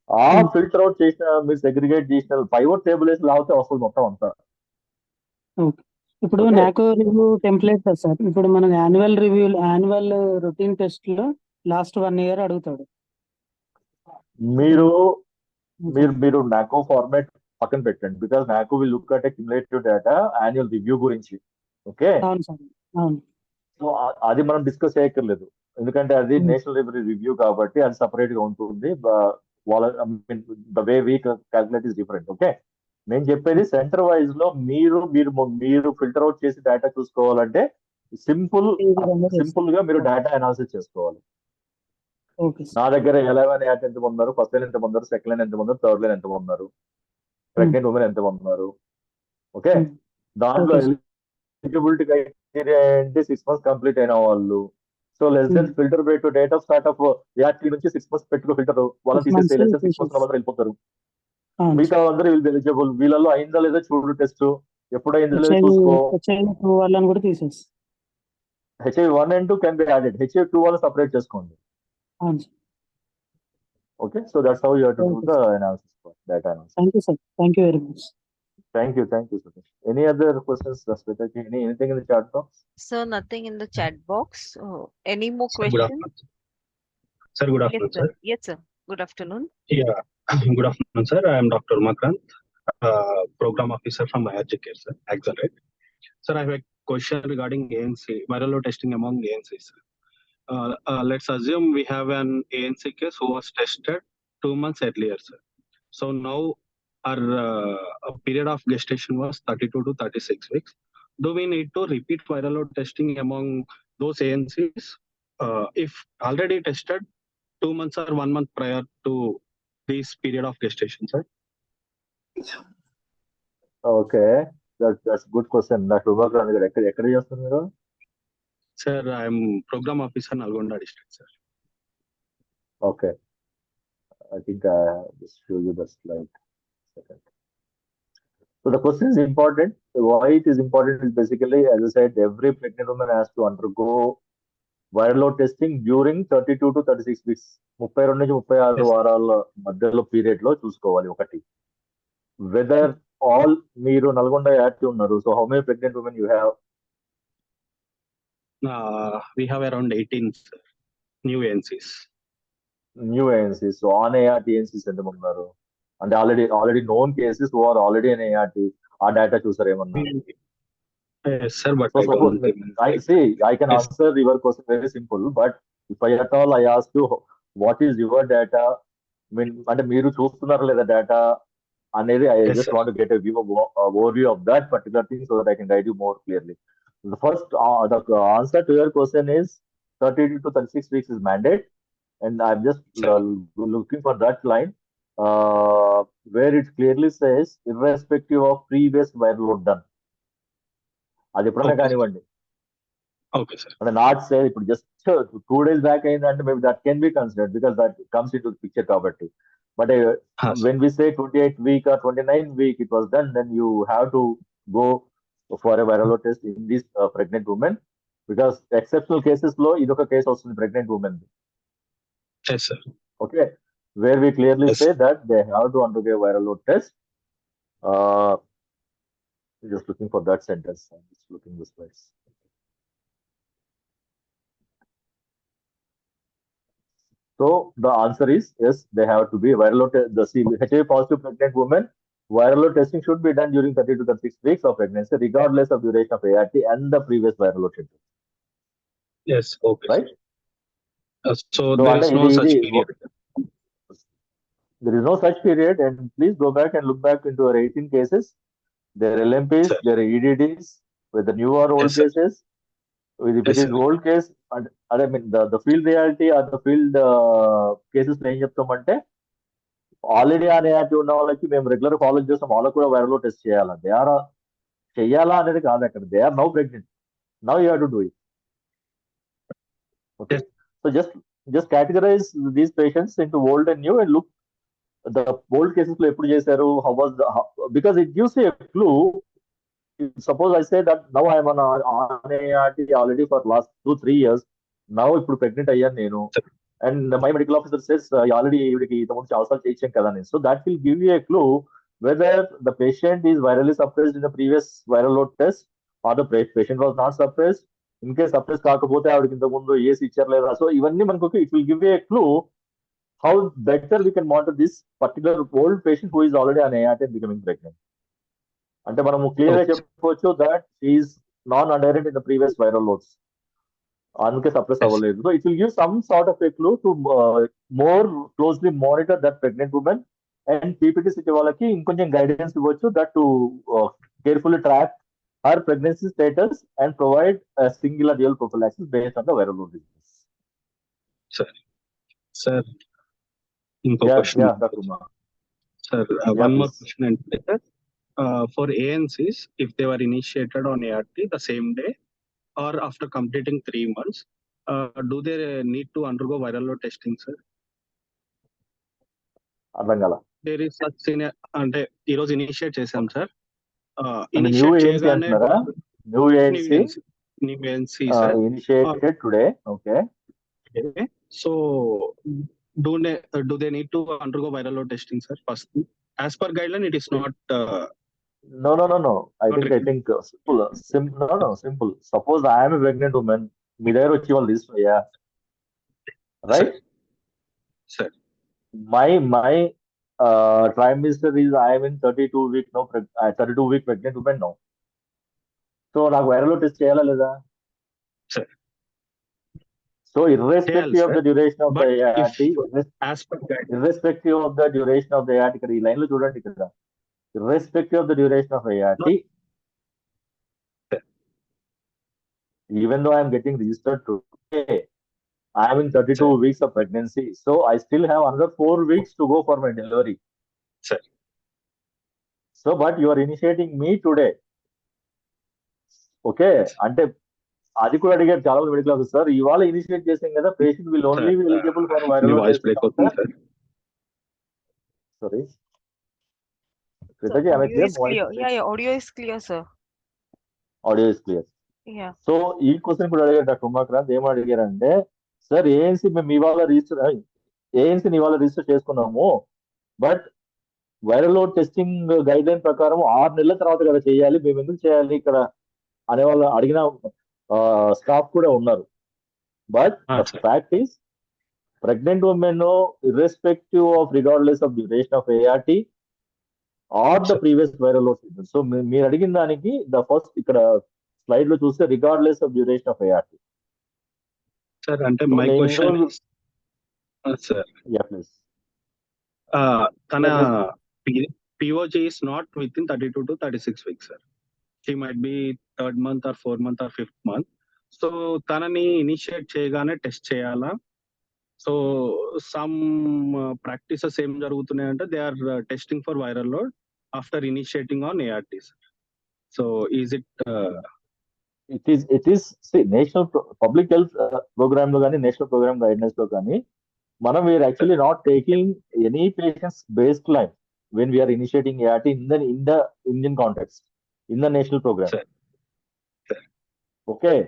ఆ ఫిల్టర్ అవుట్ చేసిన, మీరు సెగ్రిగేట్ చేసిన పైవట్ టేబుల్ వేసి లాగితే వస్తుంది మొత్తం అంతా. ఇప్పుడు Okay. నాకు రివ్యూ టెంప్లెట్ కదా సార్, ఇప్పుడు మనం యాన్యువల్ రొటీన్ టెస్ట్ లో లాస్ట్ 1 year అడుగుతాడు. మీరు మీరు మీరు నాకో ఫార్మాట్ పక్కన పెట్టండి, బికాస్ నాకో will look at cumulative data annual review గురించి. ఓకే, అవును సార్. అవును. సో అది మనం డిస్కస్ చేయక్కర్లేదు, ఎందుకంటే అది నేషనల్ లైబ్రరీ రివ్యూ కాబట్టి అది సపరేట్ గా ఉంటుంది. వాళ్ళ the way we calculate is different. Okay, నేను చెప్పేది సెంటర్ వైజ్ లో మీరు మీరు మీరు ఫిల్టర్ అవుట్ చేసి డేటా చూసుకోవాలంటే సింపుల్ ఈ విధంగా సింపుల్ గా మీరు డేటా అనాలిసిస్ చేసుకోవాలి. ఓకే నా సార్. దగ్గర 11 యాట్ ఎంత ఉన్నారు, ఫస్ట్ లైన్ ఎంత ఉన్నారు, సెకండ్ లైన్ ఎంత ఉన్నారు, థర్డ్ లైన్ ఎంత ఉన్నారు, ప్రెగ్నెంట్ ఉమెన్ ఎంత ఉన్నారు. ఓకే, దాంట్లో Okay, sir. ఎలిజిబిలిటీ క్రైటీరియా ఏంటి, 6 months కంప్లీట్ అయిన వాళ్ళు. సో లెస్ దెన్ ఫిల్టర్ పెట్టు date of start of act నుంచి 6 months పెట్టుకో ఫిల్టర్, వాళ్ళని 6 months తీసేస్తే లెస్ దెన్ 6 months తీసేసి. వాళ్ళందరూ వెళ్ళిపోతారు. అవును మిగతా సార్. అందరూ వీళ్ళు ఎలిజిబుల్, వీళ్ళలో అయిందా లేదా చూడు టెస్ట్, ఎప్పుడు అయిందా లేదా చూసుకో. హెచ్ఐవి వాళ్ళని కూడా తీసేసి. HIV 1 and 2 can be added, HIV 2 వాళ్ళని సపరేట్ చేసుకోండి. అవును sir. Okay, so that's how you have to do Okay, the sir. Analysis, data analysis. Thank you sir. Thank you very much. Thank you, Satish. Any other questions, Sweta? Anything in the chat box? Sir, nothing in the chat box. Any more Sir, good questions? afternoon. Sir, good Yes, afternoon, sir. sir. Yes, sir. Good afternoon. Yeah, good afternoon, sir. I am Dr. Umakant, Program Officer from IRG Care, sir. Accelerate. Sir, I have a question regarding ANC, viral load testing among ANCs. Let's assume we have an ANC case who was tested 2 months earlier, sir. So now our period of gestation was 32 to 36 weeks. Do we need to repeat viral load testing among those ANCs if already tested 2 months or 1 month prior to this period of gestation, sir? Okay, that's good question. Dr. Umakant గారు ఎక్కడ చేస్తున్నారు? Sir, I am Program Officer, Nalgonda District, sir. Okay, I think I just show you the slide. Second. So the question is important. Why it is important is basically, as I said, every pregnant woman has to undergo viral load testing during 32 to 36 weeks. 32 నుంచి 36 Yes. వారాల మధ్యలో period లో చూసుకోవాలి. ఒకటి, whether all మీరు Nalgonda active ఉన్నారు. So how many pregnant women you have? We have around 18 sir, new ANCs. New ANCs. So on ART ANCs ఎంతమంది ఉన్నారు? అంటే already known cases who are already on ART, ఆ data చూసారు ఏమన్నా? Yes, sir, but So I suppose don't I can Yes. answer your question very simple, but if I at all I ask you what is your data, అంటే మీరు చూస్తున్నారా లేదా data అనేది, I Yes, just sir. want to get a overview of that particular thing so that I can guide you more clearly. The first the answer to your question is 32 to 36 weeks is mandate, and I'm just Sir. looking for that line where it clearly says irrespective of previous viral load done. అది ఎప్పుడైనా Okay, sir. కానివ్వండి. Okay, sir. అంటే not say ఇప్పుడు just 2 days back అయిందంటే maybe that can be considered because that comes in to picture కాబట్టి. But when we say 28 week or 29 week it was done, then you have to go for a viral load test in this pregnant women, because exceptional cases లో ఇదొక case వస్తుంది pregnant women. Yes, sir. Okay, where we clearly Yes. say that they have to undergo a viral load test. Just looking for that sentence. I'm just looking this place. So the answer is yes, they have to be viral load. The HIV positive pregnant woman, viral load testing should be done during 30 to 36 weeks of pregnancy, regardless of duration of ART and the previous viral load schedule. Yes, okay, Right? sir. So So there is no such period. There is no such period, and please go back and look back into our 18 cases. Their LMPs, Sir. their EDDs, whether new or old Yes, sir. cases. If it Yes, is sir. old case, and I mean the field reality or the field cases ఏం చెప్తామంటే already అనే active ఉన్న వాళ్ళకి మేము regular follow చేస్తాం, వాళ్ళకి కూడా viral test చేయాలా, దే ఆర్ చెయ్యాలా అనేది కాదు అక్కడ, they are now pregnant, now you have to do it. Okay, Yes. so just categorize these patients into old and new and look the old cases లో ఎప్పుడు చేశారు, how was the because it gives you a clue. Suppose I say that now I am on ART already for last 2-3 years, now ఇప్పుడు pregnant అయ్యాను నేను, and my medical officer says already ఈవిడికి ఇంతకుముందు చాలాసార్లు చేయించాం కదా అని. So that will give you a clue whether the patient is virally suppressed in the previous viral load test or the patient was not suppressed. In case suppressed కాకపోతే ఆవిడకి ఇంతకుముందు ఏసి ఇచ్చారు లేదా. సో ఇవన్నీ మనకు it will give you a clue how better we can monitor this particular old patient who is already on ART and becoming pregnant. అంటే మనము clear గా Okay. చెప్పవచ్చు that she is non-adherent in the previous viral loads, అందుకే suppress Yes. అవ్వలేదు. So it will give some sort of a clue to more closely monitor that pregnant women, and PPTs ఇచ్చే వాళ్ళకి ఇంకొంచెం guidance ఇవ్వచ్చు that to carefully track her pregnancy status and provide singular real prophylaxis based on the viral load disease. Sir, ఇంకో Yeah, question. yeah, Dr. Umar. Sir, Yeah, one more please. question అంటే for ANCs, if they were initiated on ART the same day or after completing 3 months, do they need to undergo viral load testing, sir? అర్థం కాల. There is such అంటే ఈ రోజు initiate చేశాం sir. New initiate ANC చేయగానే అంటున్నారా? New ANC sir. Initiated today. Okay, So do they need to undergo viral load testing, sir? First, as per guideline, it is not. No. I Not think simple. Suppose I am a pregnant woman, మీ దగ్గర వచ్చి వాళ్ళు తీసుకున్నాయా, right? Sir. My trimester is I am in 32-week now, 32-week pregnant woman now. So నాకు viral load test చేయాలా లేదా? Sir. So irrespective of the duration of the ART, as per guideline, irrespective of the duration of the ART, ఇక్కడ ఈ line లో చూడండి, ఇక్కడ irrespective of the duration of ART, even though I am getting registered today, I am in 32 weeks of pregnancy, so I still have another 4 weeks to go for my delivery. Sir. So, but you are initiating me today. Okay, అంటే అది కూడా అడిగారు చాలా మంది medical officer, sir ఇవాళ initiate చేసాం కదా, patient will only eligible for viral load voice break అవుతుంది sir. Sorry, Sir, audio is clear. Yeah, audio is clear, sir. Audio is clear. Yeah. So ఈ క్వశ్చన్ కూడా అడిగారు డాక్టర్ ఉమాక్రాంత్. ఏం అడిగారంటే, sir ANC మేము ఇవాళ ఏఎన్సీని ఇవాళ రిజిస్టర్ చేసుకున్నాము, but viral load testing guide line ప్రకారం 6 నెలల తర్వాత కదా చేయాలి, మేము ఎందుకు చేయాలి ఇక్కడ అనే వాళ్ళు అడిగిన స్టాఫ్ కూడా ఉన్నారు. But the fact is pregnant women irrespective of regardless of duration of ART or the previous viral load season. So మీరు అడిగిన దానికి ద ఫస్ట్ ఇక్కడ స్లైడ్ లో చూస్తే regardless of duration of ART. Sir అంటే మై క్వశ్చన్ సార్, తన POG is not within 32 to 36 weeks, sir. She might be 3rd month or 4th month or 5th month. So తనని initiate చేయగానే test చేయాలా? So some practices ఏం జరుగుతున్నాయంటే they are testing for viral load after initiating on ART. So is it is national public health programme లో కానీ national programme guidance లో కానీ మనం we're actually not taking any patients baseline when we are initiating ART in the Indian context, in the national program. Sir. Okay,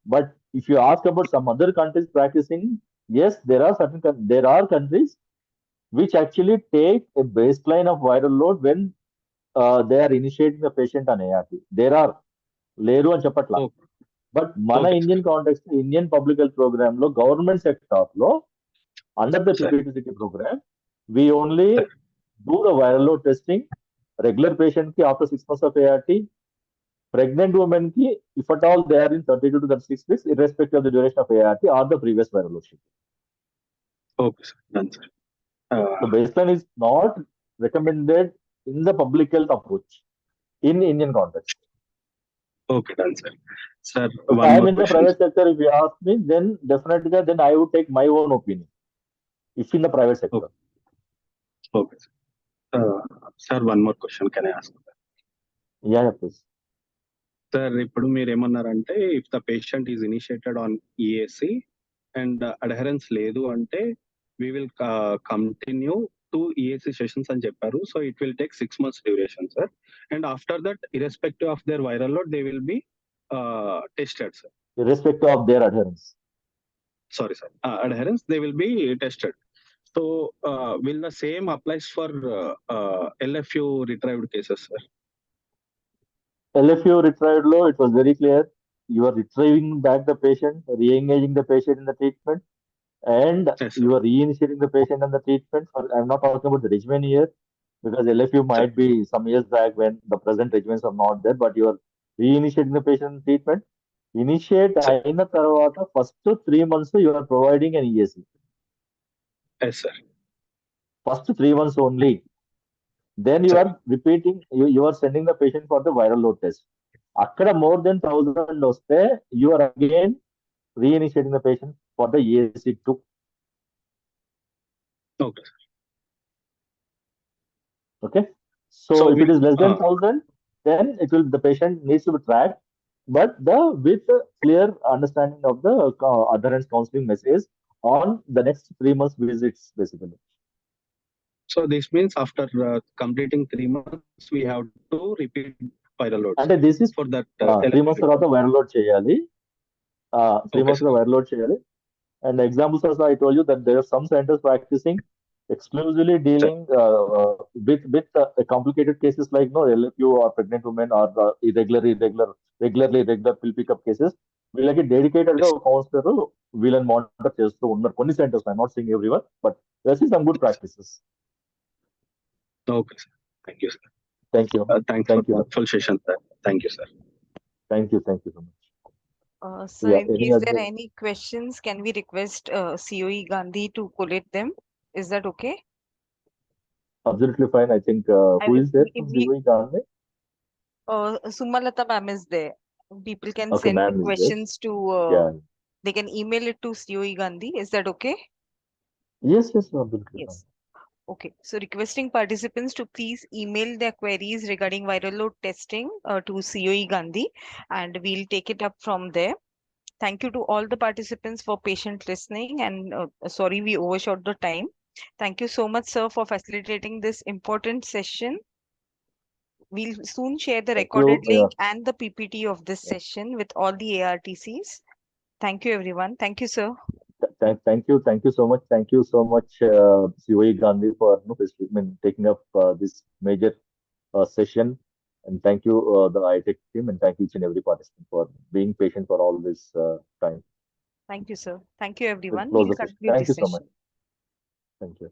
but if you ask about some other countries practicing, yes, there are countries which actually take a baseline of viral load when they are initiating the patient on ART. There are leru అని చెప్పట్లా, but మన Indian context, Indian public health programme లో government sector లో under the PPTCT programme we only do the viral load testing regular patient ki after 6 months of ART, pregnant women ki if at all they are in 32 to 36 weeks irrespective of the duration of ART or the previous viral load sheet. Okay, sir. Done, sir. The baseline is not recommended in the public health approach in Indian context. Okay, done, sir. Sir, If one I am more in the question. private sector, if you ask me, then definitely then I would take my own opinion. If in the private sector. Okay, sir. Sir, one more question. Can I ask? Yeah, please. Sir ఇప్పుడు మీరు ఏమన్నారంటే if the patient is initiated on EAC and adherence లేదు అంటే we will continue 2 EAC sessions అని చెప్పారు. So it will take 6 months duration sir. And after that irrespective of their viral load they will be tested sir. Irrespective of their adherence. Sorry sir, adherence they will be tested. So will the same applies for LFU retrieved cases sir? LFU retrieved law, it was very clear. You are retrieving back the patient, re-engaging the patient in the treatment, and Yes, sir. you are reinitiating the patient in the treatment. I'm not talking about the regimen here, because LFU might be some years back when the present regimens are not there, but you are reinitiating the patient in treatment. Initiate అయిన తర్వాత first 3 months you are providing an EAC. Yes sir. First 3 months only. Then you Sir. are repeating, you are sending the patient for the viral load test. అక్కడ more than 1000 వస్తే you are again reinitiating the patient for the EAC2. Okay sir. Okay. So if it is less than 1000, then the patient needs to be tracked, but with a clear understanding of the adherence counseling message on the next 3 months visits basically. So this means after completing 3 months, we have to repeat viral loads. అంటే this is for that 3 months తర్వాత viral load చేయాలి. 3 months తర్వాత viral load చేయాలి. And the examples also I told you that there are some centers practicing exclusively dealing with complicated cases like LFU or pregnant women or regular pill pickup cases. వీళ్ళకి dedicated గా ఒక councillor వీళ్ళని monitor చేస్తూ ఉన్నారు కొన్ని centres. I not seeing everyone, but there are some good practices. Okay sir. Thank you sir. Thank you. Thanks Thank for you. the full session sir. Thank you sir. Thank you so much. So Yeah, in any case there other- are any questions, can we request COE Gandhi to collate them? Is that okay? Absolutely fine. I think who is there from COE Gandhi? Sumalata ma'am is there. People can Okay, send ma'am is there. questions to, Yeah. they can email it to COE Gandhi. Is that okay? Yes, absolutely Yes. fine. Okay, so requesting participants to please email their queries regarding viral load testing to COE Gandhi, and we'll take it up from there. Thank you to all the participants for patient listening, and sorry we overshot the time. Thank you so much, sir, for facilitating this important session. We'll soon share the Thank recorded you. link and the PPT of this session with all the ARTCs. Thank you, everyone. Thank you, sir. Thank you so much. Thank you so much, COE Gandhi, for taking up this major session. And thank you, the ITech team, and thank each and every participant for being patient for all this time. Thank you, sir. Thank you, everyone. close We'll the session. conclude Thank this you so much. session. Thank you.